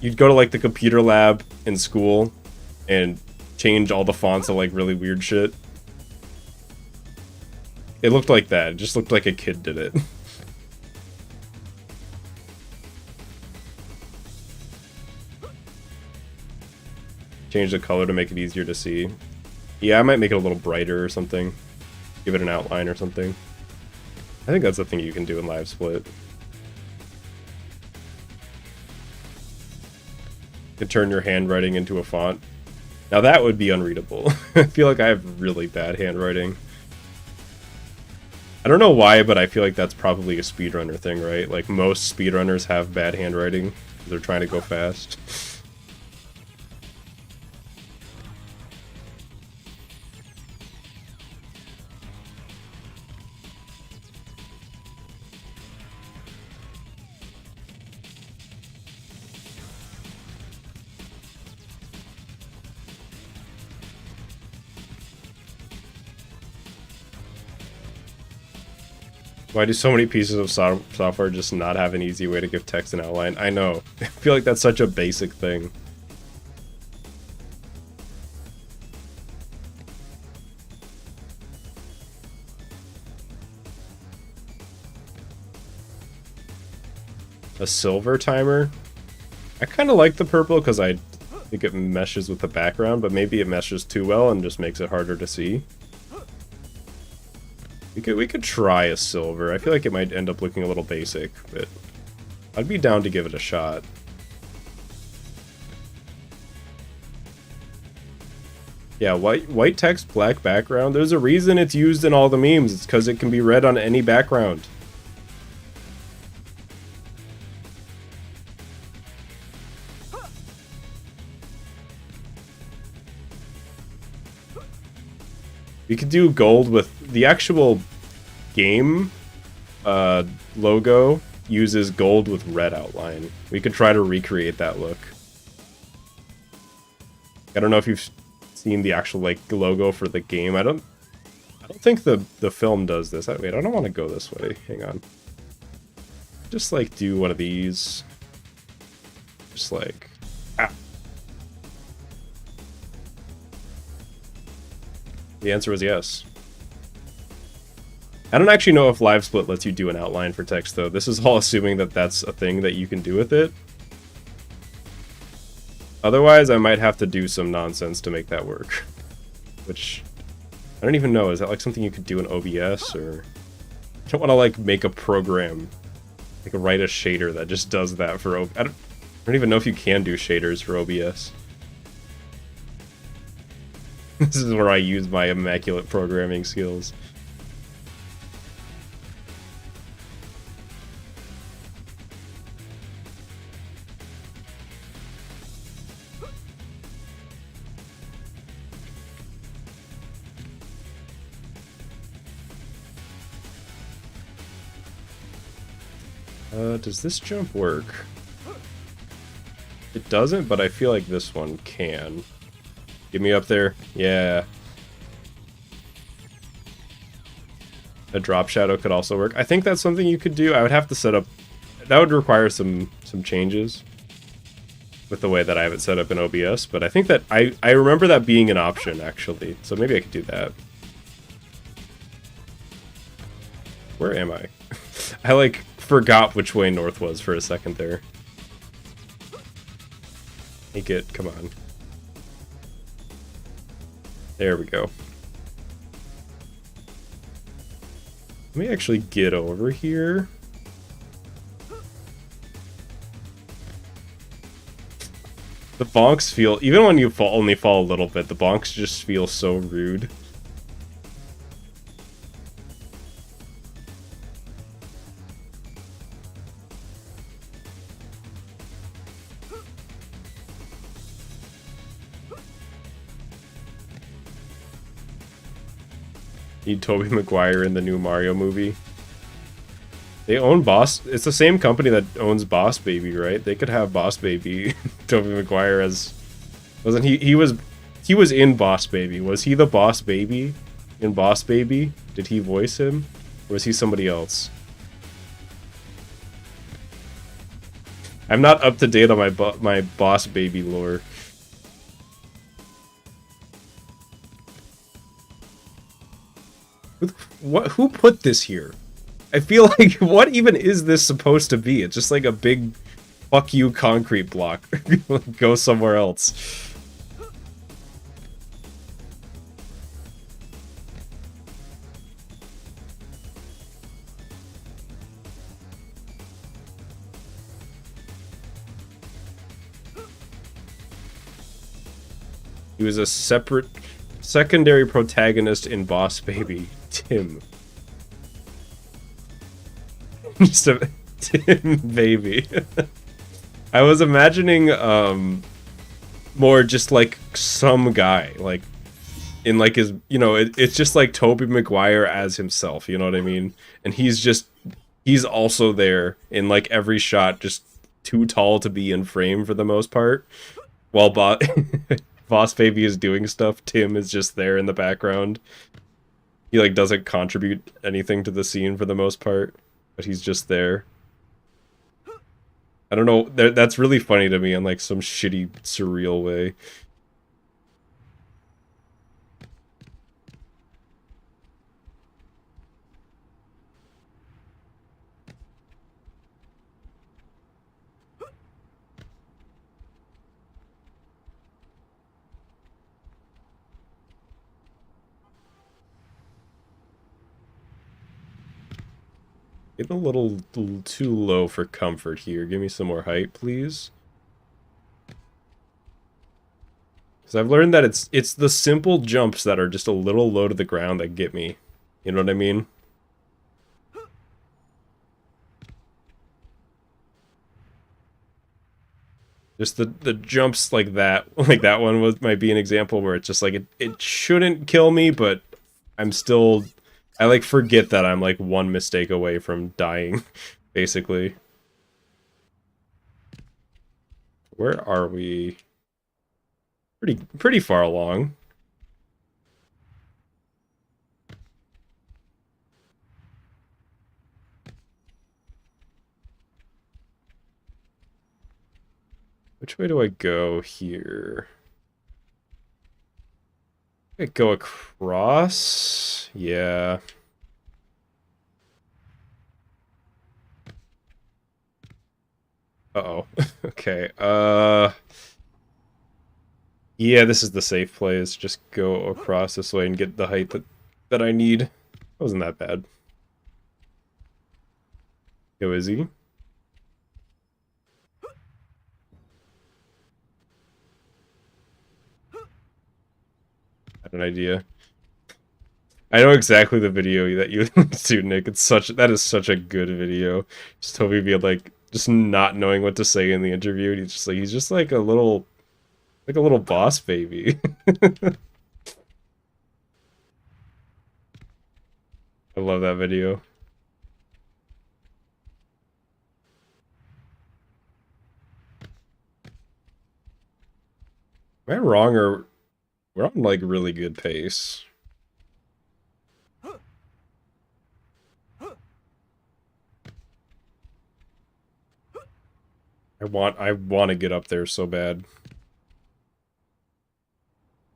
You'd go to like the computer lab in school and change all the fonts to like really weird shit. It looked like that. It just looked like a kid did it. Change the color to make it easier to see. Yeah, I might make it a little brighter or something. Give it an outline or something. I think that's the thing you can do in Live Split. You can turn your handwriting into a font. Now that would be unreadable. I feel like I have really bad handwriting. I don't know why, but I feel like that's probably a speedrunner thing, right? Like most speedrunners have bad handwriting. They're trying to go fast. Why do so many pieces of software just not have an easy way to give text an outline? I know. I feel like that's such a basic thing. A silver timer? I kind of like the purple because I think it meshes with the background, but maybe it meshes too well and just makes it harder to see. We could try a silver. I feel like it might end up looking a little basic, but I'd be down to give it a shot. Yeah, white text, black background. There's a reason it's used in all the memes. It's because it can be read on any background. We could do gold with the actual game logo uses gold with red outline. We could try to recreate that look. I don't know if you've seen the actual like logo for the game. I don't think the film does this. Wait, I don't want to go this way. Hang on. Just like do one of these. Just like The answer was yes. I don't actually know if Live Split lets you do an outline for text, though. This is all assuming that that's a thing that you can do with it. Otherwise, I might have to do some nonsense to make that work. Which, I don't even know. Is that like something you could do in OBS, or... I don't want to like make a program, like write a shader that just does that for OBS. I don't even know if you can do shaders for OBS. This is where I use my immaculate programming skills. Does this jump work? It doesn't, but I feel like this one can. Get me up there. Yeah. A drop shadow could also work. I think that's something you could do. I would have to set up... That would require some changes with the way that I have it set up in OBS, but I think that... I remember that being an option, actually. So maybe I could do that. Where am I? I, like, forgot which way north was for a second there. Make it... Come on. There we go. Let me actually get over here. The bonks feel... Even when you only fall a little bit, the bonks just feel so rude. Need Tobey Maguire in the new Mario movie. They own Boss... It's the same company that owns Boss Baby, right? They could have Boss Baby Tobey Maguire as... Wasn't he... He was in Boss Baby. Was he the Boss Baby in Boss Baby? Did he voice him? Or was he somebody else? I'm not up to date on my Boss Baby lore. Who put this here? I feel like, what even is this supposed to be? It's just like a big fuck you concrete block. Go somewhere else. He was a secondary protagonist in Boss Baby. Tim. Just a Tim Baby. I was imagining more just like some guy, like in like his, you know, it's just like Tobey Maguire as himself, you know what I mean? And he's also there in like every shot, just too tall to be in frame for the most part. While Boss Baby is doing stuff, Tim is just there in the background. He like doesn't contribute anything to the scene for the most part, but he's just there. I don't know, that's really funny to me in like some shitty, surreal way. Getting a little too low for comfort here. Give me some more height, please. Because I've learned that it's the simple jumps that are just a little low to the ground that get me. You know what I mean? Just the jumps like that one might be an example where it's just like it shouldn't kill me, but I'm still... I, like, forget that I'm, like, one mistake away from dying, basically. Where are we? Pretty far along. Which way do I go here? I go across? Yeah. Uh-oh. Okay. Yeah, this is the safe place. Just go across this way and get the height that I need. That wasn't that bad. Go, Izzy. I have an idea. I know exactly the video that you do, Nick. That is such a good video. Just Toby being like just not knowing what to say in the interview. And he's just like a little boss baby. I love that video. Am I wrong, or we're on like really good pace? I want to get up there so bad.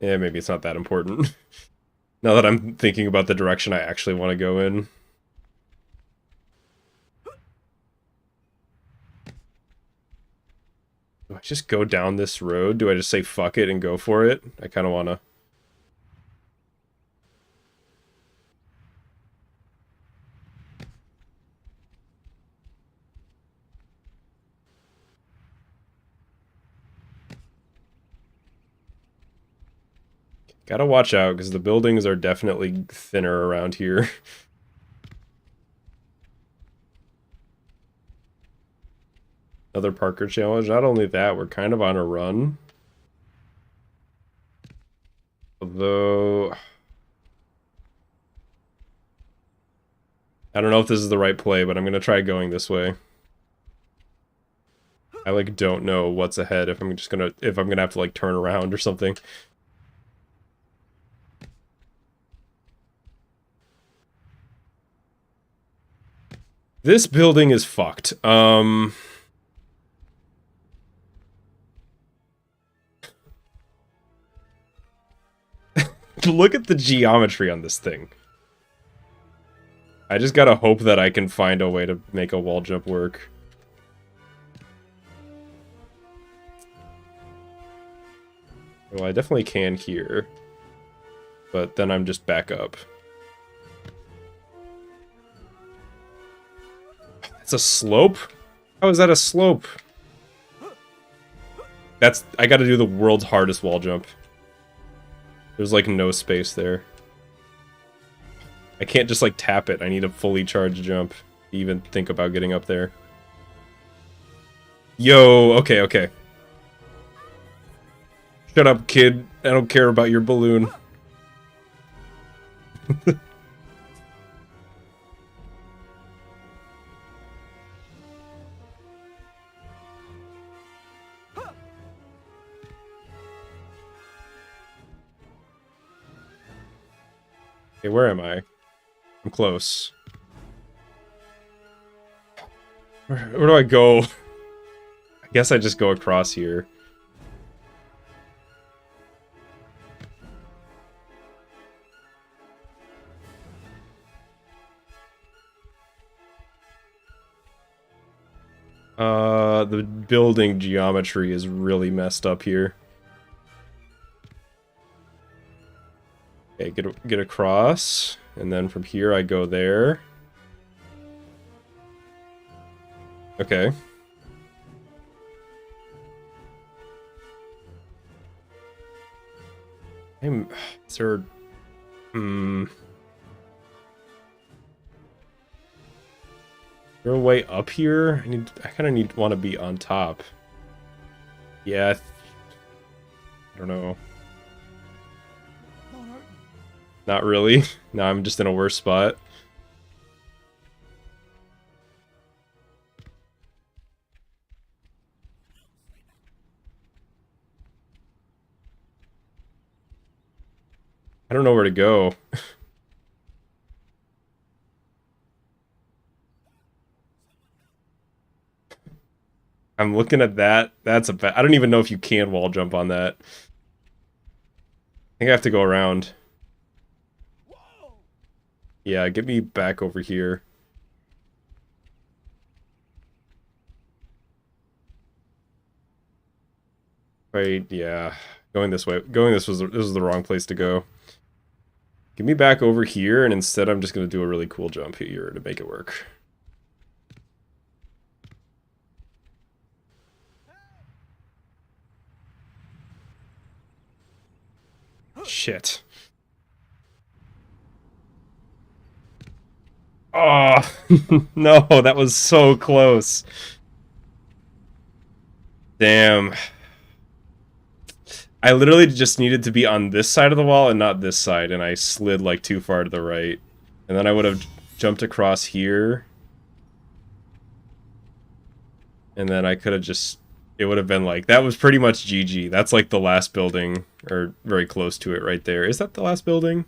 Yeah, maybe it's not that important. Now that I'm thinking about the direction I actually want to go in. Do I just go down this road? Do I just say fuck it and go for it? I kind of want to. Gotta watch out, because the buildings are definitely thinner around here. Another Parker challenge. Not only that, we're kind of on a run. Although... I don't know if this is the right play, but I'm gonna try going this way. I, like, don't know what's ahead if I'm gonna have to, like, turn around or something. This building is fucked. Look at the geometry on this thing. I just gotta hope that I can find a way to make a wall jump work. Well, I definitely can here. But then I'm just back up. It's a slope? How is that a slope? I gotta do the world's hardest wall jump. There's like no space there. I can't just like tap it. I need a fully charged jump to even think about getting up there. Yo, okay, okay. Shut up, kid. I don't care about your balloon. Okay, where am I? I'm close. Where do I go? I guess I just go across here. The building geometry is really messed up here. Okay, get across, and then from here I go there. Okay. Is there... Is there a way up here? I kind of want to be on top. Yeah, I don't know. Not really. Now I'm just in a worse spot. I don't know where to go. I'm looking at that. That's a bad. I don't even know if you can wall jump on that. I think I have to go around. Yeah, get me back over here. Wait, yeah. Going this way. This was the wrong place to go. Get me back over here, and instead I'm just gonna do a really cool jump here to make it work. Shit. Oh, no, that was so close. Damn. I literally just needed to be on this side of the wall and not this side, and I slid like too far to the right. And then I would have jumped across here. And then I could have just... It would have been like... That was pretty much GG. That's like the last building, or very close to it right there. Is that the last building?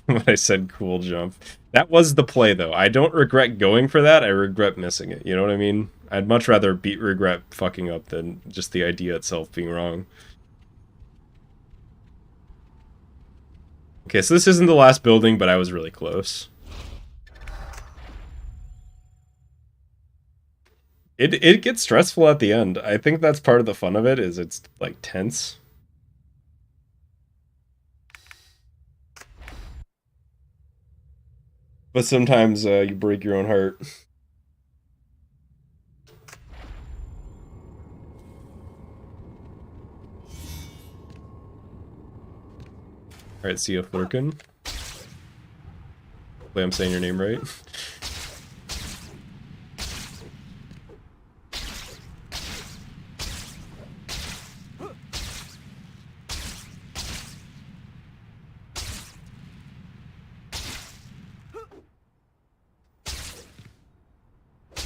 When I said cool jump. That was the play, though. I don't regret going for that. I regret missing it. You know what I mean? I'd much rather regret fucking up than just the idea itself being wrong. Okay, so this isn't the last building, but I was really close. It gets stressful at the end. I think that's part of the fun of it, is it's, like, tense. But sometimes you break your own heart. Alright, Slyfincleton. Hopefully I'm saying your name right.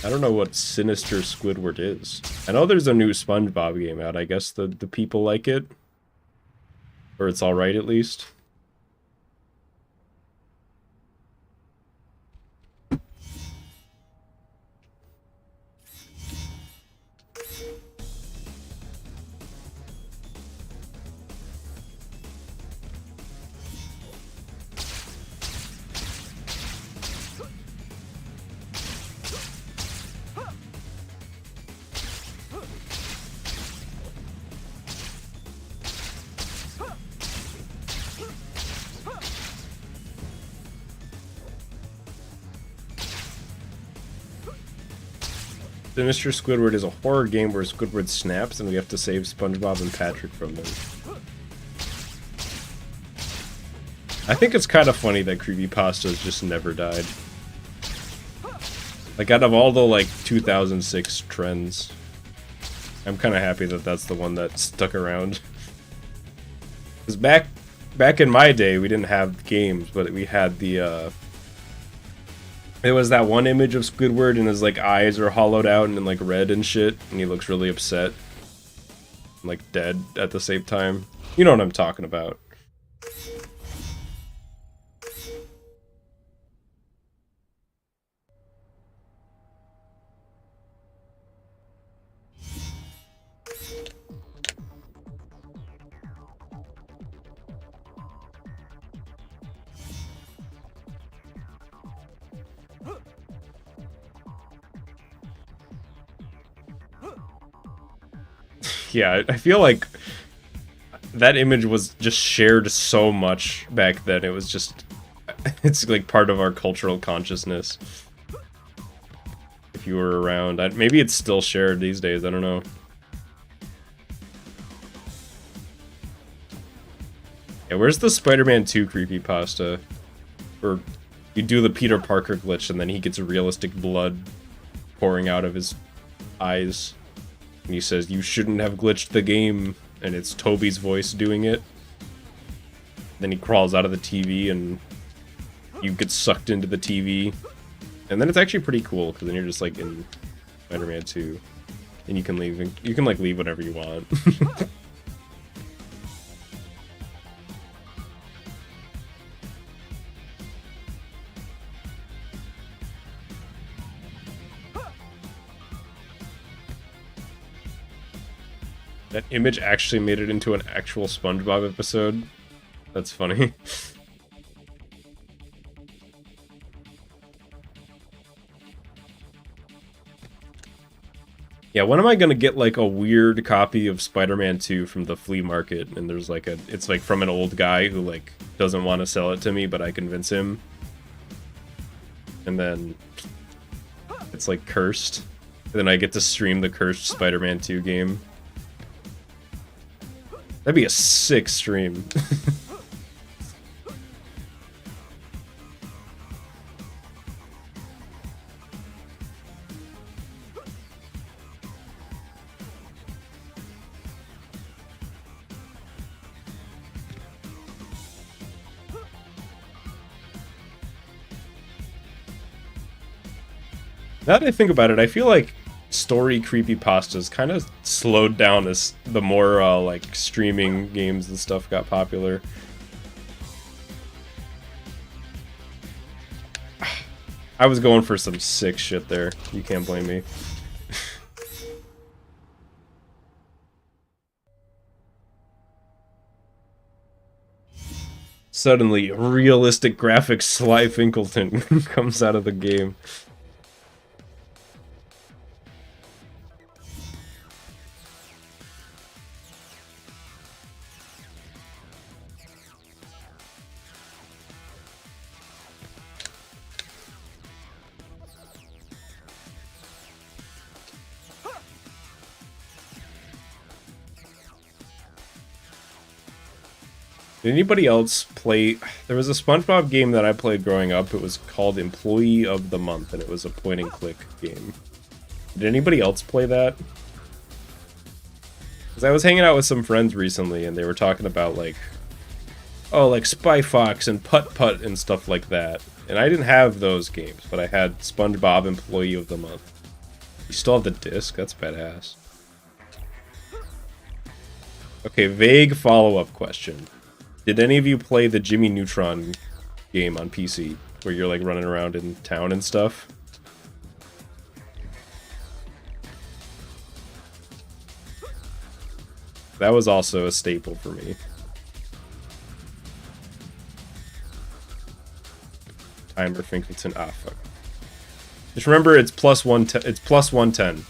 I don't know what Sinister Squidward is. I know there's a new SpongeBob game out. I guess the people like it. Or it's alright at least. Sinister Squidward is a horror game where Squidward snaps and we have to save SpongeBob and Patrick from them. I think it's kind of funny that creepypastas just never died. Like, out of all the, like, 2006 trends, I'm kind of happy that that's the one that stuck around. Because back in my day, we didn't have games, but we had the, it was that one image of Squidward and his, like, eyes are hollowed out and, like, red and shit, and he looks really upset. And, like, dead at the same time. You know what I'm talking about. Yeah, I feel like that image was just shared so much back then. It was just... It's like part of our cultural consciousness. If you were around. Maybe it's still shared these days, I don't know. Yeah, where's the Spider-Man 2 creepypasta? Where you do the Peter Parker glitch and then he gets realistic blood pouring out of his eyes. And he says, "You shouldn't have glitched the game," and it's Toby's voice doing it. Then he crawls out of the TV and you get sucked into the TV. And then it's actually pretty cool because then you're just like in Spider-Man 2, and you can leave. You can like leave whenever you want. That image actually made it into an actual SpongeBob episode. That's funny. Yeah, when am I gonna get like a weird copy of Spider-Man 2 from the flea market? And there's like it's like from an old guy who like doesn't want to sell it to me, but I convince him. And then it's like cursed. And then I get to stream the cursed Spider-Man 2 game. That'd be a sick stream. Now that I think about it, I feel like story creepypastas kind of slowed down as the more like streaming games and stuff got popular. I was going for some sick shit there. You can't blame me. Suddenly, realistic graphics Slyfincleton comes out of the game. Did anybody else play... There was a SpongeBob game that I played growing up. It was called Employee of the Month, and it was a point-and-click game. Did anybody else play that? Because I was hanging out with some friends recently, and they were talking about, like... Oh, like Spy Fox and Putt Putt and stuff like that. And I didn't have those games, but I had SpongeBob Employee of the Month. You still have the disc? That's badass. Okay, vague follow-up question. Did any of you play the Jimmy Neutron game on PC, where you're like running around in town and stuff? That was also a staple for me. Timer Finkleton. Ah, fuck. Just remember, it's plus 110. It's plus 110.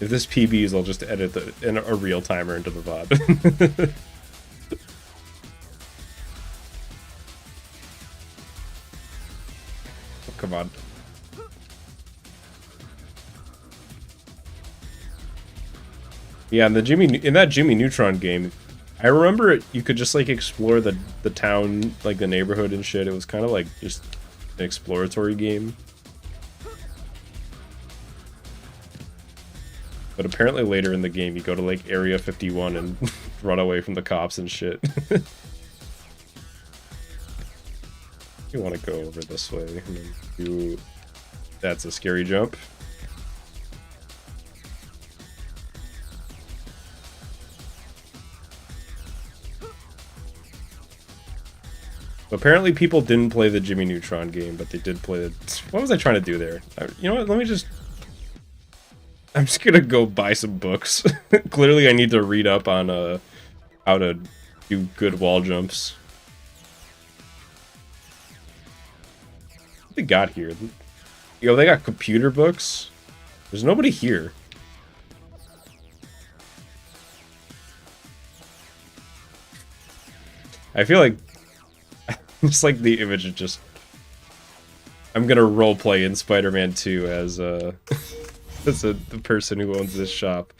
If this PBs, I'll just edit a real timer into the VOD. Oh, come on. Yeah, in that Jimmy Neutron game, I remember you could just like explore the town, like the neighborhood and shit. It was kind of like just an exploratory game. But apparently later in the game, you go to, like, Area 51 and run away from the cops and shit. You want to go over this way. And then do... That's a scary jump. Apparently people didn't play the Jimmy Neutron game, but they did play the... What was I trying to do there? You know what? Let me just... I'm just gonna go buy some books. Clearly I need to read up on how to do good wall jumps. What they got here? Yo, they got computer books? There's nobody here. I feel like... It's like the image is just... I'm gonna roleplay in Spider-Man 2 as as the person who owns this shop.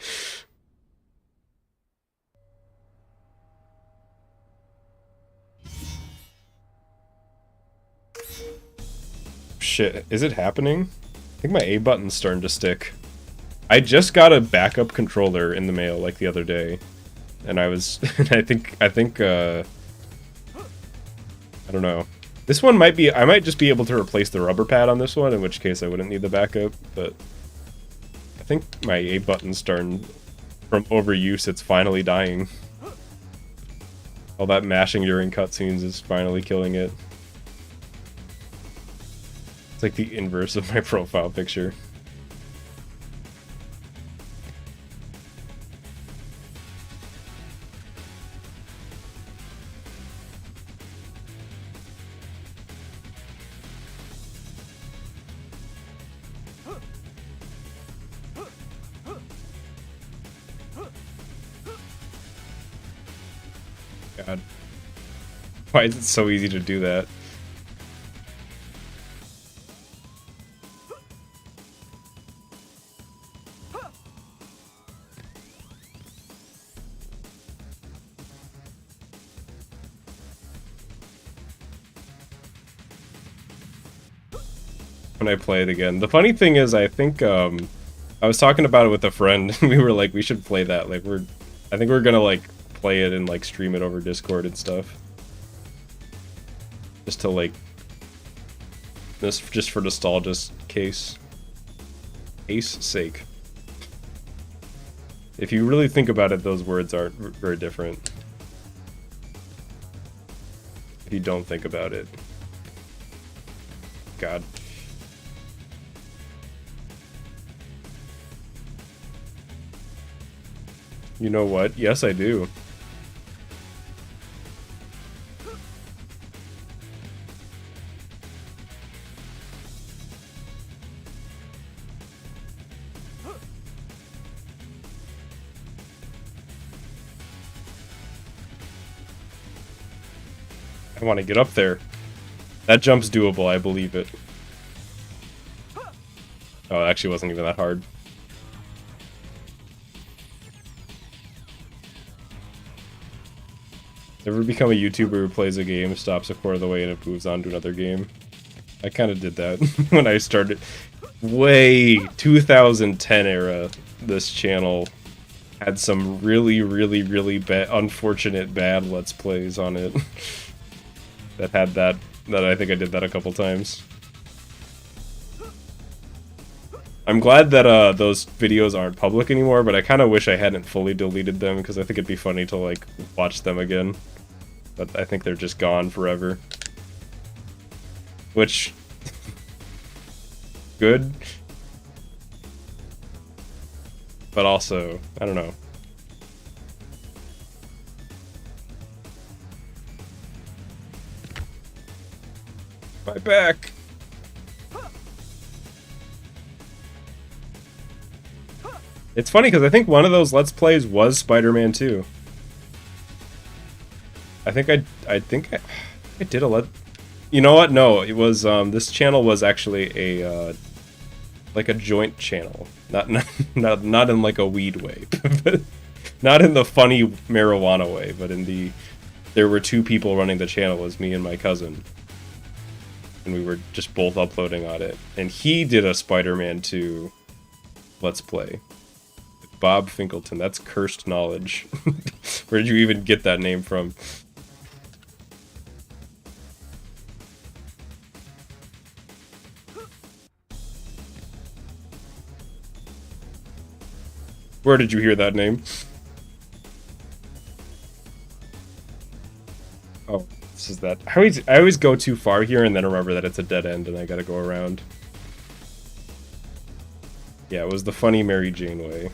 shit. Is it happening? I think my A button's starting to stick. I just got a backup controller in the mail like the other day. And I was I think I don't know. This one might be I might just be able to replace the rubber pad on this one, in which case I wouldn't need the backup, but I think my A button's starting from overuse, it's finally dying. All that mashing during cutscenes is finally killing it. It's like the inverse of my profile picture. God. Why is it so easy to do that? When I play it again. The funny thing is, I think, I was talking about it with a friend, and we were like, we should play that. Like, I think we're gonna, like, play it and, like, stream it over Discord and stuff. Just to, like, just for nostalgia's case. Case sake. If you really think about it, those words aren't very different. If you don't think about it. God. You know what? Yes, I do. I want to get up there. That jump's doable, I believe it. Oh, it actually wasn't even that hard. Ever become a YouTuber who plays a game, stops a quarter of the way, and it moves on to another game? I kind of did that when I started. Way 2010 era, this channel had some really bad, unfortunate bad Let's Plays on it. that had that I think I did that a couple times. I'm glad that those videos aren't public anymore, but I kind of wish I hadn't fully deleted them, because I think it'd be funny to, like, watch them again. But I think they're just gone forever. Which... good. But also, I don't know. My back! It's funny because I think one of those Let's Plays was Spider-Man 2. I think I did a You know what? No, it was this channel was actually a like a joint channel. Not in like a weed way. Not in the funny marijuana way, but in the there were two people running the channel. It was me and my cousin. And we were just both uploading on it. And he did a Spider-Man 2 Let's Play. Bob Finkleton. That's cursed knowledge. Where did you even get that name from? Where did you hear that name? Oh, this is that. I always go too far here and then remember that it's a dead end and I gotta go around. Yeah, it was the funny Mary Jane way.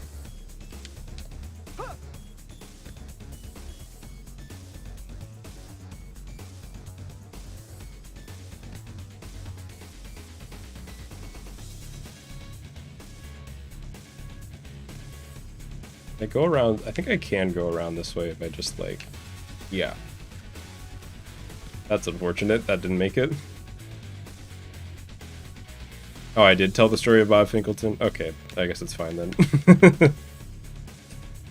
I go around, I think I can go around this way if I just, like, yeah. That's unfortunate, that didn't make it. Oh, I did tell the story of Bob Finkleton? Okay, I guess it's fine then.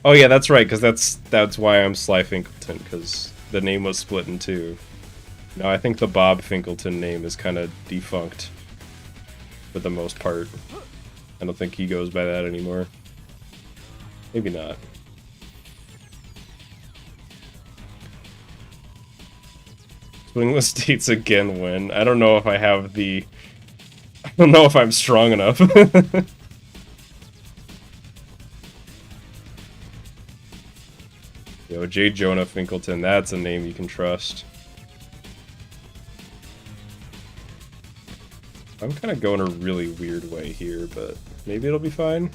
Oh yeah, that's right, because that's why I'm Slyfincleton, because the name was split in two. No, I think the Bob Finkleton name is kind of defunct. for the most part. I don't think he goes by that anymore. Maybe not. Swingless dates again win. I don't know if I have the... I don't know if I'm strong enough. Yo, J. Jonah Finkleton, that's a name you can trust. I'm kind of going a really weird way here, but maybe it'll be fine.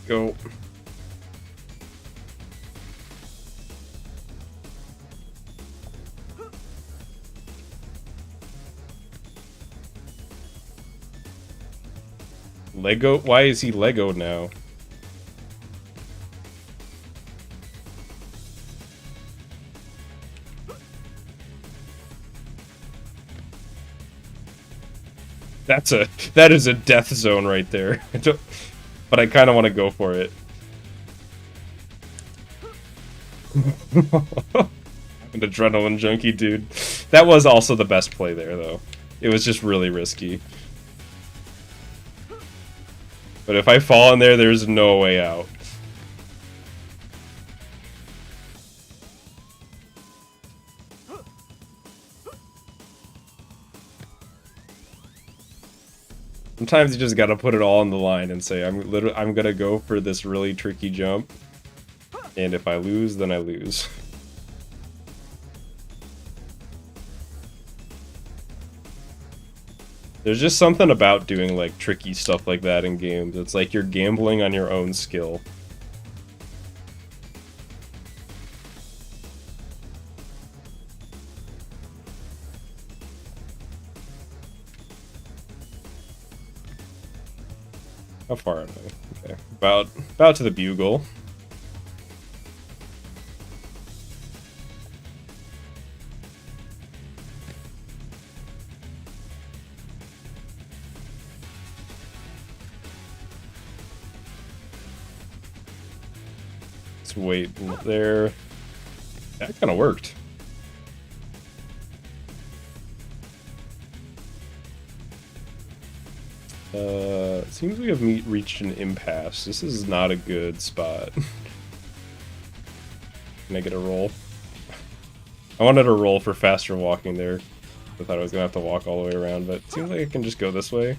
Go. Lego? Why is he Lego now? That is a death zone right there. But I kind of want to go for it. An adrenaline junkie, dude. That was also the best play there, though. It was just really risky. But if I fall in there, there's no way out. Sometimes you just gotta put it all on the line and say, I'm gonna go for this really tricky jump. And if I lose, then I lose. There's just something about doing like tricky stuff like that in games. It's like you're gambling on your own skill. How far am I? Okay. About to the bugle. Let's wait there. That kind of worked. It seems we have reached an impasse. This is not a good spot. Can I get a roll? I wanted a roll for faster walking there. I thought I was gonna have to walk all the way around, but it seems like I can just go this way.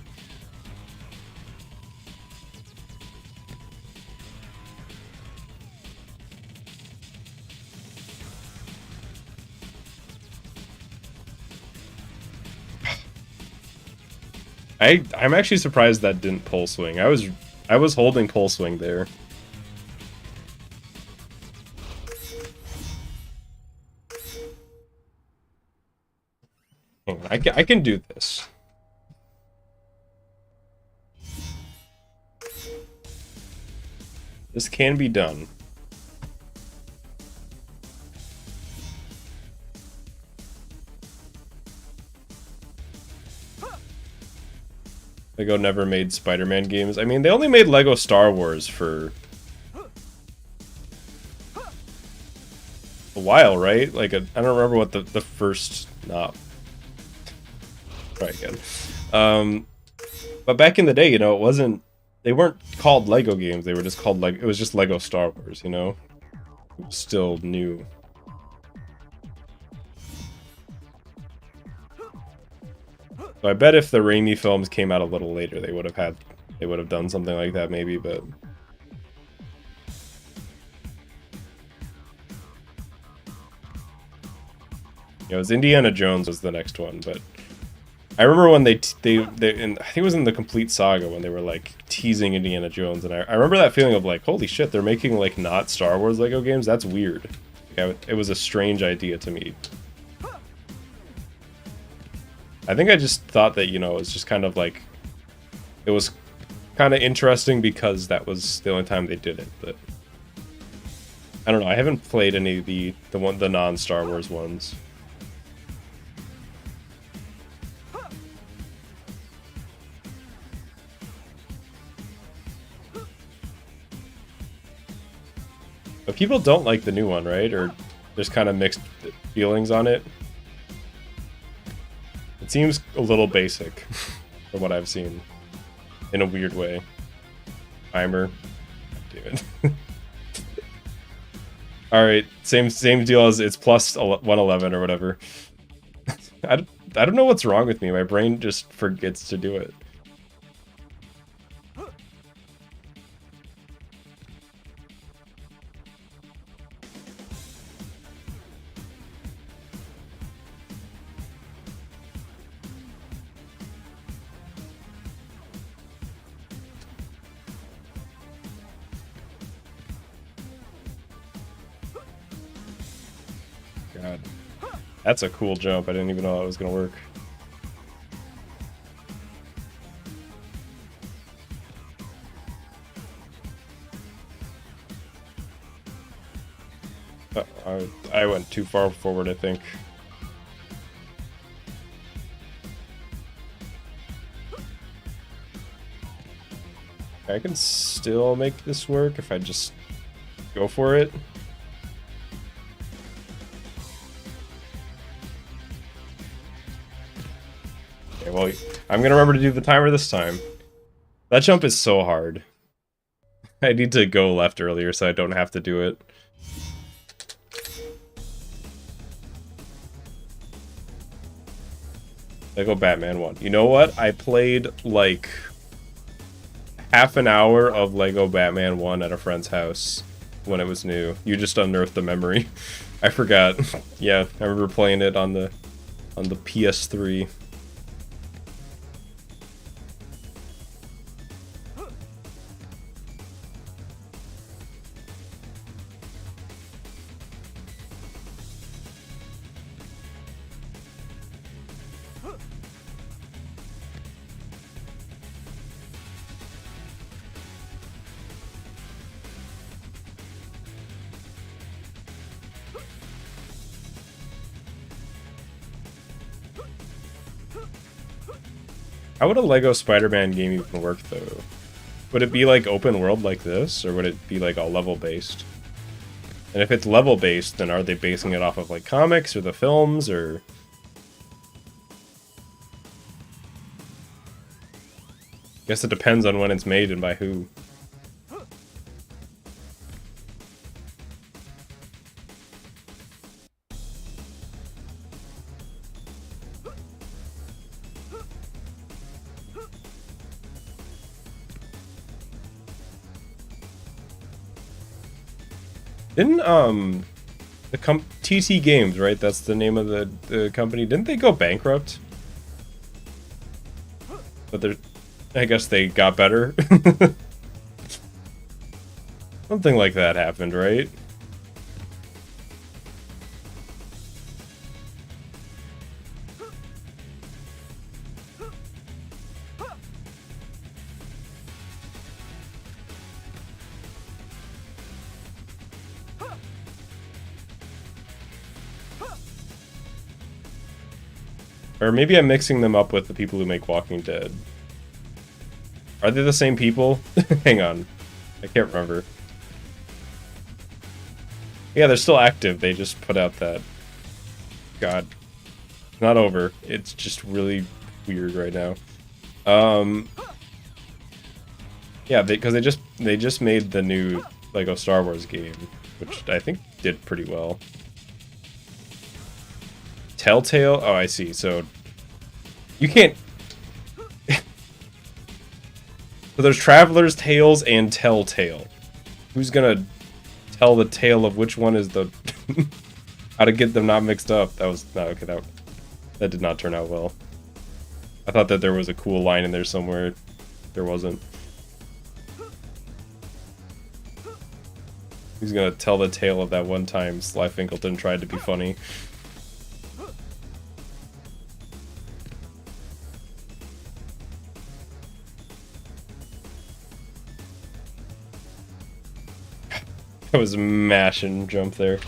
I'm actually surprised that didn't pole swing. I was holding pole swing there. Hang on, I can do this. This can be done. Lego never made Spider-Man games. I mean, they only made Lego Star Wars for a while, right? Like, I don't remember what the first... Nah. Try again. But back in the day, you know, it wasn't... They weren't called Lego games. They were just called, like... It was just Lego Star Wars, you know? It was still new. So I bet if the Raimi films came out a little later, they would have done something like that maybe, but it was Indiana Jones was the next one, but I remember when they and I think it was in the Complete Saga when they were like teasing Indiana Jones, and I remember that feeling of like, holy shit, they're making like not Star Wars Lego games? That's weird. Yeah, it was a strange idea to me. I think I just thought that, you know, it's just kind of like, it was kind of interesting because that was the only time they did it, but I don't know, I haven't played any of the non-Star Wars ones. But people don't like the new one, right? Or there's kind of mixed feelings on it. It seems a little basic from what I've seen. In a weird way. Timer. Damn it. Alright, same deal as it's plus 111 or whatever. I don't know what's wrong with me. My brain just forgets to do it. God. That's a cool jump. I didn't even know that was gonna work. I went too far forward, I think. I can still make this work if I just go for it. Okay, well, I'm gonna remember to do the timer this time. That jump is so hard. I need to go left earlier so I don't have to do it. Lego Batman 1. You know what? I played like half an hour of Lego Batman 1 at a friend's house when it was new. You just unearthed the memory. I forgot. Yeah, I remember playing it on the PS3. How would a Lego Spider-Man game even work, though? Would it be like open world like this, or would it be like all level based? And if it's level based, then are they basing it off of like comics or the films, or? Guess it depends on when it's made and by who. Didn't the TT Games, right? That's the name of the company. Didn't they go bankrupt? But they're, I guess they got better. Something like that happened, right? Or maybe I'm mixing them up with the people who make Walking Dead. Are they the same people? Hang on. I can't remember. Yeah, they're still active. They just put out that... God. Not over. It's just really weird right now. Yeah, because they just made the new Lego Star Wars game, which I think did pretty well. Telltale? Oh, I see. So you can't... So there's Traveler's Tales and Telltale. Who's gonna tell the tale of which one is the... How to get them not mixed up. That was... No, okay, that did not turn out well. I thought that there was a cool line in there somewhere. There wasn't. Who's gonna tell the tale of that one time Slyfincleton tried to be funny? I was mashing jump there.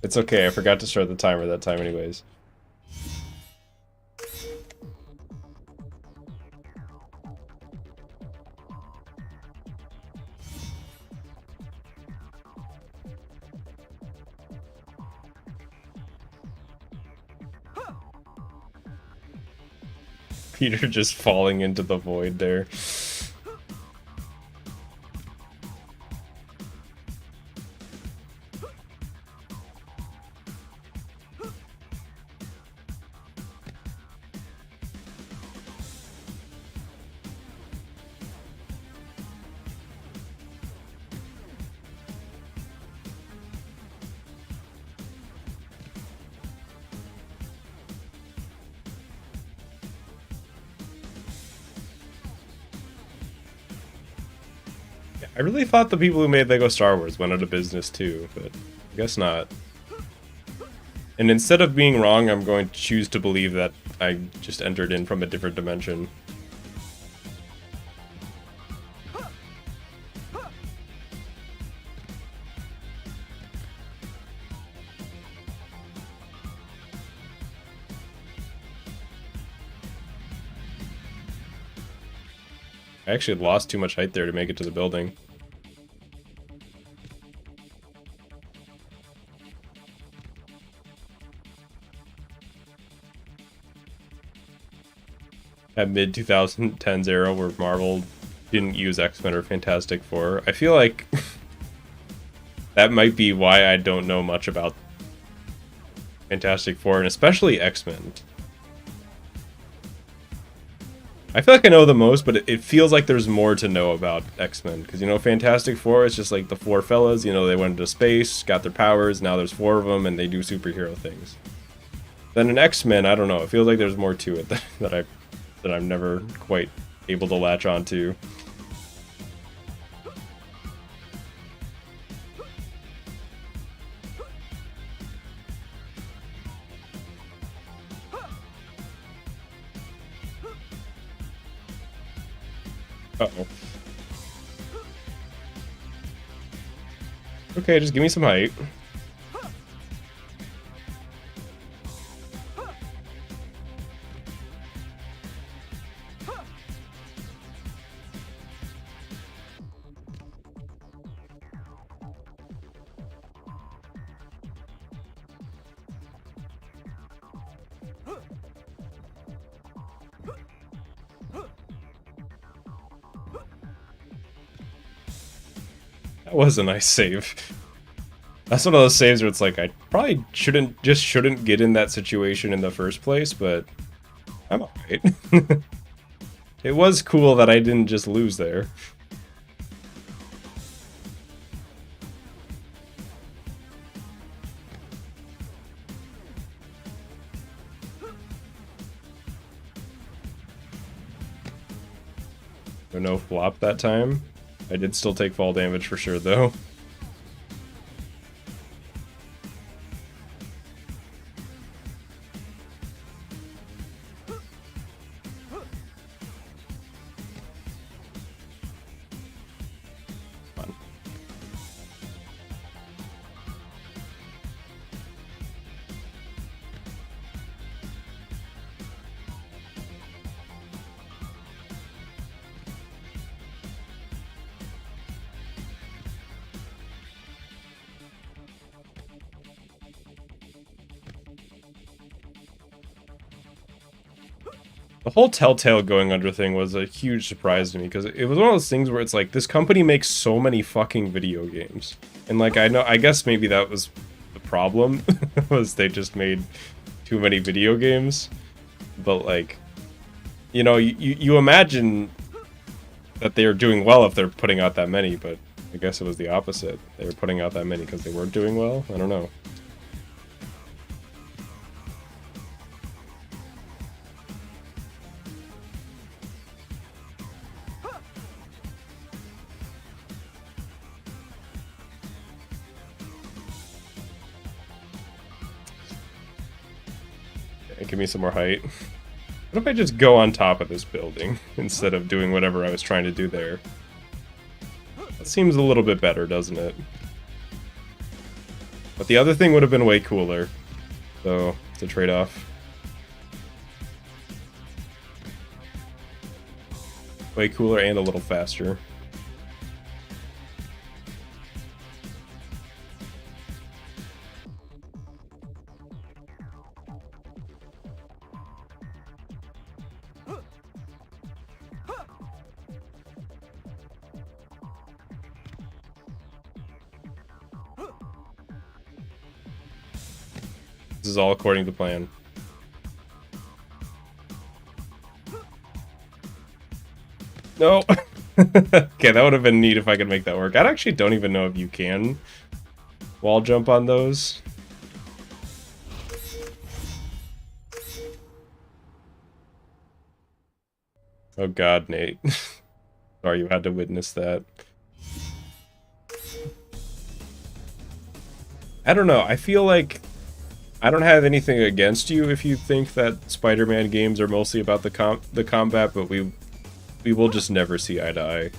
It's okay, I forgot to start the timer that time anyways. Peter just falling into the void there. I really thought the people who made Lego Star Wars went out of business too, but I guess not. And instead of being wrong, I'm going to choose to believe that I just entered in from a different dimension. I actually lost too much height there to make it to the building. At mid-2010s era where Marvel didn't use X-Men or Fantastic Four. I feel like that might be why I don't know much about Fantastic Four, and especially X-Men. I feel like I know the most, but it feels like there's more to know about X-Men. Because, you know, Fantastic Four is just like the four fellas, you know, they went into space, got their powers, now there's four of them, and they do superhero things. Then in X-Men, I don't know, it feels like there's more to it that I'm never quite able to latch onto. Uh-oh. Okay, just give me some height. That was a nice save. That's one of those saves where it's like, I probably shouldn't get in that situation in the first place, but I'm alright. It was cool that I didn't just lose there. No flop that time. I did still take fall damage for sure, though. Fun. The whole Telltale going under thing was a huge surprise to me, because it was one of those things where it's like, this company makes so many fucking video games. And like, I guess maybe that was the problem, was they just made too many video games. But like, you know, you imagine that they're doing well if they're putting out that many, but I guess it was the opposite. They were putting out that many because they weren't doing well? I don't know. Give me some more height. What if I just go on top of this building instead of doing whatever I was trying to do there? That seems a little bit better, doesn't it? But the other thing would have been way cooler. So, it's a trade-off. Way cooler and a little faster. This is all according to plan. No. Okay, that would have been neat if I could make that work. I actually don't even know if you can wall jump on those. Oh god, Nate. Sorry you had to witness that. I don't know, I feel like I don't have anything against you if you think that Spider-Man games are mostly about the combat, but we will just never see eye to eye.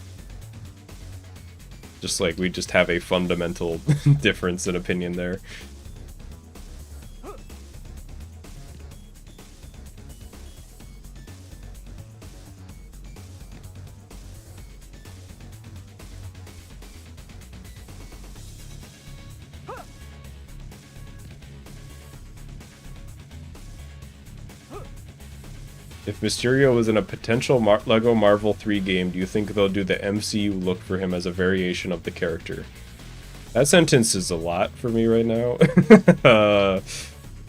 Just like we just have a fundamental difference in opinion there. If Mysterio was in a potential LEGO Marvel 3 game, do you think they'll do the MCU look for him as a variation of the character? That sentence is a lot for me right now.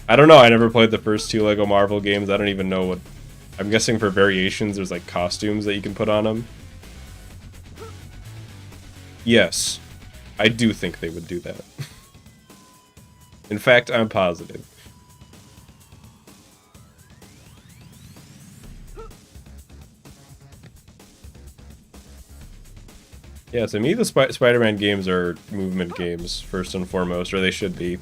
I don't know, I never played the first 2 LEGO Marvel games, I don't even know what... I'm guessing for variations there's like costumes that you can put on them. Yes, I do think they would do that. In fact, I'm positive. Yeah, to me the Spider-Man games are movement games, first and foremost, or they should be.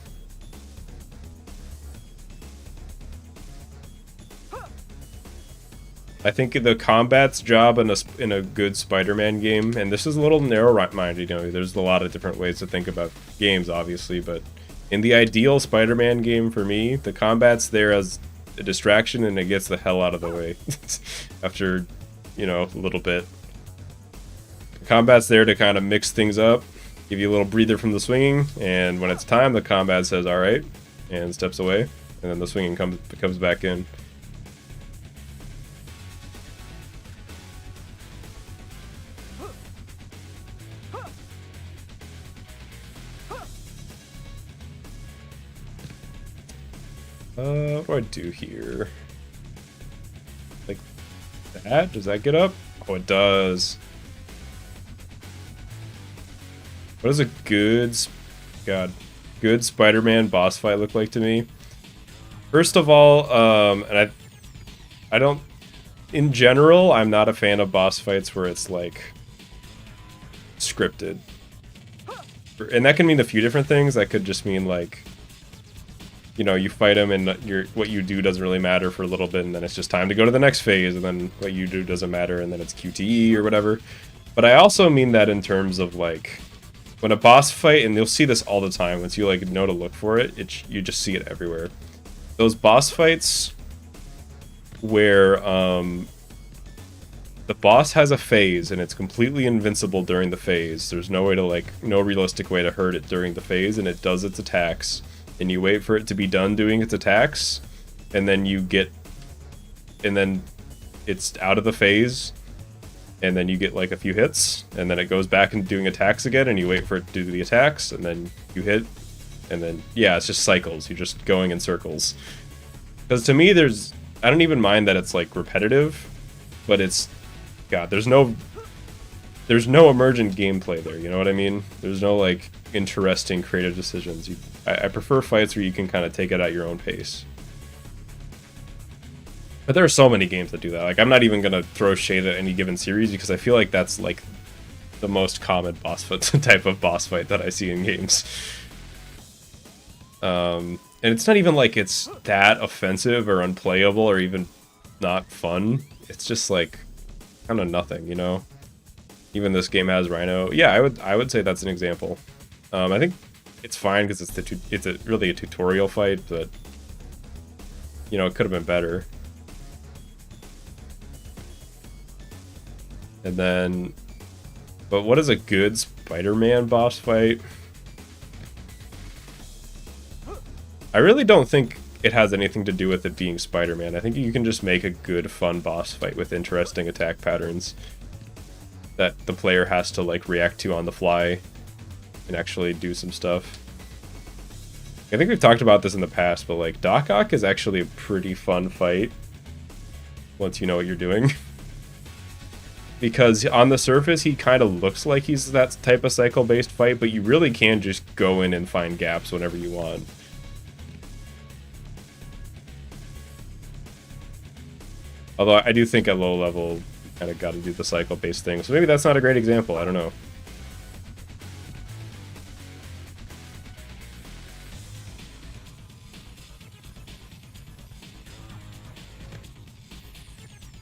I think the combat's job in a good Spider-Man game, and this is a little narrow-minded, you know, there's a lot of different ways to think about games, obviously, but in the ideal Spider-Man game for me, the combat's there as a distraction and it gets the hell out of the way after, you know, a little bit. Combat's there to kind of mix things up, give you a little breather from the swinging, and when it's time, the combat says alright, and steps away, and then the swinging comes back in. What do I do here? Like that? Does that get up? Oh, it does. What does a good Spider-Man boss fight look like to me? First of all, and I don't, in general, I'm not a fan of boss fights where it's like scripted. And that can mean a few different things. That could just mean like, you know, you fight him and what you do doesn't really matter for a little bit, and then it's just time to go to the next phase, and then what you do doesn't matter, and then it's QTE or whatever. But I also mean that in terms of like, when a boss fight, and you'll see this all the time, once you like know to look for it, you just see it everywhere. Those boss fights where the boss has a phase and it's completely invincible during the phase. There's no way to like, no realistic way to hurt it during the phase, and it does its attacks, and you wait for it to be done doing its attacks, and then it's out of the phase. And then you get like a few hits, and then it goes back and doing attacks again, and you wait for it to do the attacks, and then you hit, and then, yeah, it's just cycles. You're just going in circles. Because to me, I don't even mind that it's like repetitive, but it's, God, there's no emergent gameplay there, you know what I mean? There's no like interesting creative decisions. I prefer fights where you can kind of take it at your own pace. But there are so many games that do that. Like, I'm not even going to throw shade at any given series because I feel like that's, like, the most common boss fight type of boss fight that I see in games. And it's not even like it's that offensive or unplayable or even not fun. It's just, like, kind of nothing, you know? Even this game has Rhino. Yeah, I would say that's an example. I think it's fine because it's really a tutorial fight, but you know, it could have been better. And then, but what is a good Spider-Man boss fight? I really don't think it has anything to do with it being Spider-Man. I think you can just make a good, fun boss fight with interesting attack patterns that the player has to, like, react to on the fly and actually do some stuff. I think we've talked about this in the past, but, like, Doc Ock is actually a pretty fun fight once you know what you're doing. Because on the surface, he kind of looks like he's that type of cycle-based fight, but you really can just go in and find gaps whenever you want. Although I do think at low level, you kind of got to do the cycle-based thing. So maybe that's not a great example. I don't know.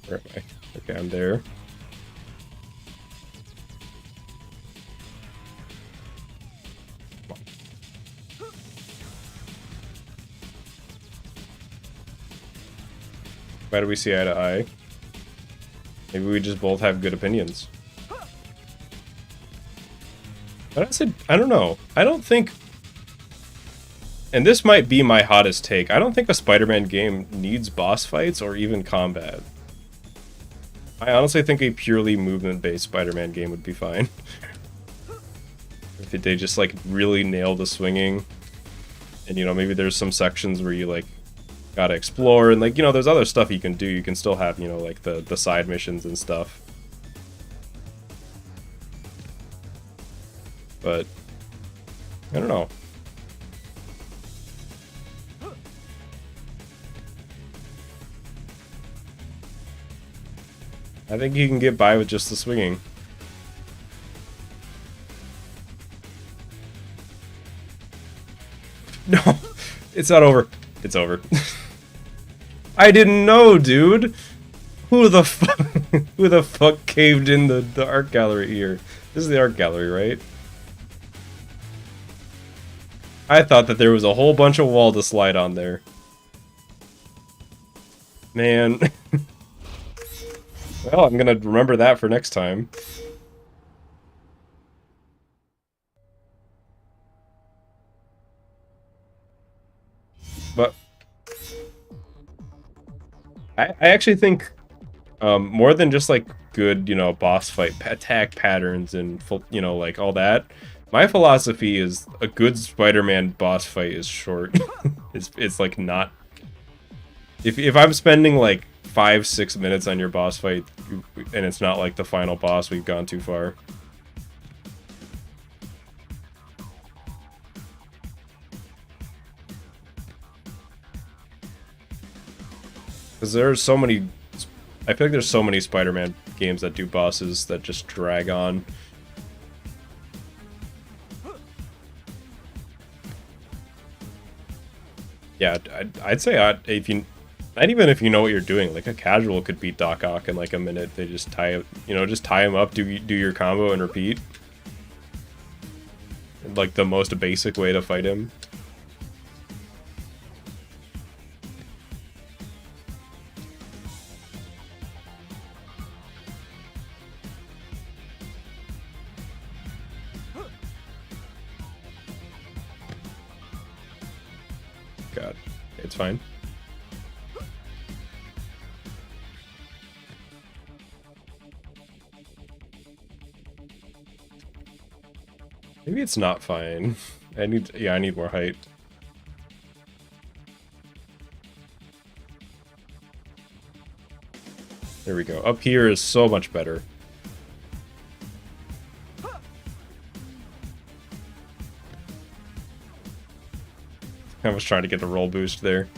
Where am I? Okay, I'm there. Why do we see eye to eye? Maybe we just both have good opinions. But I said, I don't know. I don't think... And this might be my hottest take. I don't think a Spider-Man game needs boss fights or even combat. I honestly think a purely movement-based Spider-Man game would be fine. If they just, like, really nail the swinging. And, you know, maybe there's some sections where you, like, gotta explore, and, like, you know, there's other stuff you can do. You can still have, you know, like, the side missions and stuff. But, I don't know. I think you can get by with just the swinging. No, it's not over. It's over. I didn't know, dude. Who the fuck caved in the art gallery here? This is the art gallery, right? I thought that there was a whole bunch of wall to slide on there. Man. Well, I'm gonna remember that for next time. But I actually think more than just like good, you know, boss fight attack patterns and you know, like all that. My philosophy is a good Spider-Man boss fight is short. it's like not. If I'm spending like 5-6 minutes on your boss fight and it's not like the final boss, we've gone too far. Because there's so many... I feel like there's so many Spider-Man games that do bosses that just drag on. Yeah, I'd say if you... Not even if you know what you're doing, like a casual could beat Doc Ock in like a minute. They just tie him up, do your combo and repeat. Like the most basic way to fight him. God, it's fine. Maybe it's not fine. I need more height. There we go. Up here is so much better. I was trying to get the roll boost there.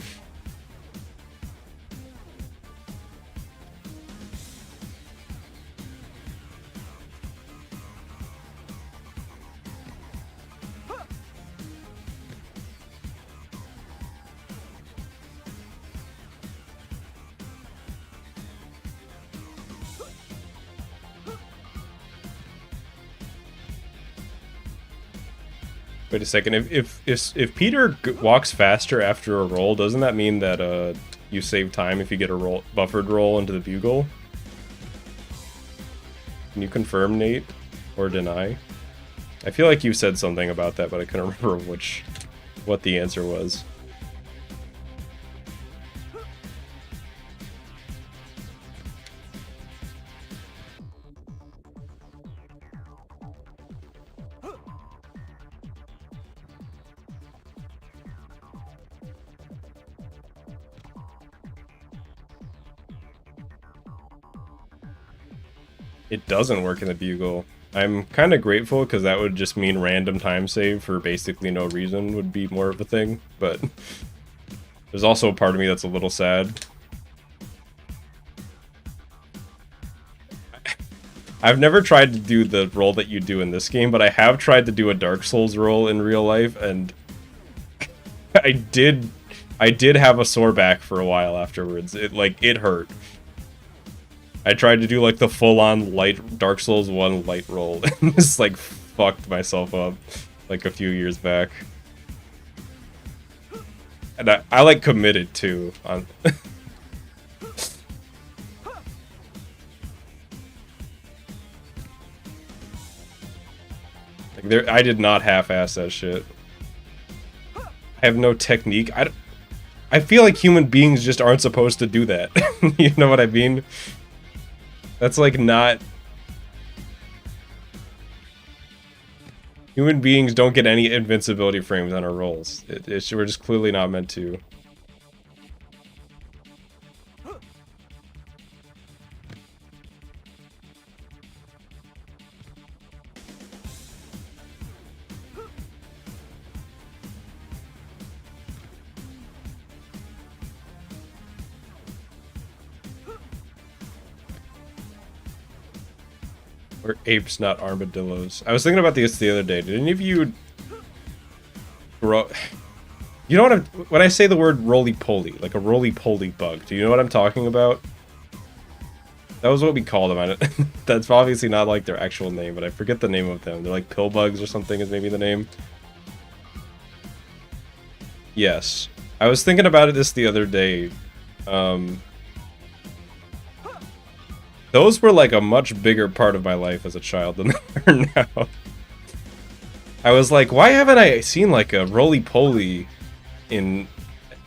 Wait a second. If Peter walks faster after a roll, doesn't that mean that you save time if you get a buffered roll into the bugle? Can you confirm, Nate, or deny? I feel like you said something about that, but I couldn't remember what the answer was. It doesn't work in the bugle. I'm kind of grateful because that would just mean random time save for basically no reason would be more of a thing, but there's also a part of me that's a little sad. I've never tried to do the roll that you do in this game, but I have tried to do a Dark Souls roll in real life, and I did have a sore back for a while afterwards. It hurt. I tried to do like the full-on light Dark Souls 1 light roll and just like fucked myself up like a few years back. And I like committed too on like I did not half-ass that shit. I have no technique. I feel like human beings just aren't supposed to do that. You know what I mean? That's like not... Human beings don't get any invincibility frames on our rolls. We're just clearly not meant to. Or apes, not armadillos. I was thinking about this the other day. Did any of you grow... You know what when I say the word roly-poly, like a roly-poly bug, do you know what I'm talking about? That was what we called them. That's obviously not like their actual name, but I forget the name of them. They're like pill bugs or something is maybe the name. Yes. I was thinking about this the other day. Those were like a much bigger part of my life as a child than they are now. I was like, why haven't I seen like a roly-poly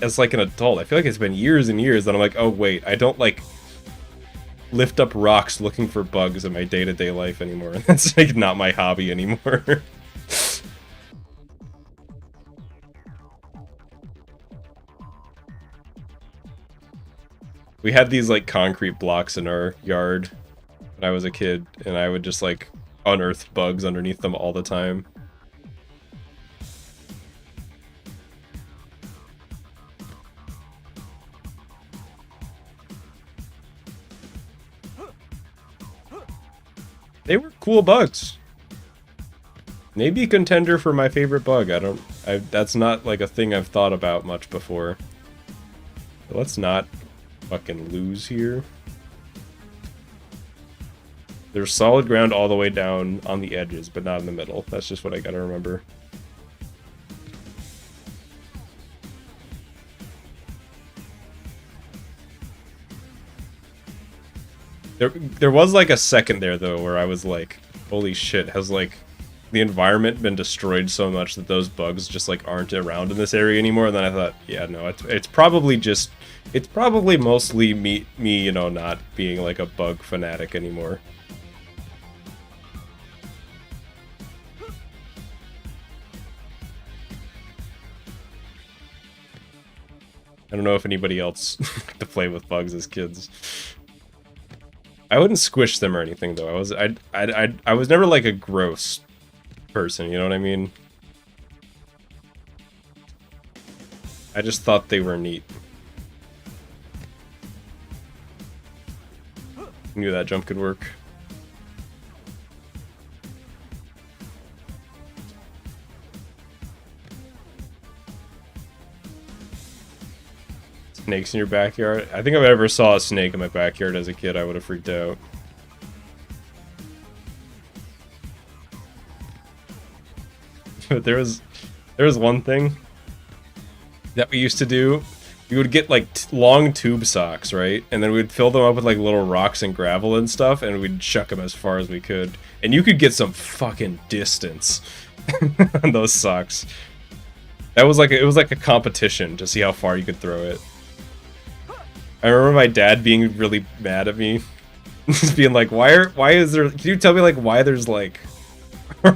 as like an adult? I feel like it's been years and years that I'm like, oh wait, I don't like lift up rocks looking for bugs in my day-to-day life anymore. That's like not my hobby anymore. We had these like concrete blocks in our yard when I was a kid, and I would just like unearth bugs underneath them all the time. They were cool bugs. Maybe a contender for my favorite bug. That's not like a thing I've thought about much before. But let's not fucking lose here. There's solid ground all the way down on the edges, but not in the middle. That's just what I gotta remember. There was like a second there though where I was like, holy shit, has like the environment been destroyed so much that those bugs just like aren't around in this area anymore? And then I thought, yeah, no, it's probably mostly me, you know, not being like a bug fanatic anymore. I don't know if anybody else liked to play with bugs as kids. I wouldn't squish them or anything though. I was never like a gross person, you know what I mean? I just thought they were neat. Knew that jump could work. Snakes in your backyard? I think if I ever saw a snake in my backyard as a kid, I would have freaked out. But there was There's one thing that we used to do. We would get like long tube socks, right? And then we'd fill them up with like little rocks and gravel and stuff, and we'd chuck them as far as we could. And you could get some fucking distance on those socks. That was like it was like a competition to see how far you could throw it. I remember my dad being really mad at me, just being like, why is there? Can you tell me like why there's like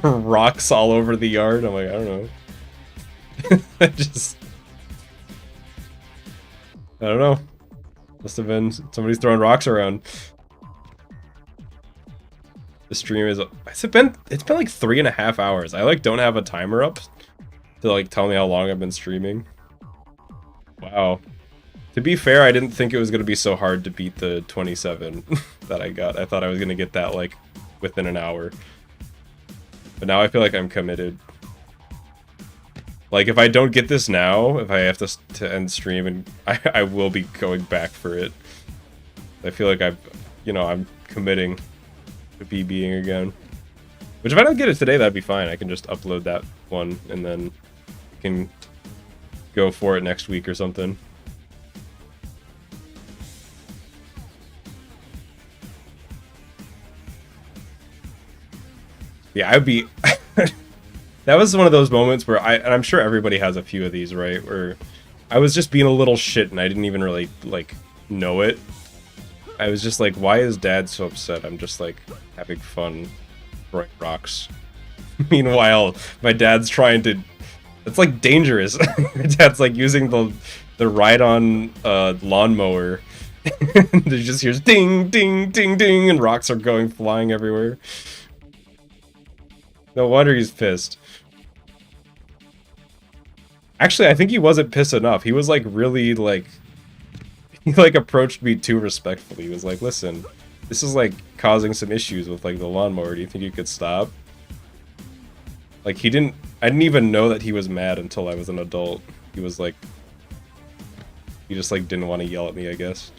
rocks all over the yard? I'm like, I don't know. I don't know. Must have been somebody's throwing rocks around. The stream is. It's been like 3.5 hours. I like don't have a timer up to like tell me how long I've been streaming. Wow. To be fair, I didn't think it was gonna be so hard to beat the 27 that I got. I thought I was gonna get that like within an hour. But now I feel like I'm committed. Like, if I don't get this now, if I have to end stream, and I will be going back for it. I feel like I'm committing to BBing again. Which if I don't get it today, that'd be fine. I can just upload that one, and then I can go for it next week or something. Yeah, I'd be... That was one of those moments where and I'm sure everybody has a few of these, right? Where I was just being a little shit and I didn't even really, like, know it. I was just like, why is Dad so upset? I'm just, like, having fun throwing rocks. Meanwhile, my dad's trying to... It's, like, dangerous. My dad's, like, using the ride-on lawnmower. And it just hears ding, ding, ding, ding, and rocks are going flying everywhere. No wonder he's pissed. Actually, I think he wasn't pissed enough. He was like really like... He like approached me too respectfully. He was like, listen, this is like causing some issues with like the lawnmower. Do you think you could stop? Like I didn't even know that he was mad until I was an adult. He was like... He just like didn't want to yell at me, I guess.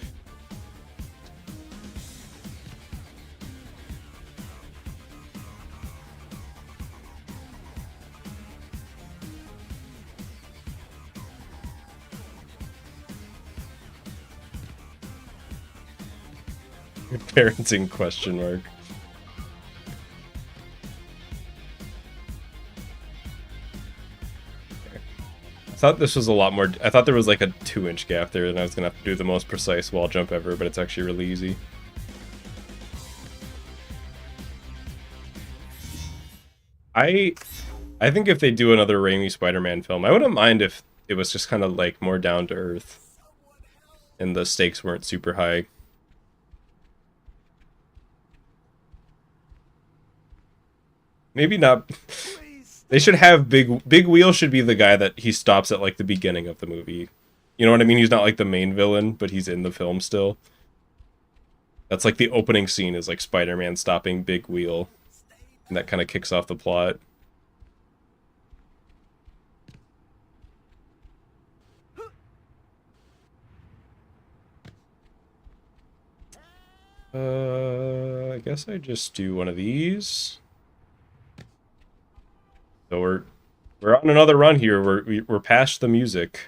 Parenting question mark. Okay. I thought this was a lot more... I thought there was like a 2-inch gap there and I was gonna have to do the most precise wall jump ever, but it's actually really easy. I think if they do another Raimi Spider-Man film, I wouldn't mind if it was just kind of like more down to earth and the stakes weren't super high. Maybe not. They should have Big Wheel should be the guy that he stops at like the beginning of the movie. You know what I mean? He's not like the main villain, but he's in the film still. That's like the opening scene is like Spider-Man stopping Big Wheel. And that kind of kicks off the plot. I guess I just do one of these. So we're on another run here. We're past the music.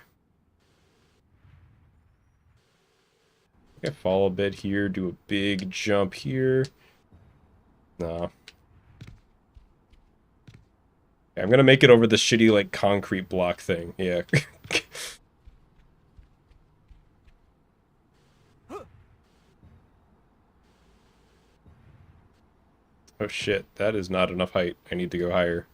I fall a bit here, do a big jump here. No. Okay, I'm gonna make it over the shitty like concrete block thing. Yeah. Oh shit, that is not enough height. I need to go higher.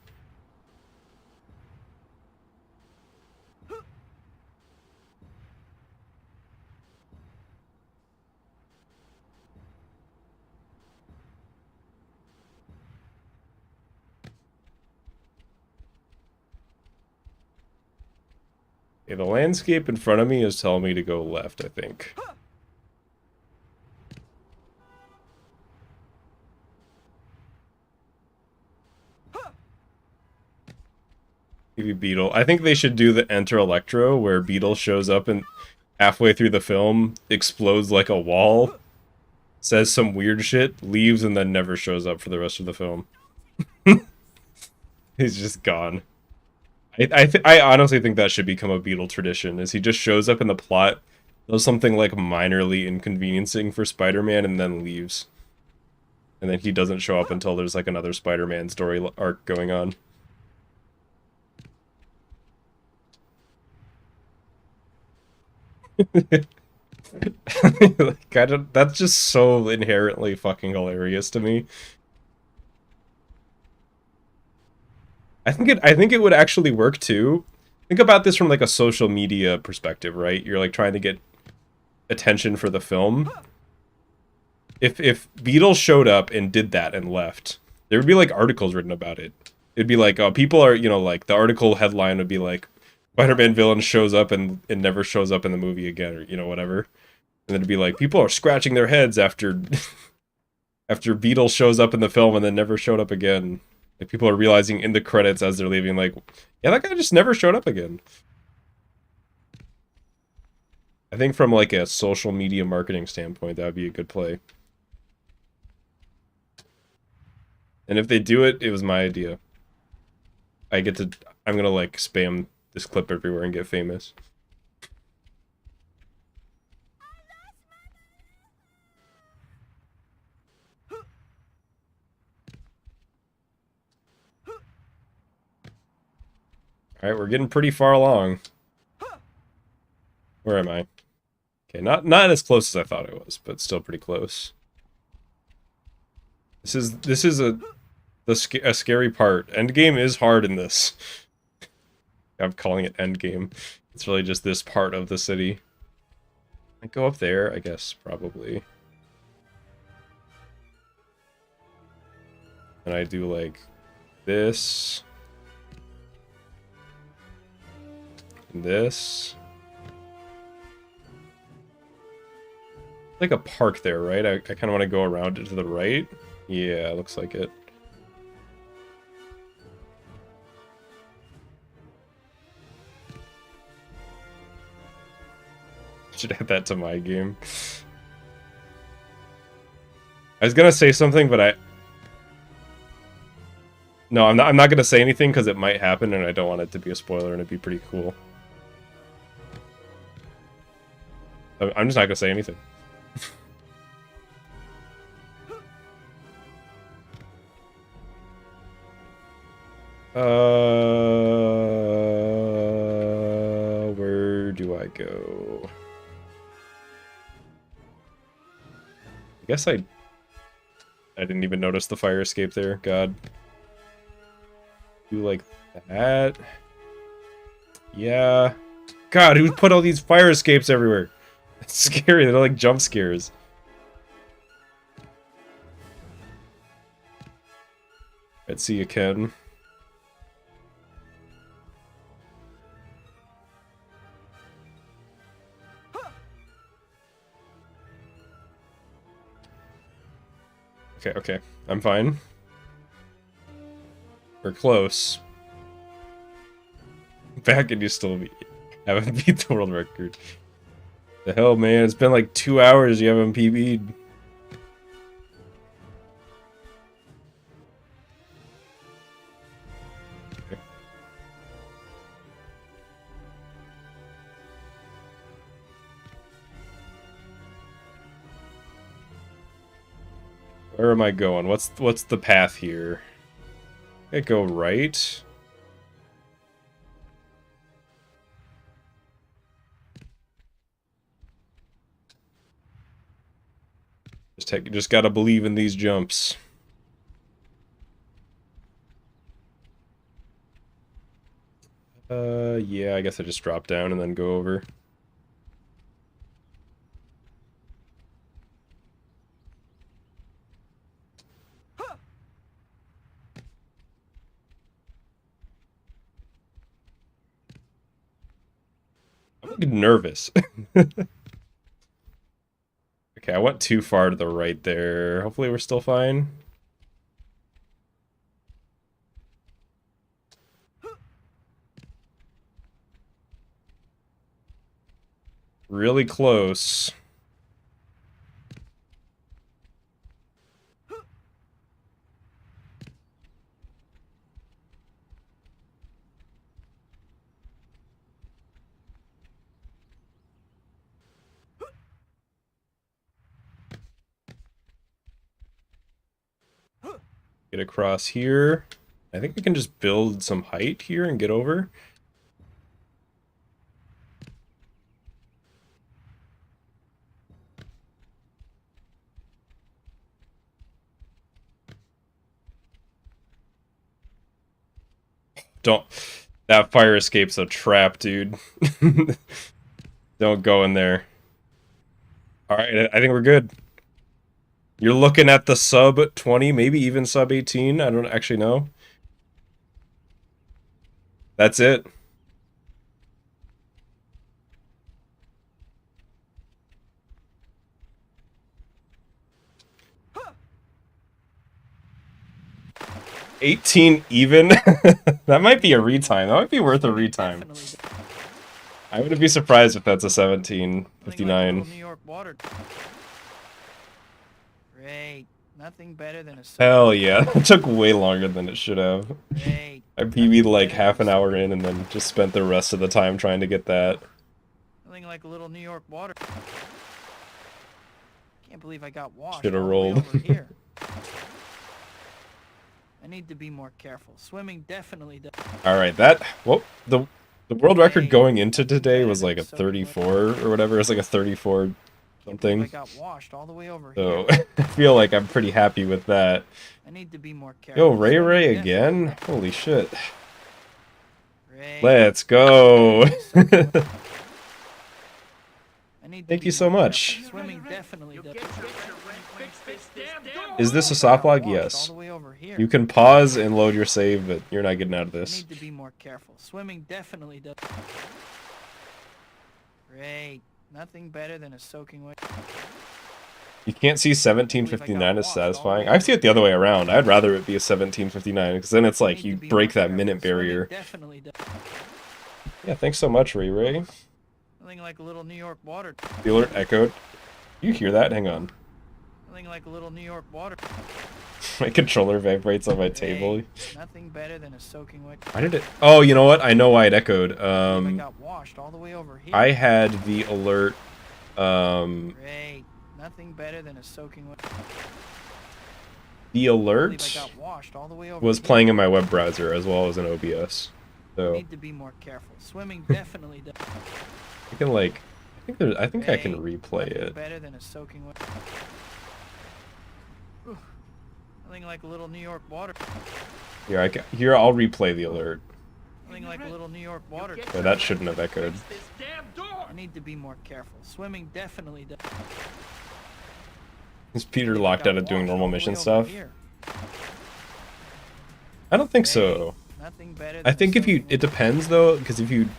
Okay, the landscape in front of me is telling me to go left, I think. Maybe Beetle. I think they should do the Enter Electro, where Beetle shows up and halfway through the film explodes like a wall, says some weird shit, leaves, and then never shows up for the rest of the film. He's just gone. I honestly think that should become a Beetle tradition, is he just shows up in the plot, does something like minorly inconveniencing for Spider-Man, and then leaves. And then he doesn't show up until there's like another Spider-Man story arc going on. Like, that's just so inherently fucking hilarious to me. I think it would actually work too. Think about this from like a social media perspective, right? You're like trying to get attention for the film. If Beatles showed up and did that and left, there would be like articles written about it. It'd be like, people are, like the article headline would be like, Spider-Man villain shows up and never shows up in the movie again, or whatever. And then it'd be like, people are scratching their heads after after Beatles shows up in the film and then never showed up again. Like, people are realizing in the credits as they're leaving, like, yeah, that guy just never showed up again. I think from like a social media marketing standpoint, that would be a good play. And if they do it, it was my idea. I'm gonna like spam this clip everywhere and get famous. Alright, we're getting pretty far along. Where am I? Okay, not as close as I thought it was, but still pretty close. This is a scary part. Endgame is hard in this. I'm calling it endgame. It's really just this part of the city. I go up there, I guess, probably. And I do like this. And this. Like a park there, right? I kind of want to go around it to the right. Yeah, looks like it. Should add that to my game. I was gonna say something, but no, I'm not gonna say anything because it might happen, and I don't want it to be a spoiler, and it'd be pretty cool. I'm just not gonna say anything. Where do I go? I guess I didn't even notice the fire escape there. God. Do like that. Yeah. God, who put all these fire escapes everywhere? It's scary. They're like jump scares. Let's see you, Ken. Okay, okay. I'm fine. We're close. Back and you still haven't beat the world record. The hell, man? It's been like 2 hours you haven't PB'd. Okay. Where am I going? What's the path here? I go right. Just gotta believe in these jumps. Yeah, I guess I just drop down and then go over. I'm like nervous. Okay, I went too far to the right there. Hopefully we're still fine. Really close. Get across here. I think we can just build some height here and get over. Don't. That fire escape's a trap, dude. Don't go in there. Alright, I think we're good. You're looking at the sub 20, maybe even sub 18. I don't actually know. That's it. $18 even? That might be a retime. That might be worth a retime. I wouldn't be surprised if that's a 1759. New York water. Great. Nothing better than a Hell yeah. It took way longer than it should have. Great. I PB'd like half an hour in and then just spent the rest of the time trying to get that. Nothing like a little New York water. Can't believe I got washed. Shoulda all the way rolled. over here. I need to be more careful. Swimming definitely does. Alright, that... Well, the world record going into today was like a 34 or whatever. It was like a 34 I something. got washed all the way over So, here. I feel like I'm pretty happy with that. I need to be more careful. Yo, Ray Swimming Ray definitely again? does. Holy shit. Great. Let's go! I need to Thank be you so more much. careful. Swimming definitely does. Is this a soft log? Washed Yes. all the way over here. You can pause and load your save, but you're not getting out of I this. need to be more careful. Swimming definitely does. Great. Nothing better than a soaking wet. You can't see 1759 as satisfying. I see it the other way around. I'd rather it be a 1759, because then it's like you break that minute barrier. Definitely does. Yeah, thanks so much, Ray Ray. Nothing like a little New York water. The alert echoed. You hear that? Hang on. Nothing like a little New York water. My controller vibrates on my table. Great. Nothing better than a soaking wet. Why did it? Oh, you know what? I know why it echoed. I got washed all the way over here. I had the alert. Great. Nothing better than a soaking wet. The I alert got washed all the way over was here. playing in my web browser as well as in OBS. I So need to be more careful. Swimming definitely does. I can like, I think I can Great. replay Nothing it. better than a soaking wet. Whew. Nothing like a little New York water. Here I'll replay the alert. Nothing like a little New York water. But that shouldn't have echoed. I need to be more careful. Swimming definitely does. Is Peter I locked got out of doing washed normal all the mission way over stuff? here. I don't think so. Nothing better I than think a if you, soaking it wet. depends though, because if you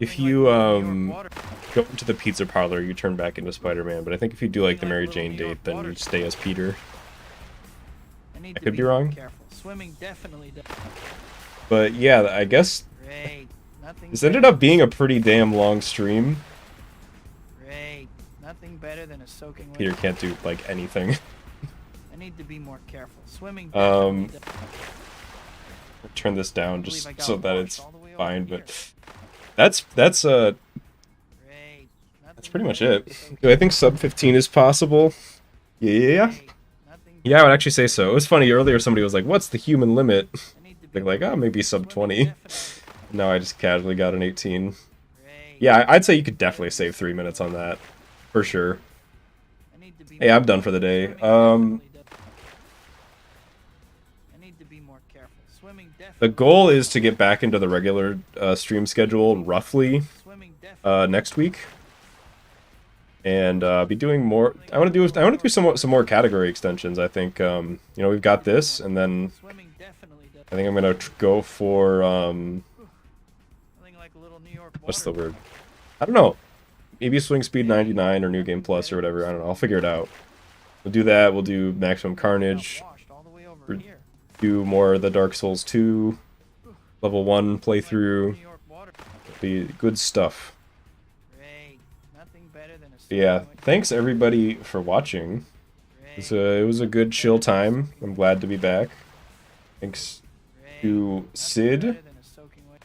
Nothing like a little New York water. go into the pizza parlor, you turn back into Spider-Man. But I think if you do like the Mary Jane date, then you stay as Peter. I need I to could be more wrong. Careful. Swimming definitely does. But yeah, I guess Great. Nothing this ended up being a pretty damn long stream. Great. Nothing better than a soaking wet. Peter can't do like anything. I need to be more careful. Swimming definitely does. Turn this down I believe just I got so that washed it's all the way over fine. here. But that's Great. that's Nothing pretty much better it. than a soaking Do I think sub 15 is possible? Yeah. Great. Nothing Yeah, I would actually say so. It was funny earlier. Somebody was like, "What's the human limit?" I need to be They're like, "Oh, maybe sub 20." definitely. No, I just casually got an 18. Great. Yeah, I'd say you could definitely save 3 minutes on that, for sure. I need to be Hey, more I'm done for the day. Swimming definitely does. I need to be more careful. Swimming The definitely. goal is to get back into the regular stream schedule roughly Swimming definitely. next week, and be doing more. I want to do some more category extensions. I think you know, we've got this, and then Swimming definitely does. I think I'm gonna go for Nothing like a little New York what's the water. word? I don't know. Maybe Swing Speed 99 or New Game Plus or whatever. I don't know. I'll figure it out. We'll do that. We'll do Maximum Carnage. Got washed all the way over here. Do more of the Dark Souls 2 level 1 playthrough. New York water. Be good stuff. Great. Nothing better than a But yeah, soaking wet. thanks everybody for watching. Great. It was a good chill time. I'm glad to be back. Thanks Great. to Nothing Sid, better than a soaking wet.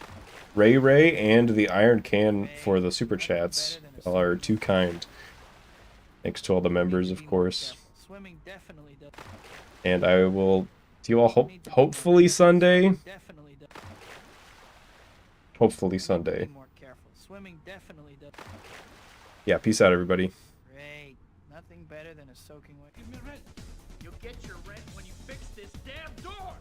Ray Ray, and the Iron Can for the super chats. Y'all are too kind. Thanks to all the members, of course. Swimming definitely does. And I will see you all hopefully Sunday. Definitely does. Hopefully Be Sunday. more careful. Swimming definitely does. Yeah, peace out, everybody. Great. Nothing better than a soaking wet. Give me rent. You'll get your rent when you fix this damn door.